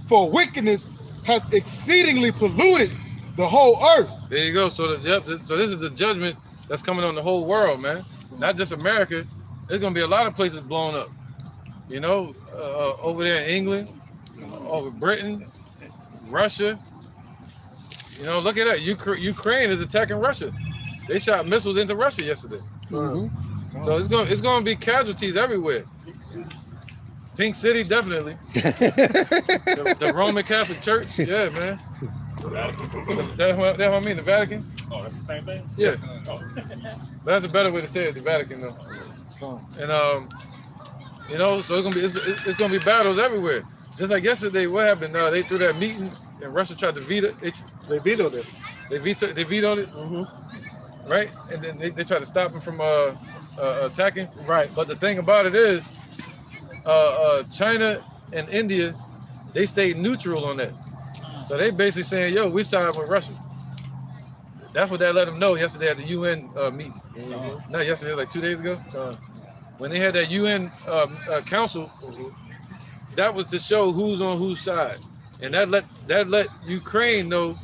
For wickedness hath exceedingly polluted the whole earth. There you go. So this is the judgment that's coming on the whole world, man. Not just America. There's gonna be a lot of places blown up. You know, over there in England, over Britain, Russia. You know, look at that. Ukraine is attacking Russia. They shot missiles into Russia yesterday. So it's going to be casualties everywhere. Pink City, definitely. the Roman Catholic Church, yeah, man. That's what I mean, the Vatican. Oh, that's the same thing? Yeah. Oh. But that's a better way to say it, the Vatican, though. And you know, so it's gonna be battles everywhere. Just like yesterday, what happened? They threw that meeting, and Russia tried to veto. They vetoed it. They vetoed it. Right, and then they tried to stop him from attacking. Right. But the thing about it is, China and India They stayed neutral on that. So they basically saying, yo, we side with Russia. That's what they let them know yesterday at the UN meeting. Not yesterday, like 2 days ago. When they had that UN council, that was to show who's on whose side. And that let Ukraine know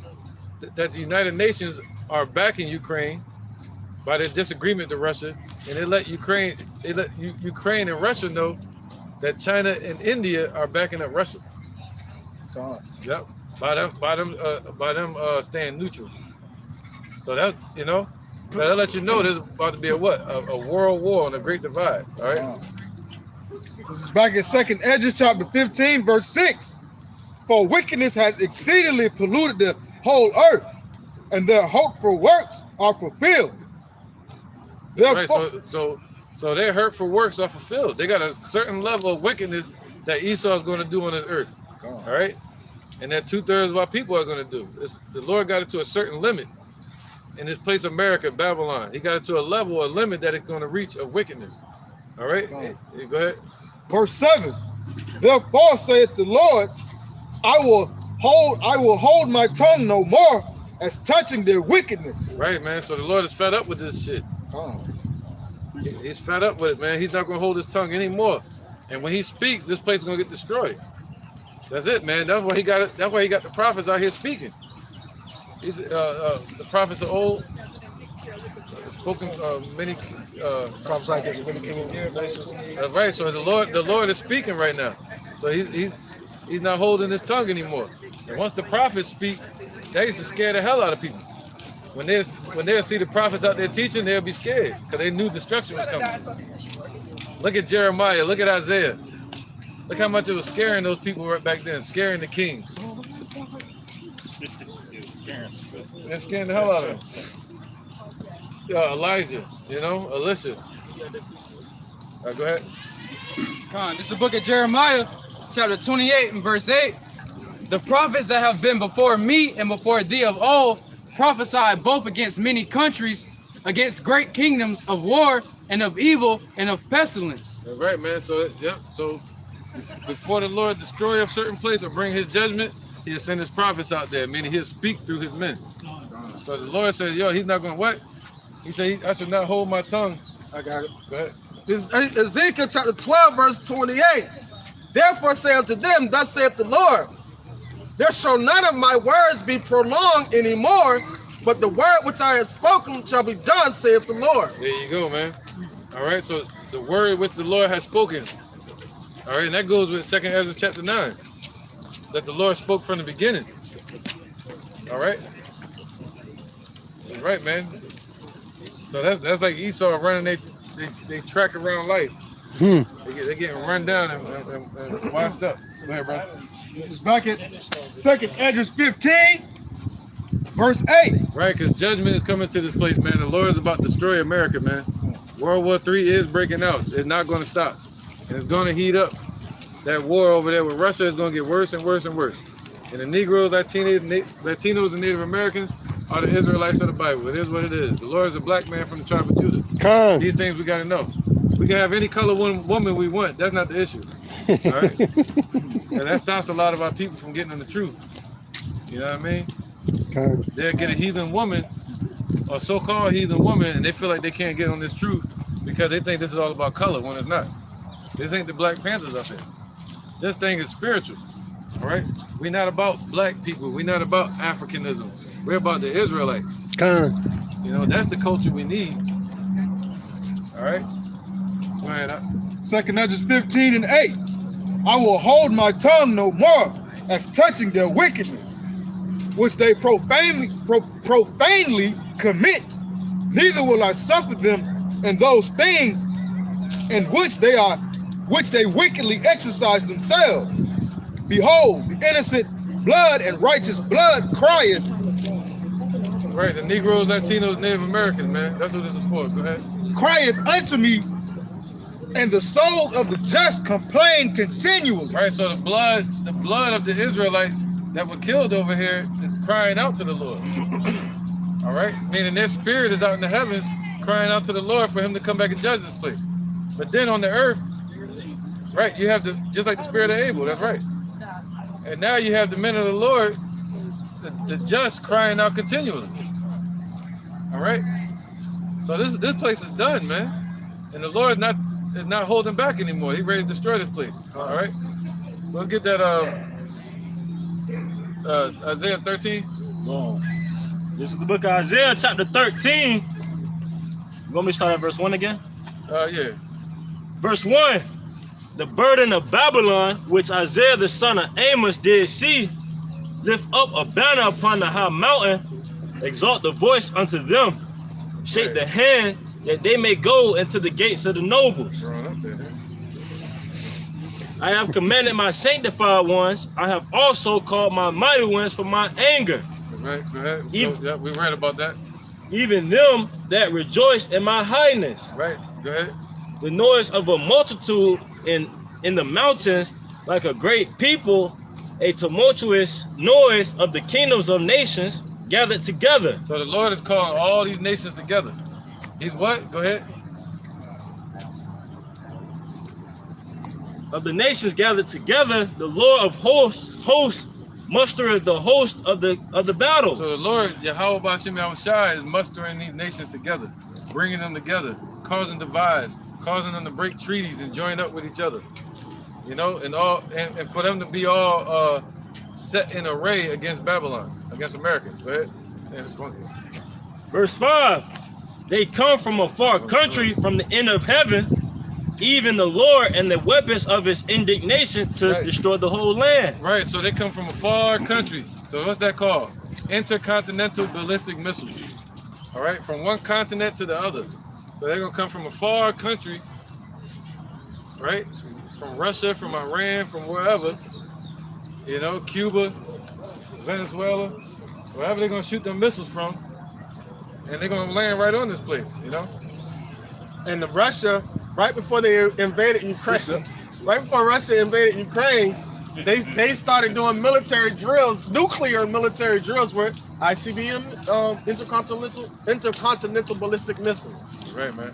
that the United Nations are backing Ukraine by their disagreement to Russia. And they let Ukraine and Russia know that China and India are backing up Russia. Yep. By them staying neutral. So that, you know, so that let you know there's about to be a world war on the Great Divide. All right. This is back in 2nd Ezra chapter 15, verse 6. For wickedness has exceedingly polluted the whole earth, and their hopeful works are fulfilled. Right, so their hurtful works are fulfilled. They got a certain level of wickedness that Esau is going to do on this earth. All right, and that 2/3 of our people are going to do. The Lord got it to a certain limit in this place, America, Babylon. He got it to a level, a limit that it's going to reach of wickedness. All right, go ahead. Verse 7. Therefore saith the Lord, I will hold my tongue no more as touching their wickedness. Right, man. So the Lord is fed up with this shit. He's fed up with it, man. He's not going to hold his tongue anymore. And when he speaks, this place is going to get destroyed. That's it, man. That's why he got it. That's why he got the prophets out here speaking. He's the prophets of old spoken many prophets like this. Right. So the Lord is speaking right now. So he's not holding his tongue anymore. And once the prophets speak, that used to scare the hell out of people. When they'll see the prophets out there teaching, they'll be scared because they knew destruction was coming. Look at Jeremiah. Look at Isaiah. Look how much it was scaring those people right back then, scaring the kings. They're scaring the hell out of them. Elijah, you know, Elisha. All right, go ahead. This is the book of Jeremiah, chapter 28 and verse 8. The prophets that have been before me and before thee of old prophesied both against many countries, against great kingdoms of war and of evil and of pestilence. That's right, man. So, yep. So before the Lord destroy a certain place or bring his judgment, he'll send his prophets out there, meaning he'll speak through his men. So the Lord says, yo, he's not going to what? He said, I should not hold my tongue. I got it. Go ahead. This is Ezekiel chapter 12, verse 28. Therefore say unto them, thus saith the Lord, there shall none of my words be prolonged anymore, but the word which I have spoken shall be done, saith the Lord. There you go, man. All right, so the word which the Lord has spoken. All right, and that goes with 2nd Ezra chapter 9, that the Lord spoke from the beginning. All right. All right, man. So that's like Esau running they track around life. They're getting run down and washed up. Go ahead, bro. This is back at 2nd Ezra 15, verse 8. Right, because judgment is coming to this place, man. The Lord is about to destroy America, man. World War III is breaking out. It's not going to stop. And it's going to heat up. That war over there with Russia is going to get worse and worse and worse. And the Negroes, Latinos, and Native Americans are the Israelites of the Bible. It is what it is. The Lord is a black man from the tribe of Judah. These things we got to know. We can have any color woman we want. That's not the issue. All right? And that stops a lot of our people from getting in the truth. You know what I mean? They'll get a heathen woman, or so-called heathen woman, and they feel like they can't get on this truth because they think this is all about color when it's not. This ain't the Black Panthers up here. This thing is spiritual. All right? We're not about black people. We're not about Africanism. We're about the Israelites. You know, that's the culture we need. All right? Go ahead. 2nd Ezra 15 and 8. I will hold my tongue no more as touching their wickedness, which they profanely commit. Neither will I suffer them in those things in which they wickedly exercise themselves. Behold, the innocent blood and righteous blood crieth. Right, the Negroes, Latinos, Native Americans, man. That's what this is for. Go ahead. Crieth unto me, and the souls of the just complain continually. Right, so the blood of the Israelites that were killed over here is crying out to the Lord. All right, meaning their spirit is out in the heavens crying out to the Lord for him to come back and judge this place. But then on the earth, right, you have just like the spirit of Abel, that's right. And now you have the men of the Lord, the just crying out continually. All right. So this place is done, man. And the Lord is not holding back anymore. He's ready to destroy this place. All right. So let's get that Isaiah 13. This is the book of Isaiah, chapter 13. You want me to start at verse 1 again? Yeah. Verse 1. The burden of Babylon, which Isaiah the son of Amos did see, lift up a banner upon the high mountain, exalt the voice unto them, shake the hand, that they may go into the gates of the nobles. I have commanded my sanctified ones. I have also called my mighty ones for my anger. Right, go ahead. Yeah, we read about that. Even them that rejoice in my highness. Right, go ahead. The noise of a multitude in the mountains, like a great people, a tumultuous noise of the kingdoms of nations gathered together. So the Lord is calling all these nations together. He's what? Go ahead. Of the nations gathered together, the Lord of hosts mustereth the host of the battle. So the Lord, Yahawah B'Shem Yahushua, is mustering these nations together, bringing them together, causing divides, causing them to break treaties and join up with each other. You know, and for them to be all set in array against Babylon, against America. Go ahead. Verse 5. They come from a far country, from the end of heaven, even the Lord and the weapons of his indignation to destroy the whole land. Right, so they come from a far country. So what's that called? Intercontinental ballistic missiles. All right, from one continent to the other. So they're gonna come from a far country, right? From Russia, from Iran, from wherever, you know, Cuba, Venezuela, wherever they're gonna shoot them missiles from, and they're gonna land right on this place, you know? And Russia, right before they invaded Ukraine, right before Russia invaded Ukraine, they started doing military drills, nuclear military drills with ICBM, intercontinental ballistic missiles. Right, man.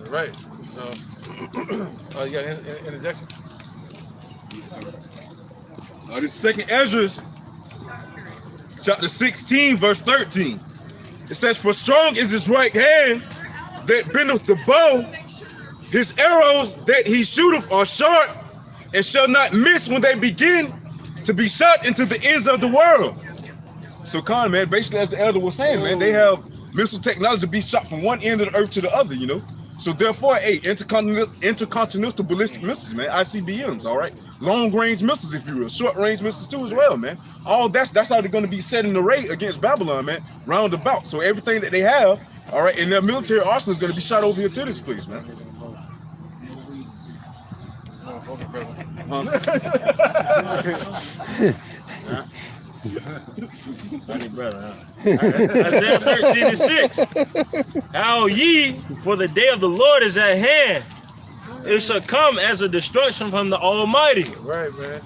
Right. So, you got an interjection? This second Ezra, chapter 16, verse 13. It says, for strong is his right hand that bendeth the bow. His arrows that he shooteth are sharp, and shall not miss when they begin to be shot into the ends of the world. So, Con, man, basically, as the elder was saying, man, they have missile technology to be shot from one end of the earth to the other, you know? So, therefore, hey, intercontinental ballistic missiles, man, ICBMs, all right? Long-range missiles, if you will, short-range missiles, too, as well, man. All that's how they're going to be set in array against Babylon, man, roundabout. So, everything that they have, all right, in their military arsenal is going to be shot over here to this place, man. Isaiah 13:6. How ye, for the day of the Lord is at hand. It shall come as a destruction from the Almighty. Right, man.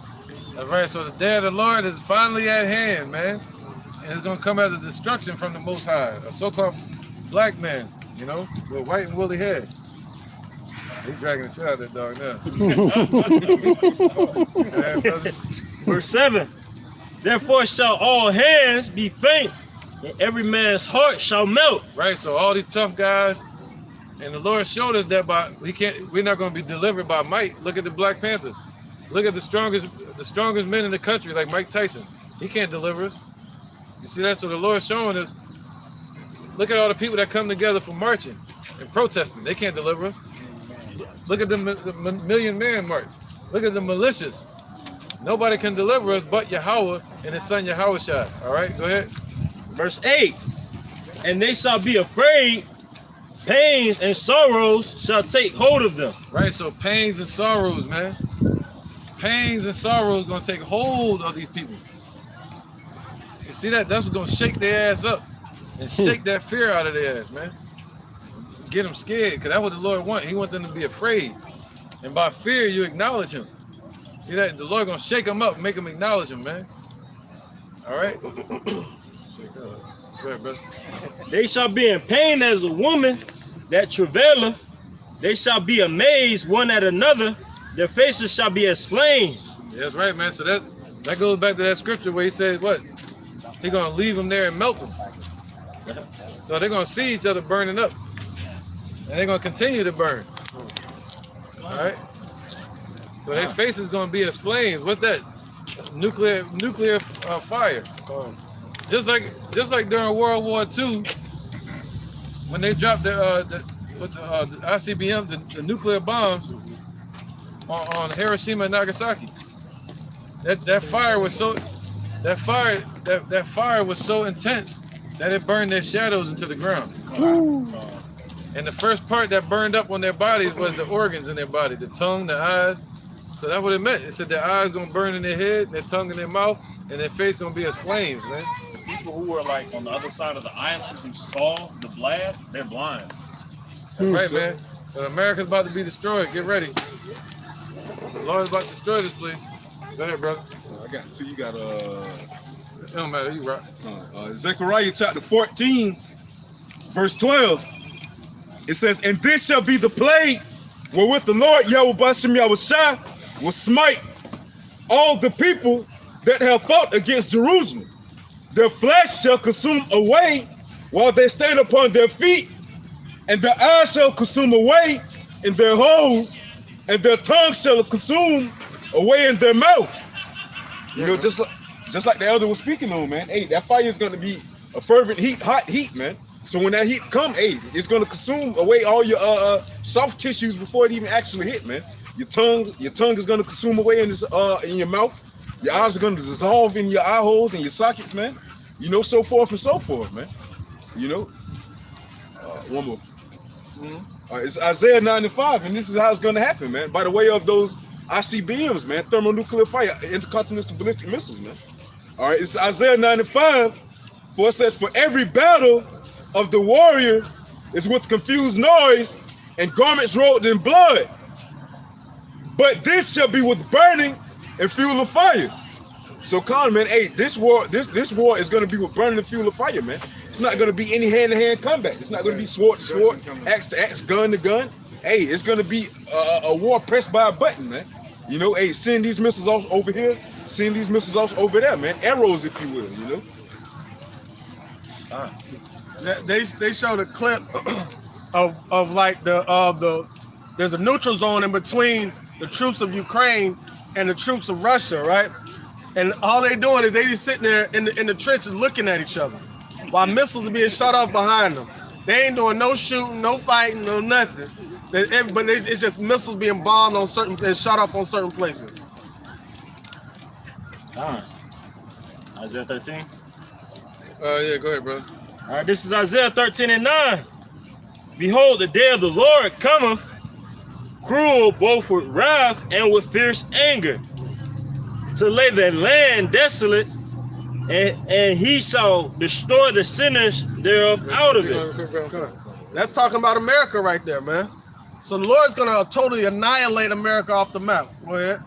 That's right. So the day of the Lord is finally at hand, man. And it's going to come as a destruction from the Most High. A so-called black man, you know, with white and woolly hair. He's dragging the shit out of that dog now. Verse 7. Therefore shall all hands be faint, and every man's heart shall melt. Right, so all these tough guys, and the Lord showed us that we're not going to be delivered by might. Look at the Black Panthers. Look at the strongest men in the country, like Mike Tyson. He can't deliver us. You see that? So the Lord's showing us. Look at all the people that come together for marching and protesting. They can't deliver us. Look at the Million Man March. Look at the militias. Nobody can deliver us but Yahawah and his son Yahushua. All right, go ahead. Verse 8. And they shall be afraid, pains and sorrows shall take hold of them. Right, so pains and sorrows, man. Pains and sorrows going to take hold of these people. You see that? That's what's going to shake their ass up and shake that fear out of their ass, man. Get them scared, because that's what the Lord wants. He wants them to be afraid. And by fear, you acknowledge him. See that? The Lord going to shake them up and make them acknowledge him, man. All right? Go ahead, brother. They shall be in pain as a woman that travaileth. They shall be amazed one at another. Their faces shall be as flames. Yeah, that's right, man. So That goes back to that scripture where he said, what? He's going to leave them there and melt them. So they're going to see each other burning up. And they're going to continue to burn. All right? So their face is going to be as flames. What's that? Nuclear fire. Just like during World War II, when they dropped the ICBM, the nuclear bombs on Hiroshima and Nagasaki. That fire was so intense that it burned their shadows into the ground. And the first part that burned up on their bodies was the organs in their body, the tongue, the eyes. So that's what it meant. It said their eyes gonna burn in their head, their tongue in their mouth, and their face gonna be as flames, man. The people who were like on the other side of the island who saw the blast, they're blind. That's right, man. So America's about to be destroyed. Get ready. The Lord is about to destroy this place. Go ahead, brother. I got two. You got It don't matter. You rock. Zechariah chapter 14, verse 12. It says, "And this shall be the plague wherewith the Lord Yahawah will smite all the people that have fought against Jerusalem. Their flesh shall consume away while they stand upon their feet, and their eyes shall consume away in their holes, and their tongue shall consume away in their mouth." You know, just like the elder was speaking on, man. Hey, that fire is going to be a fervent heat, hot heat, man. So when that heat come, hey, it's going to consume away all your soft tissues before it even actually hit, man. Your tongue is going to consume away in your mouth. Your eyes are going to dissolve in your eye holes and your sockets, man. You know, so forth and so forth, man. You know, one more. It's Isaiah 9:5, and this is how it's going to happen, man. By the way of those ICBMs, man, thermonuclear fire, intercontinental ballistic missiles, man. All right, it's Isaiah 9:5, for it says, "For every battle of the warrior is with confused noise and garments rolled in blood. But this shall be with burning and fuel of fire." So come, man, hey, this war is going to be with burning and fuel of fire, man. It's not going to be any hand-to-hand combat. It's not going to be sword to sword, axe to axe, gun to gun. Hey, it's going to be a war pressed by a button, man. You know, hey, send these missiles off over here, send these missiles off over there, man. Arrows, if you will, you know. They showed a clip of like there's a neutral zone in between the troops of Ukraine and the troops of Russia, right? And all they doing is they just sitting there in the trenches looking at each other while missiles are being shot off behind them. They ain't doing no shooting, no fighting, no nothing. But it's just missiles being bombed on certain and shot off on certain places. Isaiah 13. Yeah, go ahead, brother. All right, this is Isaiah 13:9. "Behold, the day of the Lord cometh, cruel both with wrath and with fierce anger, to lay the land desolate, and he shall destroy the sinners thereof out of it." That's talking about America right there, man. So the Lord's gonna totally annihilate America off the map. Go ahead.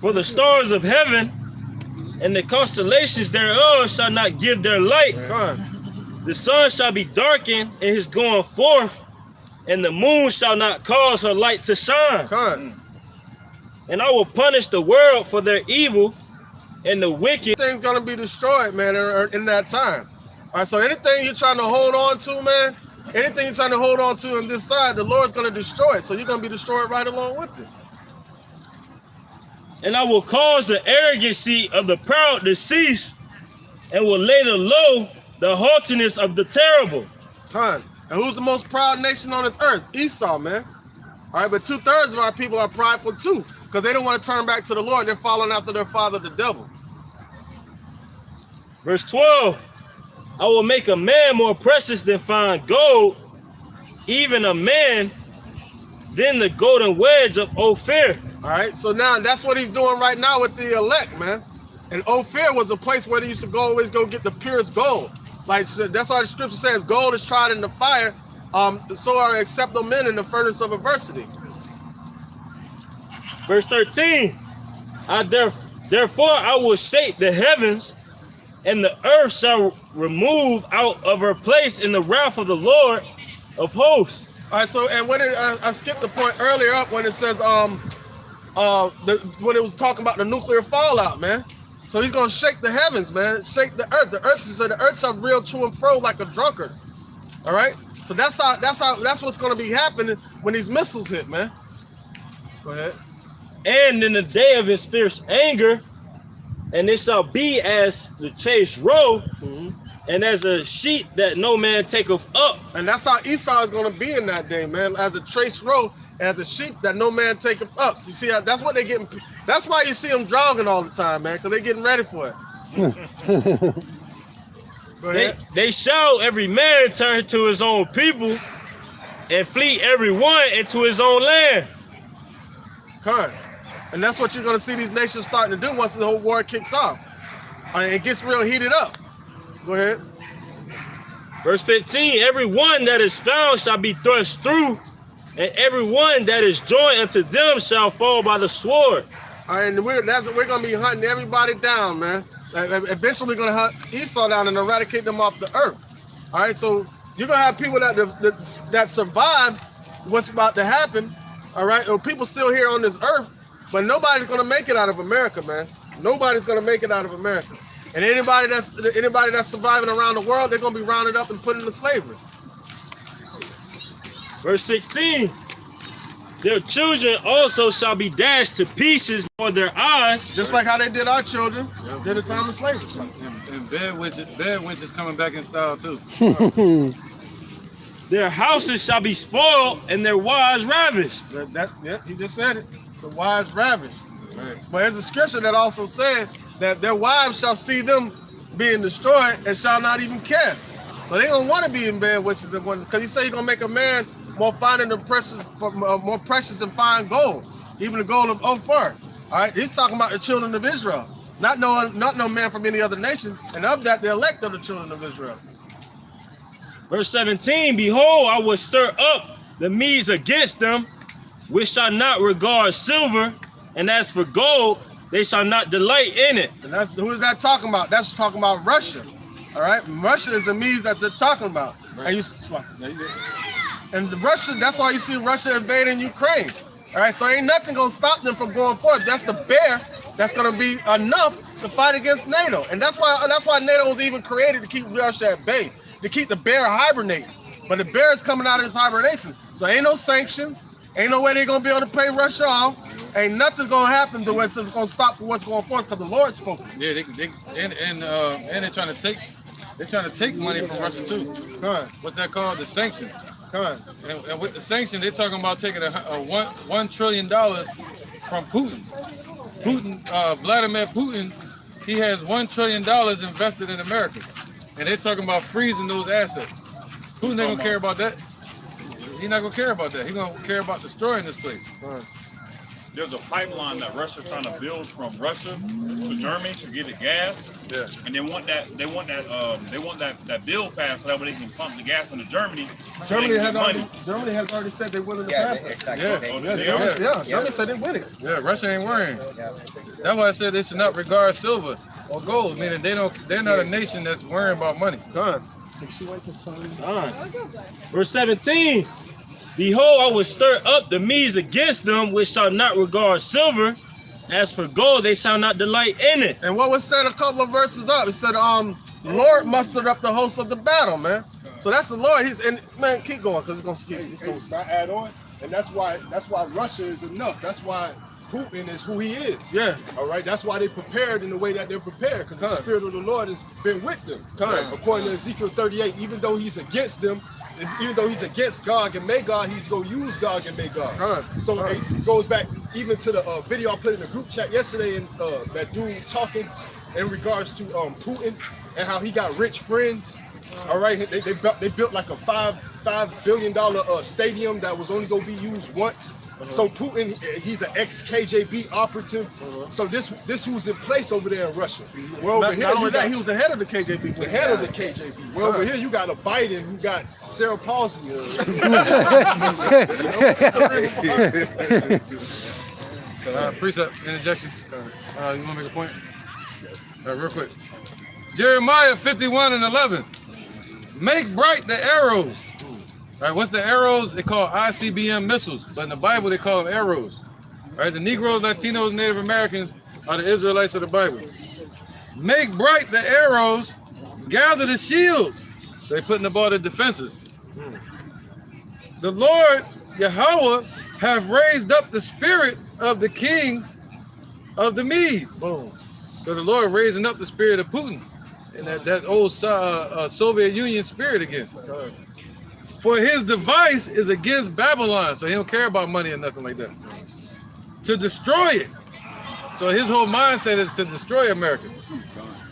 "For the stars of heaven and the constellations thereof shall not give their light. The sun shall be darkened in his going forth, and the moon shall not cause her light to shine. And I will punish the world for their evil, and the wicked." Things gonna be destroyed, man, in that time. All right, so anything you're trying to hold on to, man, anything you're trying to hold on to on this side, the Lord's gonna destroy it. So you're gonna be destroyed right along with it. "And I will cause the arrogancy of the proud to cease, and will lay low the haughtiness of the terrible." And who's the most proud nation on this earth? Esau, man. All right, but 2/3 of our people are prideful too, because they don't want to turn back to the Lord. They're following after their father, the devil. Verse 12, "I will make a man more precious than fine gold, even a man than the golden wedge of Ophir." All right, so now that's what he's doing right now with the elect, man. And Ophir was a place where they used to always go get the purest gold. Like, so that's why the scripture says gold is tried in the fire, so are acceptable men in the furnace of adversity. Verse 13, "Therefore I will shake the heavens, and the earth shall remove out of her place in the wrath of the Lord of hosts." All right, so and when I skipped the point earlier up when it says when it was talking about the nuclear fallout, man. So he's gonna shake the heavens, man. Shake the earth. The earth shall reel to and fro like a drunkard. All right. So that's what's gonna be happening when these missiles hit, man. Go ahead. And in the day of his fierce anger, and it shall be as the chase roe, and as a sheep that no man taketh up. And that's how Esau is gonna be in that day, man. As a trace roe, as a sheep that no man taketh up. So you see, that's what they getting. That's why you see them jogging all the time, man, because they're getting ready for it. They shall every man turn to his own people, and flee every one into his own land. Correct. And that's what you're going to see these nations starting to do once the whole war kicks off. It gets real heated up. Go ahead. Verse 15, every one that is found shall be thrust through, and every one that is joined unto them shall fall by the sword. All right, and we're going to be hunting everybody down, man. Eventually, we're going to hunt Esau down and eradicate them off the earth. All right, so you're going to have people that survive what's about to happen. All right, or people still here on this earth, but nobody's gonna make it out of America, man. Nobody's gonna make it out of America. And anybody that's surviving around the world, they're gonna be rounded up and put into slavery. Verse 16, their children also shall be dashed to pieces before their eyes. Just like how they did our children during the time of slavery. And bad witches coming back in style too. Their houses shall be spoiled and their wives ravished. He just said it. The wives ravished. Right. But there's a scripture that also said that their wives shall see them being destroyed and shall not even care. So they don't want to be in bed witches, because he said he's gonna make a man more finer than precious, more precious than fine gold, even the gold of Ophir. All right, he's talking about the children of Israel, not no man from any other nation, and of that the elect of the children of Israel. Verse 17, behold, I will stir up the Medes against them, which shall not regard silver, and as for gold, they shall not delight in it. And who is that talking about? That's talking about Russia. All right, Russia is the Medes that they're talking about. Right. And Russia, that's why you see Russia invading Ukraine. All right, so ain't nothing gonna stop them from going forward. That's the bear that's gonna be enough to fight against NATO. And that's why NATO was even created, to keep Russia at bay, to keep the bear hibernating. But the bear is coming out of this hibernation. So ain't no sanctions, ain't no way they're gonna be able to pay Russia off. Ain't nothing's gonna happen to what's gonna stop for what's going forward, because the Lord spoke. Yeah, and they're trying to take money from Russia too. What's that called? The sanctions. And with the sanctions, they're talking about taking $1 trillion from Putin. Vladimir Putin, he has $1 trillion invested in America, and they're talking about freezing those assets. Putin ain't gonna care about that. He's not gonna care about that. He's gonna care about destroying this place. There's a pipeline that Russia's trying to build from Russia to Germany to get the gas. Yeah. And they want that bill passed so that way they can pump the gas into Germany. Germany has already said they're willing to pass it. Exactly. Germany said they win it. Yeah, Russia ain't worrying. That's why I said they should not regard silver or gold, meaning they're not a nation that's worrying about money. Verse 17, behold, I will stir up the Medes against them, which shall not regard silver. As for gold, they shall not delight in it. And what was said a couple of verses up, it said, the Lord mustered up the hosts of the battle, man. So that's the Lord. Man, keep going, because it's gonna skip. It's gonna start add on, and that's why Russia is enough. That's why Putin is who he is. Yeah. All right. That's why they prepared in the way that they're prepared, because the Spirit of the Lord has been with them. According to Ezekiel 38, even though he's against them, and even though he's against Gog and Magog, he's gonna use Gog and Magog. So it goes back even to the video I put in the group chat yesterday, and that dude talking in regards to Putin and how he got rich friends. All right, they built like a $5 billion stadium that was only gonna be used once. So Putin, he's an ex-KGB operative. So this who's in place over there in Russia. Well, over here, he was the head of the KGB. The head of the KGB. Well, over here you got a Biden who got cerebral palsy. Precept, interjection. You want to make a point? Real quick. Jeremiah 51:11. Make bright the arrows. All right, what's the arrows? They call ICBM missiles, but in the Bible they call them arrows. Right? The Negroes, Latinos, Native Americans are the Israelites of the Bible. Make bright the arrows, gather the shields. So they're putting up all the defenses. The Lord, Yahawah, have raised up the spirit of the kings of the Medes. Boom. So the Lord raising up the spirit of Putin and that old Soviet Union spirit again. For his device is against Babylon, so he don't care about money or nothing like that. To destroy it. So his whole mindset is to destroy America.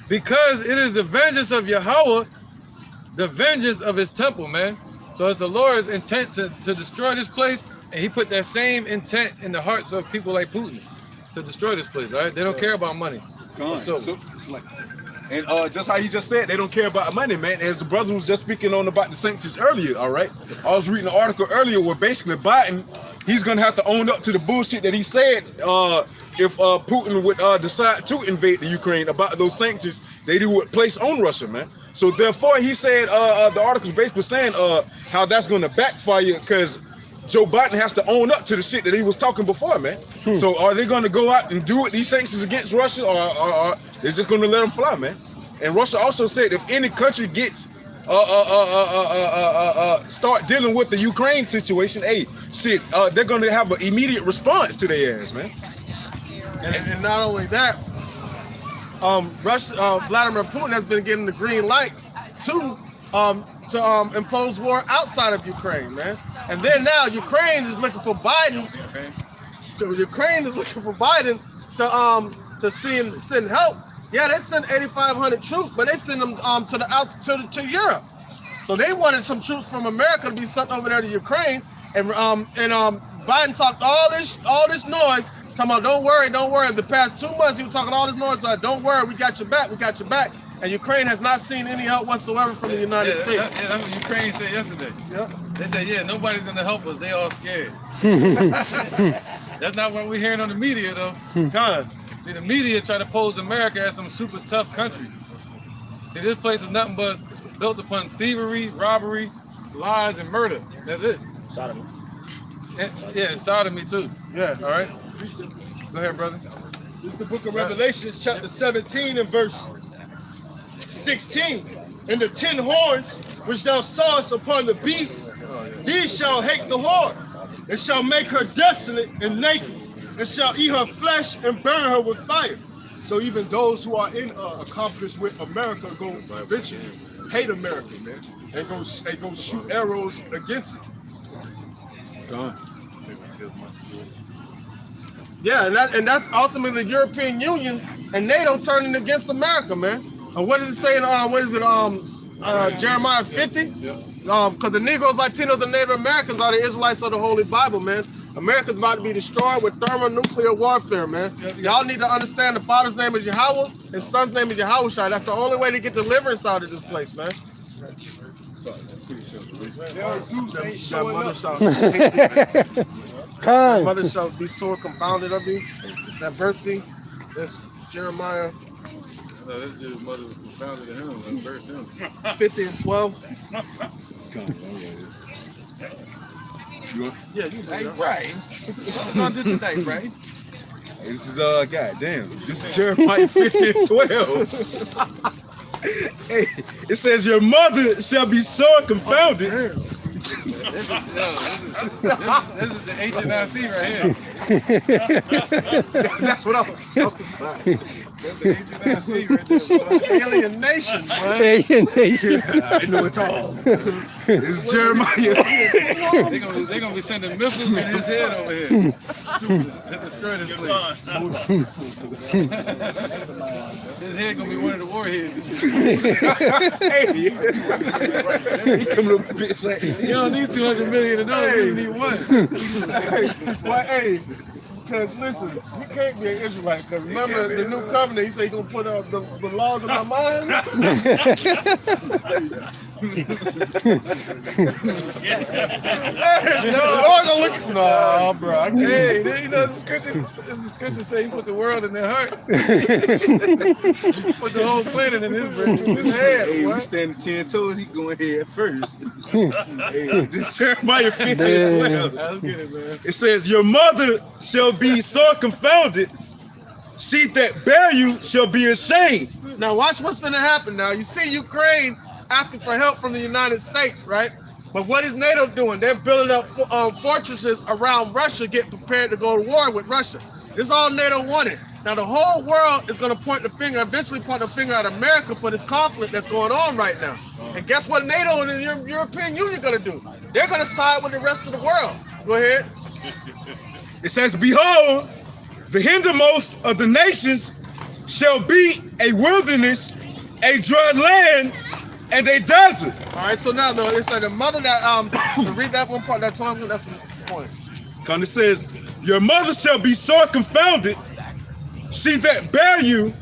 Because it is the vengeance of Yahawah, the vengeance of his temple, man. So it's the Lord's intent to destroy this place, and he put that same intent in the hearts of people like Putin to destroy this place, all right? They don't care about money. So it's like, and just how you just said, they don't care about money, man. As the brother was just speaking on about the sanctions earlier, all right? I was reading an article earlier where basically Biden, he's gonna have to own up to the bullshit that he said if Putin would decide to invade the Ukraine about those sanctions that he would place on Russia, man. So therefore, he said the article's basically saying how that's gonna backfire because Joe Biden has to own up to the shit that he was talking before, man. So are they gonna go out and do it, these sanctions against Russia, or they're just gonna let them fly, man? And Russia also said if any country gets start dealing with the Ukraine situation, hey, shit, they're gonna have an immediate response to their ass, man. And not only that, Vladimir Putin has been getting the green light to impose war outside of Ukraine, man. And then now Ukraine is looking for Biden. Ukraine is looking for Biden to send help. Yeah, they sent 8,500 troops, but they send them to Europe. So they wanted some troops from America to be sent over there to Ukraine, and Biden talked all this noise, talking about don't worry. The past 2 months he was talking all this noise, like don't worry, we got your back. And Ukraine has not seen any help whatsoever from the United States. That's what Ukraine said yesterday. Yep. They said, yeah, nobody's gonna help us. They all scared. That's not what we're hearing on the media, though. See, the media try to pose America as some super tough country. See, this place is nothing but built upon thievery, robbery, lies, and murder. That's it. Sodomy. Yeah, sodomy too. Yeah. All right. Go ahead, brother. This is the book of Revelation, chapter 17 and verse 16. And the 10 horns which thou sawest upon the beast, these shall hate the whore, and shall make her desolate and naked, and shall eat her flesh and burn her with fire. So even those who are in accomplice with America go eventually hate America, man, and go shoot arrows against it. Yeah, and that's ultimately the European Union and NATO turning against America, man. And what does it say in Jeremiah 50? Because the Negroes, Latinos, and Native Americans are the Israelites of the Holy Bible, man. America's about to be destroyed with thermonuclear warfare, man. Y'all need to understand the Father's name is Yahawah, his Son's name is Yahawah. That's the only way to get deliverance out of this place, man. Mother shall be sore confounded of thee. That birthday, that's Jeremiah. This dude's mother was confounded at him. That birth him. 50 and 12. Yeah, you right. What we gonna do tonight, right? This is goddamn. This is Jeremiah 50 and 12. Hey, it says your mother shall be sore confounded. This is the HNIC right here. That's what I was talking about. That's the HNIC right there. Alienation, man. I know it's all. This is Jeremiah. They're gonna be sending missiles in his head over here to destroy this place. His head gonna be one of the warheads. You don't need 200 million to know. You need one. Well, hey, because listen, you can't be an Israelite. Because remember the new covenant, he said he's gonna put the laws in our minds. Nah, bro. Hey, you know the scripture say he put the world in their heart. He put the whole planet in his brain. Hey, we standing 10 toes, he going head first. Hey, this Jeremiah 50 and 12. Let's get it, man. It says, your mother shall be sore confounded. She that bear you shall be ashamed. Now watch what's gonna happen now. You see Ukraine asking for help from the United States, right? But what is NATO doing? They're building up fortresses around Russia, get prepared to go to war with Russia. This is all NATO wanted. Now the whole world is gonna point the finger, eventually point the finger at America for this conflict that's going on right now. And guess what NATO and the European Union gonna do? They're gonna side with the rest of the world. Go ahead. It says, behold, the hindermost of the nations shall be a wilderness, a dry land, and a desert. All right, so now though, it's like the mother that read that one part, that time, that's the point. Because it says, your mother shall be sore confounded, she that bear you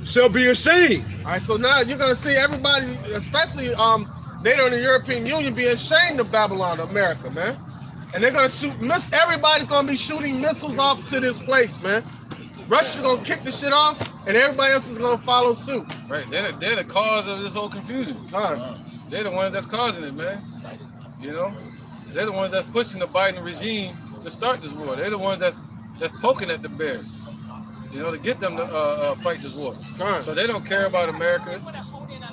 shall be ashamed. All right, so now you're gonna see everybody, especially NATO and the European Union, be ashamed of Babylon, America, man. And they're gonna shoot everybody's gonna be shooting missiles off to this place, man. Russia's gonna kick the shit off, and everybody else is gonna follow suit. Right, they're the cause of this whole confusion. They're the ones that's causing it, man. You know, they're the ones that's pushing the Biden regime to start this war. They're the ones that's poking at the bears, you know, to get them to fight this war. So they don't care about America.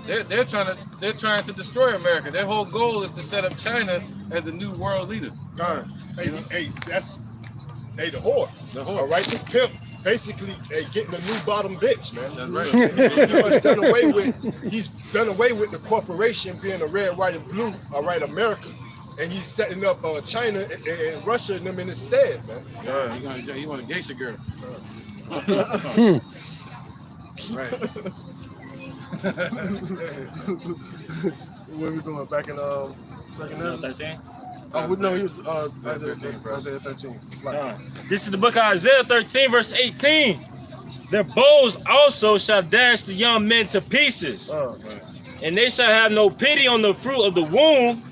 They're trying to destroy America. Their whole goal is to set up China as a new world leader. Hey, that's the whore. The whore. All right, the pimp. Basically, getting a new bottom bitch, man. That's right. He's done away with the corporation being a red, white, and blue. All right, America, and he's setting up China and Russia and them in his stead, man. He want a geisha girl. Right. Where we going? Back in second 13? Oh, no, he was Isaiah 13. This is the book of Isaiah 13, verse 18. Their bows also shall dash the young men to pieces, and they shall have no pity on the fruit of the womb.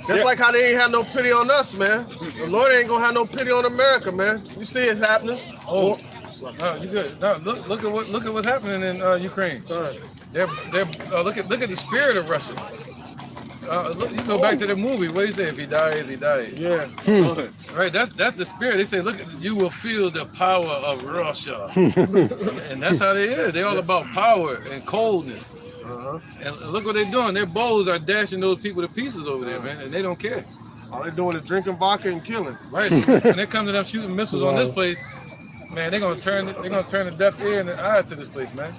That's like how they ain't have no pity on us, man. The Lord ain't gonna have no pity on America, man. You see it's happening. Oh, you good? No, look at what's happening in Ukraine. They're look at the spirit of Russia. Look, you go back to the movie. What do you say? If he dies, he dies. Yeah. Right. That's the spirit. They say, look, you will feel the power of Russia, and that's how they is. They're all about power and coldness. And look what they're doing. Their bows are dashing those people to pieces over there, man, and they don't care. All they're doing is drinking vodka and killing. Right. So when they come to them shooting missiles on this place, man, they're gonna turn the deaf ear and the eye to this place, man.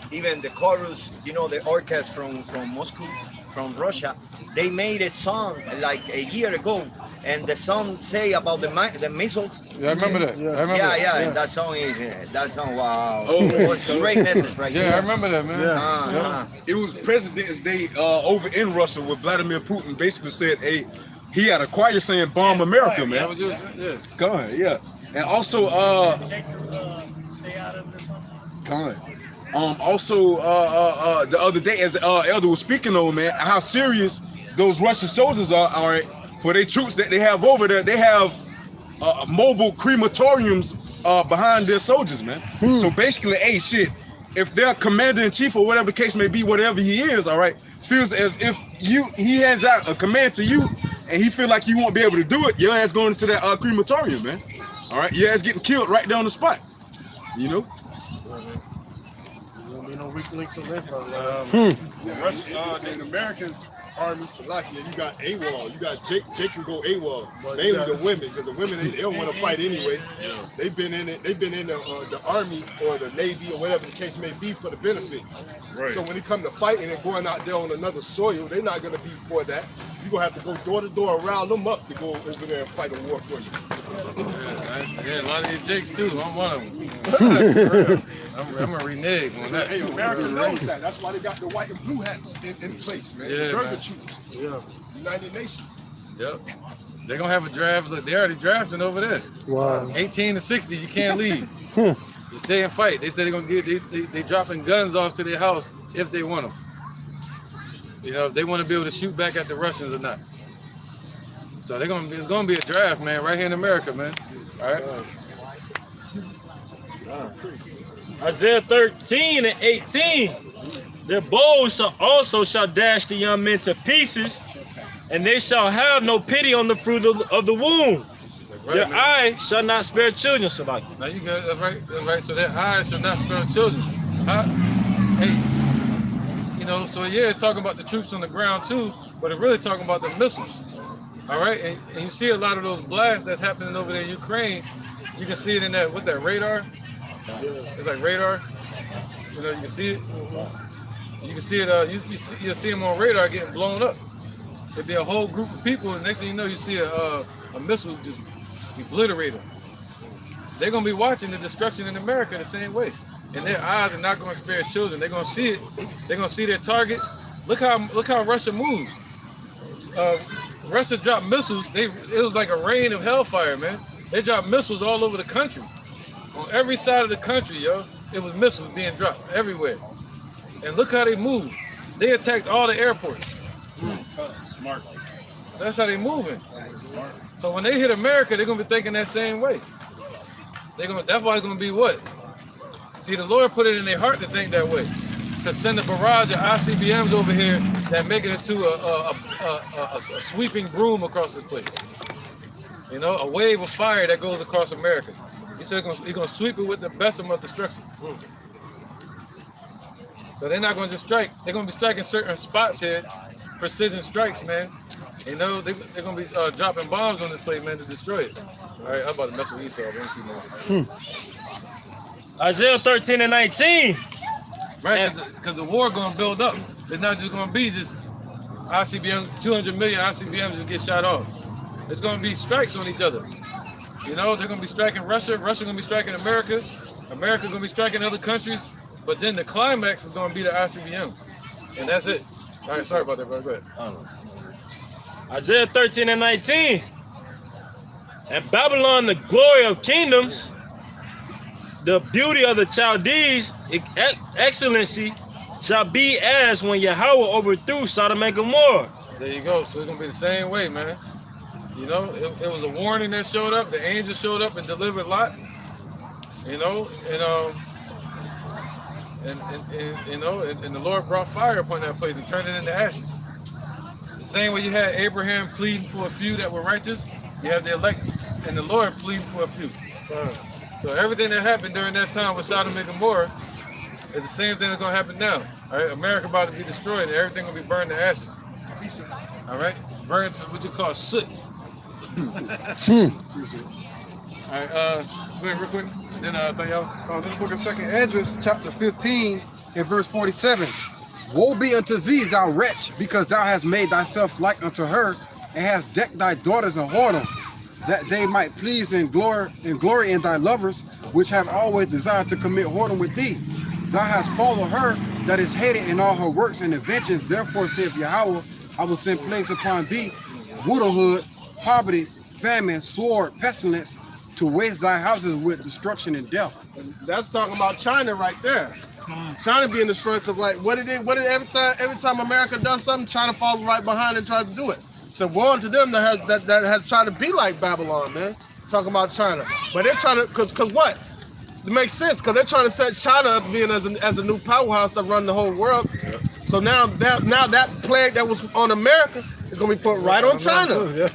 Even the chorus, you know, the orchestra from Moscow, from Russia, they made a song like a year ago, and the song say about the missiles. Yeah, I remember that. Yeah, and that song wow. It was a great message, right? Yeah, I remember that, man. It was President's Day over in Russia where Vladimir Putin basically said, hey, he had a choir saying bomb America, man. Go ahead, yeah. And also, the other day, as the elder was speaking on, man, how serious those Russian soldiers are, all right, for their troops that they have over there. They have mobile crematoriums behind their soldiers, man. So basically, hey, shit, if their commander-in-chief or whatever the case may be, whatever he is, all right, feels as if he has out a command to you and he feel like you won't be able to do it, your ass going to that crematorium, man. All right, your ass getting killed right there on the spot, you know? No weak links in Russia, the Americans army, Salakia, you got AWOL, you got Jake can go AWOL, mainly the women, because the women they don't want to fight anyway. They've been in the army or the navy or whatever the case may be for the benefits. Right. So when it come to fighting and going out there on another soil, they're not gonna be for that. You're gonna have to go door to door around them up to go over there and fight a war for you. Yeah, a lot of these Jakes too. I'm one of them. I'm a renege on that. Hey, America knows that. That's why they got the white and blue hats in place, man. Yeah, man. Yeah. United Nations. Yep. They're gonna have a draft. Look, they already drafting over there. Wow. 18 to 60, you can't leave. You stay and fight. They said they're gonna get they dropping guns off to their house if they want them. You know, if they want to be able to shoot back at the Russians or not. So it's gonna be a draft, man, right here in America, man. All right. Isaiah 13 and 18. Their bows also shall dash the young men to pieces, and they shall have no pity on the fruit of the womb. Right, their man. eye shall not spare children, Salaki. Now you got that's right. That's right. So their eyes shall not spare children. Hey, you know. So yeah, it's talking about the troops on the ground too, but it's really talking about the missiles. All right, and you see a lot of those blasts that's happening over there in Ukraine. You can see it in that. What's that, radar? It's like radar. You know, you can see it. You can see it. You'll see them on radar getting blown up. There'd be a whole group of people, and next thing you know, you see a missile just obliterate them. They're gonna be watching the destruction in America the same way, and their eyes are not gonna spare children. They're gonna see it. They're gonna see their target. Look how Russia moves. Russia dropped missiles. It was like a rain of hellfire, man. They dropped missiles all over the country. On every side of the country, yo, it was missiles being dropped everywhere. And look how they moved. They attacked all the airports. Smart. That's how they moving. So when they hit America, they're gonna be thinking that same way. That's why it's gonna be what? See, the Lord put it in their heart to think that way. To send a barrage of ICBMs over here that make it into a sweeping broom across this place. You know, a wave of fire that goes across America. He said he's gonna sweep it with the best of destruction. So they're not gonna just strike. They're gonna be striking certain spots here, precision strikes, man. You know, they're gonna be dropping bombs on this place, man, to destroy it. All right, I'm about to mess with Esau. Let me keep going. Isaiah 13 and 19. Right, because the war gonna build up. It's not just gonna be just ICBMs, 200 million ICBMs just get shot off. It's gonna be strikes on each other. You know, they're gonna be striking Russia. Russia gonna be striking America. America gonna be striking other countries. But then the climax is gonna be the ICBM, and that's it. All right, sorry about that, bro. Go ahead. Isaiah 13 and 19. And Babylon, the glory of kingdoms, the beauty of the Chaldees, excellency, shall be as when Yahawah overthrew Sodom and Gomorrah. There you go. So it's gonna be the same way, man. You know, it was a warning that showed up. The angel showed up and delivered Lot. You know, and the Lord brought fire upon that place and turned it into ashes. The same way you had Abraham pleading for a few that were righteous, you have the elect and the Lord pleading for a few. So everything that happened during that time with Sodom and Gomorrah is the same thing that's gonna happen now. All right, America about to be destroyed and everything gonna be burned to ashes. All right, burned to what you call soot. All right, go ahead real quick. Then thank y'all. This book of 2nd Esdras, chapter 15, and verse 47. Woe be unto thee, thou wretch, because thou hast made thyself like unto her, and hast decked thy daughters in whoredom, that they might please and glory in thy lovers, which have always desired to commit whoredom with thee. Thou hast followed her that is hated in all her works and inventions. Therefore saith Yahawah, I will send plagues upon thee, widowhood, poverty, famine, sword, pestilence, to waste thy houses with destruction and death. That's talking about China right there. China being destroyed because, like, what it every time America does something, China falls right behind and tries to do it. So woe unto them that has tried to be like Babylon, man. Talking about China, but they're trying to, cause what? It makes sense because they're trying to set China up being as a new powerhouse that run the whole world. Yeah. So now that plague that was on America is gonna be put right on China.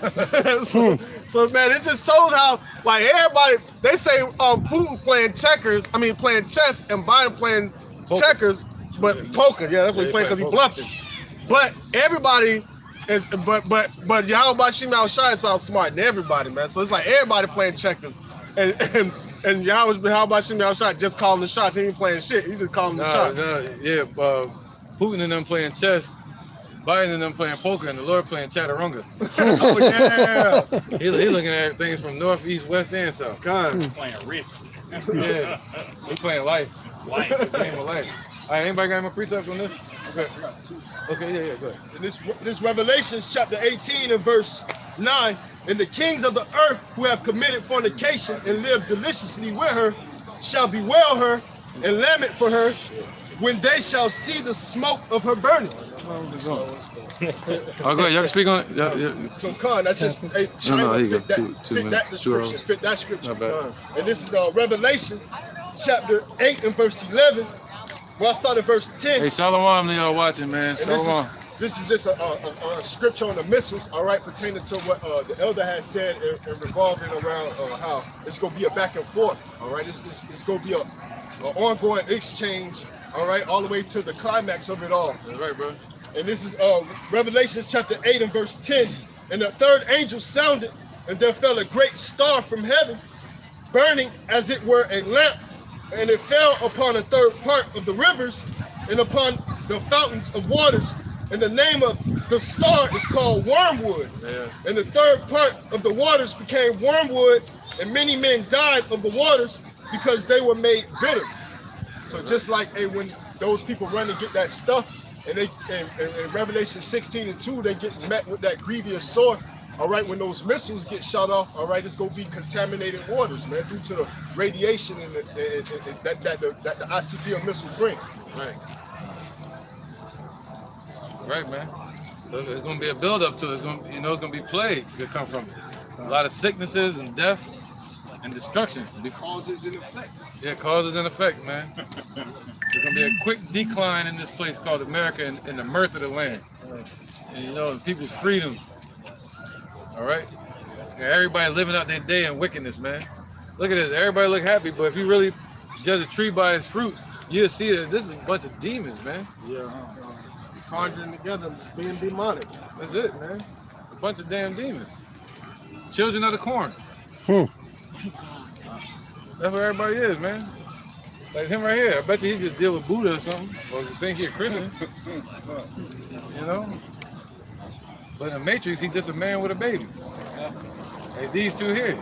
So man, it just shows how, like, everybody, they say Putin playing chess and Biden playing checkers, but poker. Yeah, that's what he's playing because he's bluffing. But everybody is, but Yahawah Shimei Shai sounds smart than everybody, man. So it's like everybody playing checkers, and Yahawah Shimei Shai just calling the shots. He ain't playing shit. He just calling the shots. Yeah, Putin and them playing chess. Biden and them playing poker, and the Lord playing chaturanga. Oh yeah, he looking at things from north, east, west, and south. God, he's playing risk. Yeah, he playing life. Life, game of life. All right, anybody got any precepts on this? Okay, yeah, go ahead. In this Revelation chapter 18 and verse 9, and the kings of the earth who have committed fornication and lived deliciously with her shall bewail her and lament for her, when they shall see the smoke of her burning. Oh, go ahead. Y'all can speak on it. Yeah. So, Khan, that's just No, here you go. fit that description. Fit that scripture, Not bad. Khan. And this is Revelation chapter 8 and verse 11. Well, I start at verse 10. Hey, Shalom to y'all watching, man. And Shalom. this is just a scripture on the missiles, all right, pertaining to what the elder has said and revolving around how it's going to be a back and forth, all right? It's going to be an ongoing exchange, all right, all the way to the climax of it all. That's right, bro. And this is Revelation chapter 8 and verse 10. And the third angel sounded, and there fell a great star from heaven, burning as it were a lamp, and it fell upon a third part of the rivers and upon the fountains of waters. And the name of the star is called Wormwood. Yeah. And the third part of the waters became wormwood, and many men died of the waters because they were made bitter. So just like when those people run and get that stuff, and they in Revelation 16 and 2, they get met with that grievous sword. All right, when those missiles get shot off, all right, it's gonna be contaminated waters, man, due to the radiation and that the ICBM missiles bring. Right. Right, man. So there's gonna be a build up to it. It's gonna be plagues that come from it. A lot of sicknesses and death and destruction. Causes and effects. Yeah, causes and effect, man. There's gonna be a quick decline in this place called America in the mirth of the land. And people's freedom. All right? And everybody living out their day in wickedness, man. Look at this. Everybody look happy, but if you really judge a tree by its fruit, you'll see that this is a bunch of demons, man. Yeah. Conjuring together, being demonic. That's it, man. A bunch of damn demons. Children of the corn. That's what everybody is, man. Like him right here. I bet you he just deal with Buddha or something. Or think he's a Christian. But in the Matrix, he's just a man with a baby. Like these two here.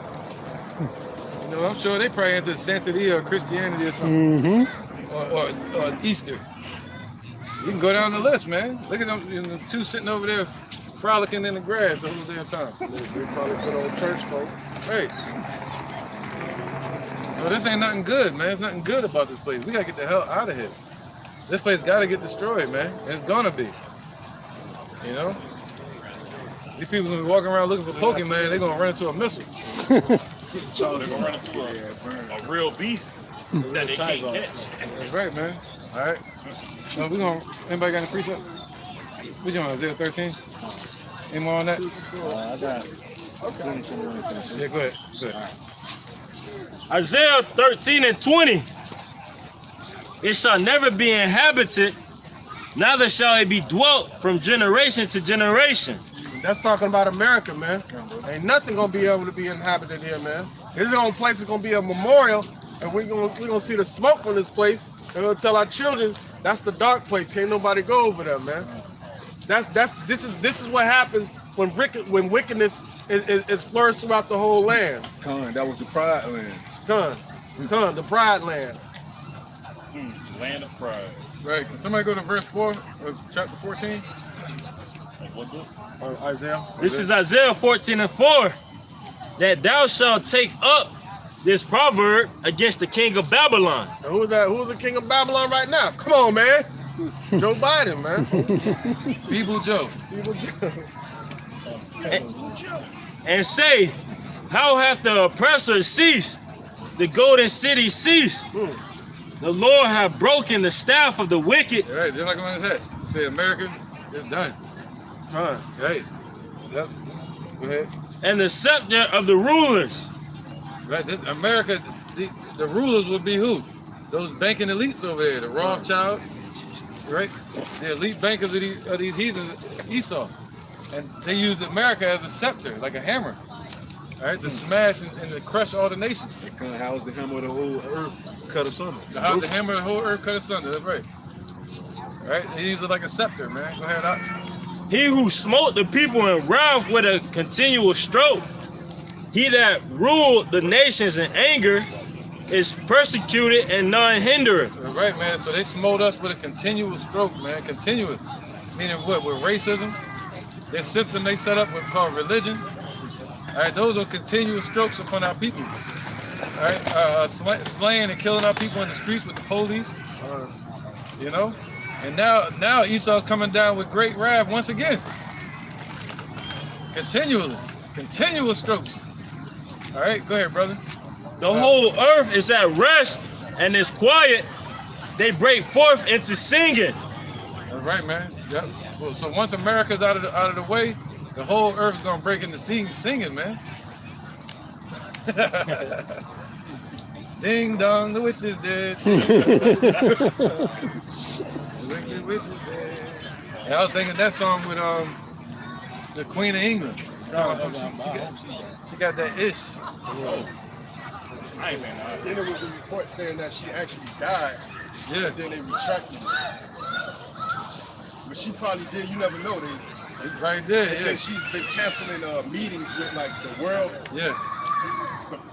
I'm sure they probably into Santeria or Christianity or something. Or Easter. You can go down the list, man. Look at them, the two sitting over there frolicking in the grass the whole damn time. They probably good old church folk. Right. So this ain't nothing good, man. There's nothing good about this place. We gotta get the hell out of here. This place gotta get destroyed, man. It's gonna be. These people gonna be walking around looking for Pokemon, they're gonna run into a missile. They're gonna run into a real beast that they can't catch. That's right, man. All right. So anybody got any precept? What you on, Isaiah 13? Any more on that? I got. Okay. Yeah, go ahead. Isaiah 13 and 20. It shall never be inhabited, neither shall it be dwelt from generation to generation. That's talking about America, man. Ain't nothing gonna be able to be inhabited here, man. This is the only place that's gonna be a memorial, and we're gonna see the smoke from this place, and we'll tell our children that's the dark place. Can't nobody go over there, man. This is what happens when wickedness is flourished throughout the whole land. Con, that was the pride land. Con, the pride land. Land of pride. Right. Can somebody go to verse 4 of chapter 14? What book? Isaiah. This is Isaiah 14 and 4. That thou shalt take up this proverb against the king of Babylon. Now, who's that? Who's the king of Babylon right now? Come on, man. Joe Biden, man. Feeble Joe. And say, how hath the oppressor ceased? The golden city ceased. The Lord hath broken the staff of the wicked. Right, just like on his head. Say America, it's done. Right. Yep. Go ahead. And the scepter of the rulers. Right. America, the rulers would be who? Those banking elites over there, the Rothschilds, right? The elite bankers of these heathens, Esau. And they used America as a scepter, like a hammer, right? To smash and to crush all the nations. How was the hammer of the whole earth cut asunder? How was the hammer of the whole earth cut asunder? That's right. Right? They use it like a scepter, man. Go ahead, out. He who smote the people in wrath with a continual stroke, he that ruled the nations in anger, is persecuted and none hindereth. Right, man. So they smote us with a continual stroke, man. Continuous. Meaning what? With racism. Their system they set up with called religion. All right, those are continuous strokes upon our people. All right, slaying and killing our people in the streets with the police. You know? And now Esau coming down with great wrath once again. Continual strokes. All right, go ahead, brother. The whole earth is at rest and is quiet. They break forth into singing. That's right, man. Yep. Well, so once America's out of the way, the whole earth is gonna break into singing, man. Ding dong, the witch is dead. The wicked witch is dead. And I was thinking that song with the Queen of England. She got that ish. Then there was a report saying that she actually died. Yeah. And then they retracted it. But she probably did. You never know. They right there. And yeah. then she's been canceling meetings with like the world. Yeah.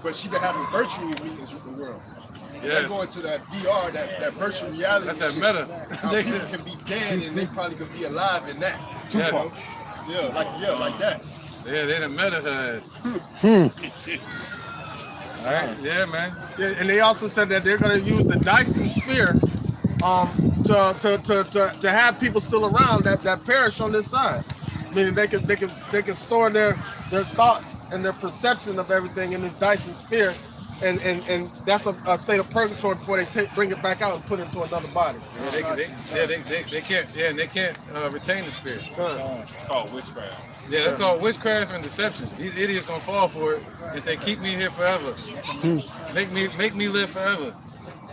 But she been having virtual meetings with the world. Yes. They're going to that VR, that virtual reality. That's that shit. meta. How people can be dead and they probably could be alive in that. Tupac. Yeah, like that. Yeah, they done meta her ass. All right, yeah, man. Yeah, and they also said that they're going to use the Dyson spear to have people still around that perish on this side. Meaning they can store their thoughts and their perception of everything in this Dyson spear, and that's a state of purgatory before they bring it back out and put it into another body. Yeah, they can't. Yeah, and they can't retain the spirit. It's called witchcraft. Yeah, that's called witchcraft and deception. These idiots gonna fall for it and say, "Keep me here forever, make me live forever,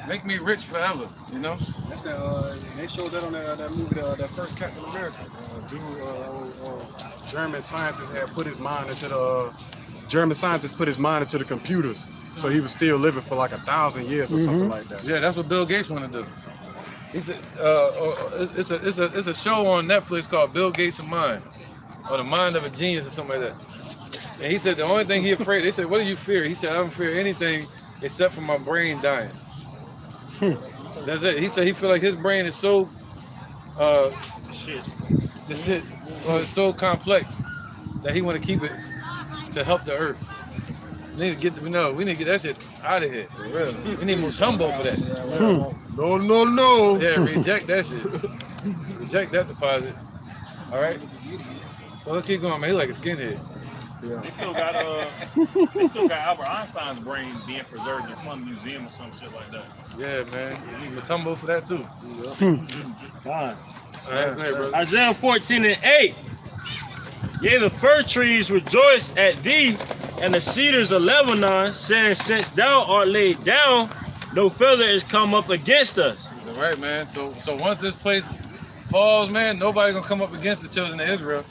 make me rich forever." You know. That's that. They showed that on that movie, that first Captain America. German scientists had put his mind into the computers, so he was still living for like 1,000 years or something like that. Yeah, that's what Bill Gates want to do. It's a show on Netflix called Bill Gates' Mind, or The Mind of a Genius or something like that. And he said the only thing he afraid, they said, "What do you fear?" He said, "I don't fear anything except for my brain dying." That's it. He said he feel like his brain is so it's so complex that he want to keep it to help the earth. We need to get that shit out of here. We need Mutombo for that. No. Yeah, reject that shit. Reject that deposit. All right. So let's keep going, man. He like a skinhead. Yeah. They still got Albert Einstein's brain being preserved in some museum or some shit like that. Yeah, man. You need Mutombo for that too. Fine. All right, go ahead, brother. Isaiah 14:8. Yea, the fir trees rejoice at thee, and the cedars of Lebanon, saying, since thou art laid down, no feather is come up against us. All right, man. So once this place falls, man, nobody gonna come up against the children of Israel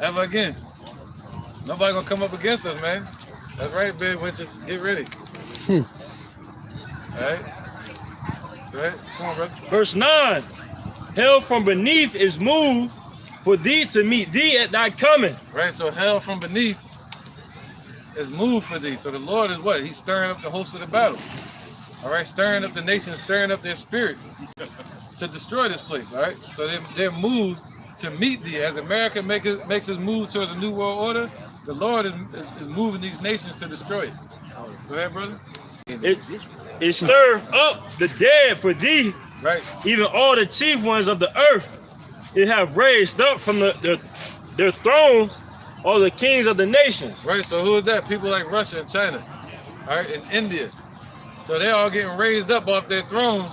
ever again. Nobody gonna come up against us, man. That's right, big witches. Get ready. All right. Go ahead. Come on, brother. Verse 9. Hell from beneath is moved for thee to meet thee at thy coming. Right, so hell from beneath is moved for thee. So the Lord is what? He's stirring up the host of the battle. All right, stirring up the nations, stirring up their spirit to destroy this place. All right, so they're moved to meet thee. As America makes its move towards a new world order, the Lord is moving these nations to destroy it. Go ahead, brother. It stirred up the dead for thee, right? Even all the chief ones of the earth. It have raised up from their thrones all the kings of the nations. Right, so who is that? People like Russia and China, all right, and India. So they're all getting raised up off their thrones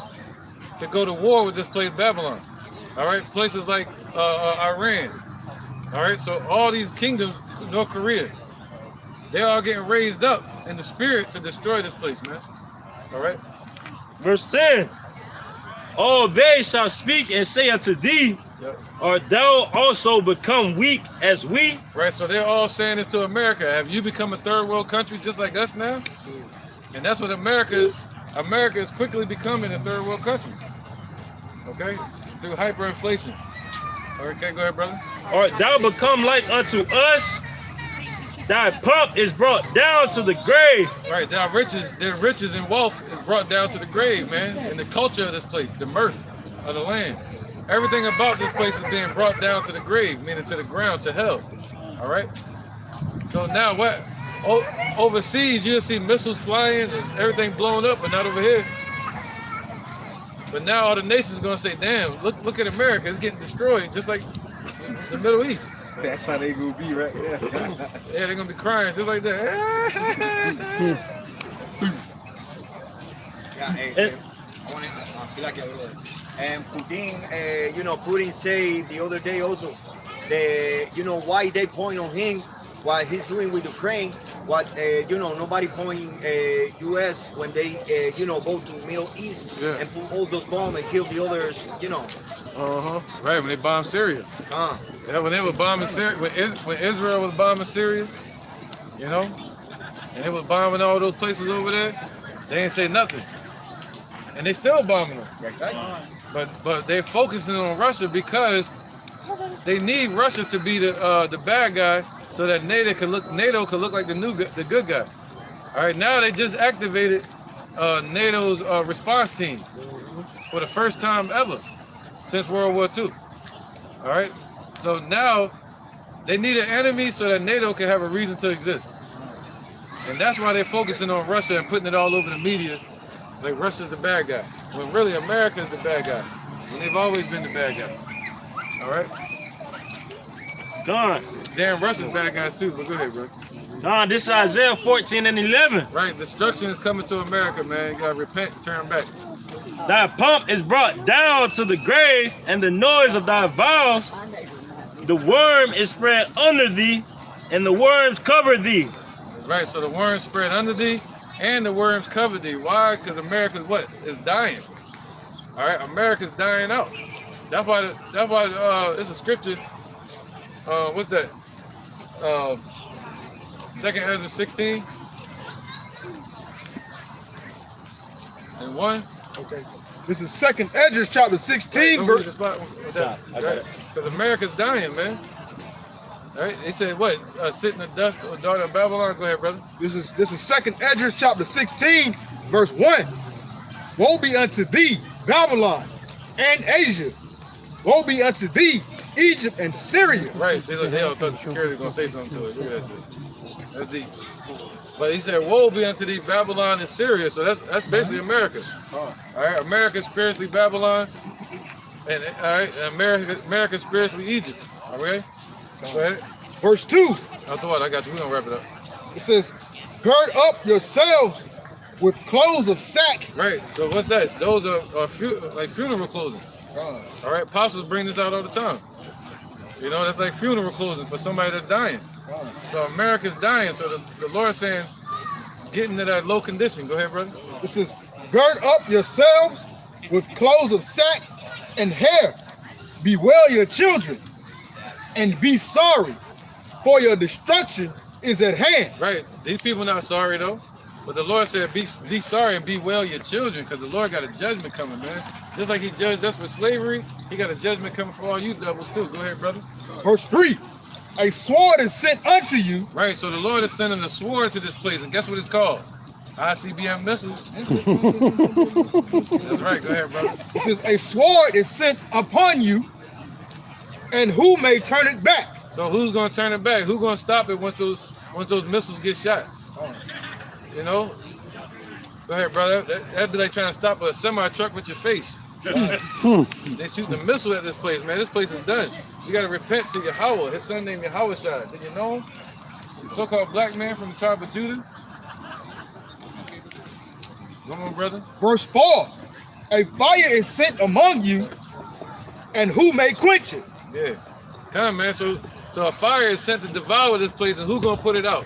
to go to war with this place, Babylon. All right, places like Iran. All right, so all these kingdoms, North Korea, they're all getting raised up in the spirit to destroy this place, man. All right. Verse 10. All they shall speak and say unto thee, art thou also become weak as we? Right, so they're all saying this to America. Have you become a third world country just like us now? And that's what America is. America is quickly becoming a third world country. Okay? Through hyperinflation. All right, okay, go ahead, brother. Art thou become like unto us? Thy pomp is brought down to the grave. Right, their riches and wealth is brought down to the grave, man. And the culture of this place, the mirth of the land. Everything about this place is being brought down to the grave, meaning to the ground, to hell. All right? So now what? Overseas, you'll see missiles flying and everything blown up, but not over here. But now all the nations are gonna say, damn, look at America, it's getting destroyed, just like the Middle East. That's how they gonna be, right? Yeah. Yeah, they're gonna be crying just like that. I want to see like and Putin, Putin said the other day also, why they point on him, what he's doing with Ukraine, what, nobody pointing U.S. when they, go to Middle East and put all those bombs and kill the others, Right, when they bombed Syria. Yeah, when they were bombing Syria, when Israel was bombing Syria, and they was bombing all those places over there, they ain't say nothing. And they still bombing them. But they're focusing on Russia because they need Russia to be the bad guy so that NATO can look like the good guy. All right, now they just activated NATO's response team for the first time ever since World War II. All right, so now they need an enemy so that NATO can have a reason to exist. And that's why they're focusing on Russia and putting it all over the media like Russia's the bad guy, when really America's the bad guy. And they've always been the bad guy. All right? Gone. Damn, Russia's bad guys too, but go ahead, bro. Gone. This is Isaiah 14 and 11. Right, destruction is coming to America, man. You gotta repent, turn back. Thy pomp is brought down to the grave, and the noise of thy vows. The worm is spread under thee, and the worms cover thee. Right, so the worms spread under thee, and the worms cover thee. Why? Because America's what? Is dying. All right, America's dying out. That's why it's a scripture. What's that? 2nd Ezra 16 and 1. Okay. This is 2nd Ezra chapter 16, verse. Because America's dying, man. All right, they said what? Sit in the dust, or daughter of Babylon. Go ahead, brother. This is 2nd Ezra chapter 16, verse 1. Woe be unto thee, Babylon and Asia. Woe be unto thee, Egypt and Syria. Right. See, look, they all thought the security was gonna say something to it. Look at that shit. That's deep. But he said, woe be unto thee, Babylon and Syria. So that's basically America. All right, America spiritually Babylon, and all right, America spiritually Egypt. Okay. Go ahead. Verse 2. After what? I got you. We're gonna wrap it up. It says, gird up yourselves with clothes of sack. Right. So what's that? Those are like funeral clothing. All right. Apostles bring this out all the time. That's like funeral clothing for somebody that's dying. So America's dying. So the Lord's saying, get into that low condition. Go ahead, brother. It says, gird up yourselves with clothes of sack and hair. Bewail your children and be sorry, for your destruction is at hand. Right. These people not sorry though. But the Lord said, be sorry and bewail your children, because the Lord got a judgment coming, man. Just like he judged us for slavery, he got a judgment coming for all you devils too. Go ahead, brother. Verse 3. A sword is sent unto you. Right, so the Lord is sending a sword to this place, and guess what it's called? ICBM missiles. That's right, go ahead, brother. It says, a sword is sent upon you, and who may turn it back? So who's gonna turn it back? Who's gonna stop it once those missiles get shot? Go ahead, brother. That'd be like trying to stop a semi-truck with your face. They shooting a missile at this place, man. This place is done. You gotta repent to Yahawah. His son named Yahawah. Did you know him? So-called black man from the tribe of Judah. Come on, brother. Verse 4. A fire is sent among you, and who may quench it? Yeah. Come, man. So a fire is sent to devour this place, and who gonna put it out?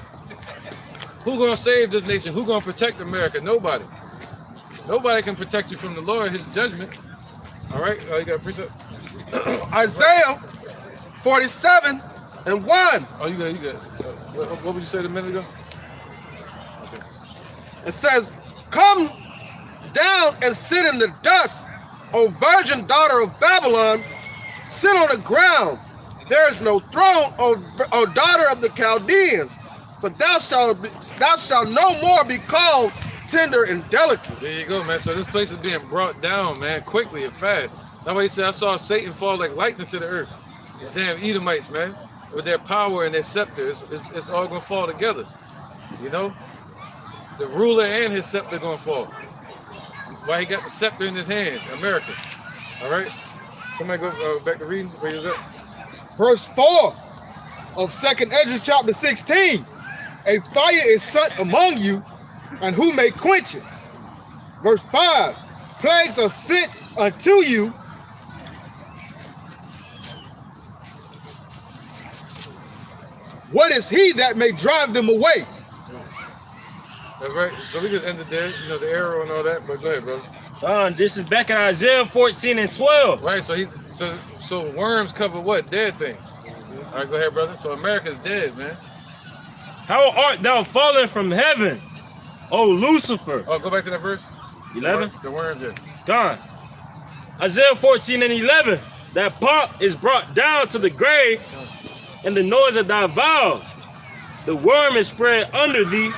Who gonna save this nation? Who gonna protect America? Nobody. Nobody can protect you from the Lord, his judgment. All right, you got a precept? Isaiah 47 and 1. Oh, you got. What would you say a minute ago? Okay. It says, come down and sit in the dust, O virgin daughter of Babylon. Sit on the ground. There is no throne, O daughter of the Chaldeans. But thou shalt no more be called tender and delicate. There you go, man. So this place is being brought down, man, quickly and fast. That's why he said, I saw Satan fall like lightning to the earth. The damn Edomites, man, with their power and their scepter, it's all gonna fall together. The ruler and his scepter gonna fall. why he got the scepter in his hand, America. All right? Somebody go back to reading. Where is that? Verse 4 of 2nd Ezra chapter 16. A fire is set among you, and who may quench it? Verse 5. Plagues are sent unto you. What is he that may drive them away? That's right. So we just ended there, you know, the arrow and all that, but go ahead, brother. This is back in Isaiah 14 and 12. Right, so worms cover what? Dead things. All right, go ahead, brother. So America's dead, man. How art thou fallen from heaven, O Lucifer? Oh, go back to that verse. 11. The worms there. Gone. Isaiah 14 and 11. That pomp is brought down to the grave, and the noise of thy vows. The worm is spread under thee,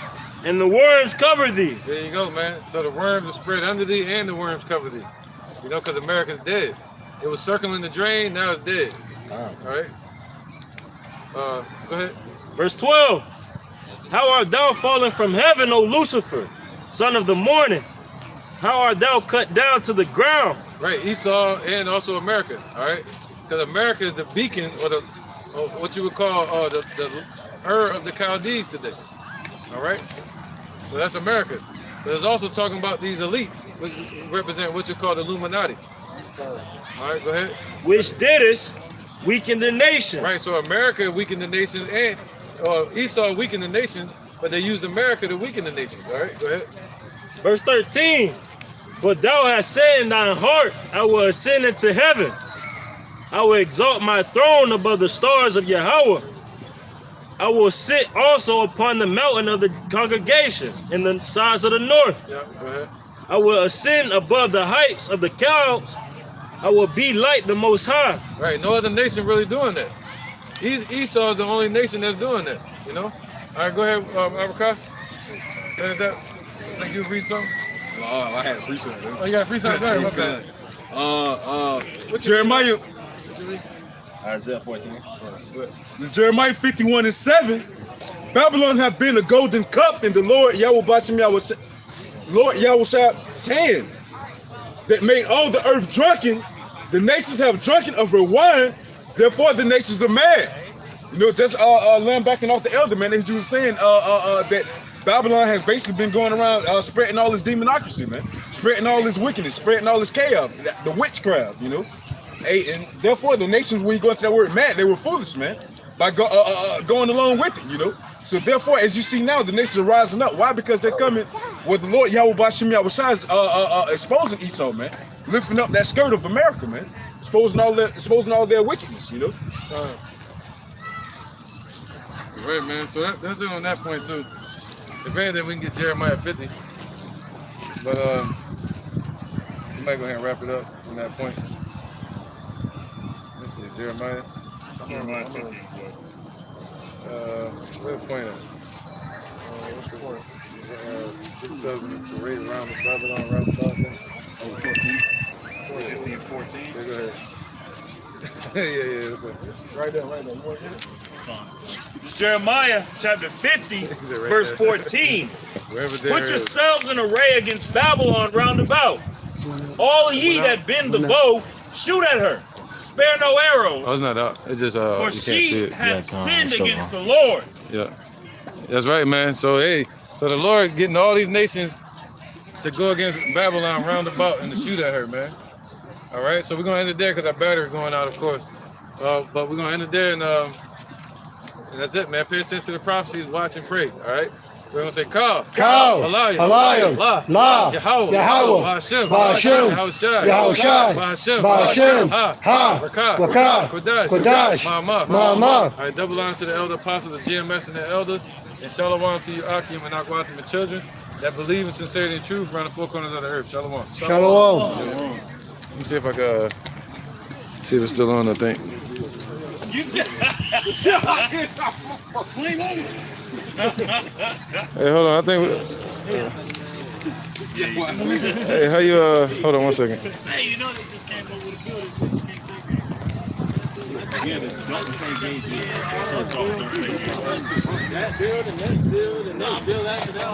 and the worms cover thee. There you go, man. So the worms are spread under thee, and the worms cover thee. You know, because America's dead. It was circling the drain, now it's dead. All right. Go ahead. Verse 12. How art thou fallen from heaven, O Lucifer, son of the morning? How art thou cut down to the ground? Right, Esau and also America, all right? Because America is the beacon, or what you would call the Ur of the Chaldees today, all right? So that's America. But it's also talking about these elites, which represent what you call the Illuminati. All right, go ahead. Which didst weaken the nations. Right, so America weakened the nations, and Esau weakened the nations, but they used America to weaken the nations. All right, go ahead. Verse 13. But thou hast said in thine heart, I will ascend into heaven. I will exalt my throne above the stars of Yahawah. I will sit also upon the mountain of the congregation in the sides of the north. Yeah, go ahead. I will ascend above the heights of the clouds. I will be like the Most High. Right, no other nation really doing that. Esau is the only nation that's doing that, you know? All right, go ahead, Abracah. Think you read something? Oh, I had a precept. Oh, you got a precept? Go ahead, my bad. Jeremiah. Isaiah 14. This is Jeremiah 51 and 7. Babylon have been a golden cup in the Lord Yahweh's hand that made all the earth drunken. The nations have drunken of her wine, therefore the nations are mad. You know, just laying backing off the elder, man, as you were saying, that Babylon has basically been going around spreading all this demonocracy, man. Spreading all this wickedness, spreading all this chaos, the witchcraft, you know. And therefore the nations, when you go into that word mad, they were foolish, man, by going along with it, you know. So therefore, as you see now, the nations are rising up. Why? Because they're coming with the Lord Yahawah is exposing Esau, man. Lifting up that skirt of America, man. Exposing all their wickedness, you know. Right, man. So that's it on that point too. If anything, we can get Jeremiah 50. But we might go ahead and wrap it up on that point. Let's see, Jeremiah 50. Where's the point at? What's the point? So parade around the Babylon, around the Babylon. 14. Yeah, go ahead. yeah. Right there. You want to hit it? It's Jeremiah chapter 50, verse 14. Put yourselves in array against Babylon round about. All ye that bend the bow, shoot at her. Spare no arrows. Oh, it's not out. It's just for she hath sinned against the Lord. Yeah, that's right, man. So hey, so the Lord getting all these nations to go against Babylon round about and to shoot at her, man. All right, so we're gonna end it there because our battery's going out, of course. But we're gonna end it there, and that's it, man. Pay attention to the prophecies, watch and pray. All right. We're gonna say Ka, Aliyah, La, Yahawah, Ba'ashem, Yahushai, Ba'ashem, Ha, Rakah, Kodash, Ma'amah. All right, double honor to the elder apostles, the GMS and the elders, and shalom to you, Akim and Akwat, and the children that believe in sincerity and truth around the four corners of the earth. Shalom. Shalom. Let me see if I can see if it's still on, I think. Hey, hold on. I think. Hey, how you? Hold on 1 second. Hey, you know they just came over the building, so you can't say yeah, this don't say game. That building, next building, next building, after that.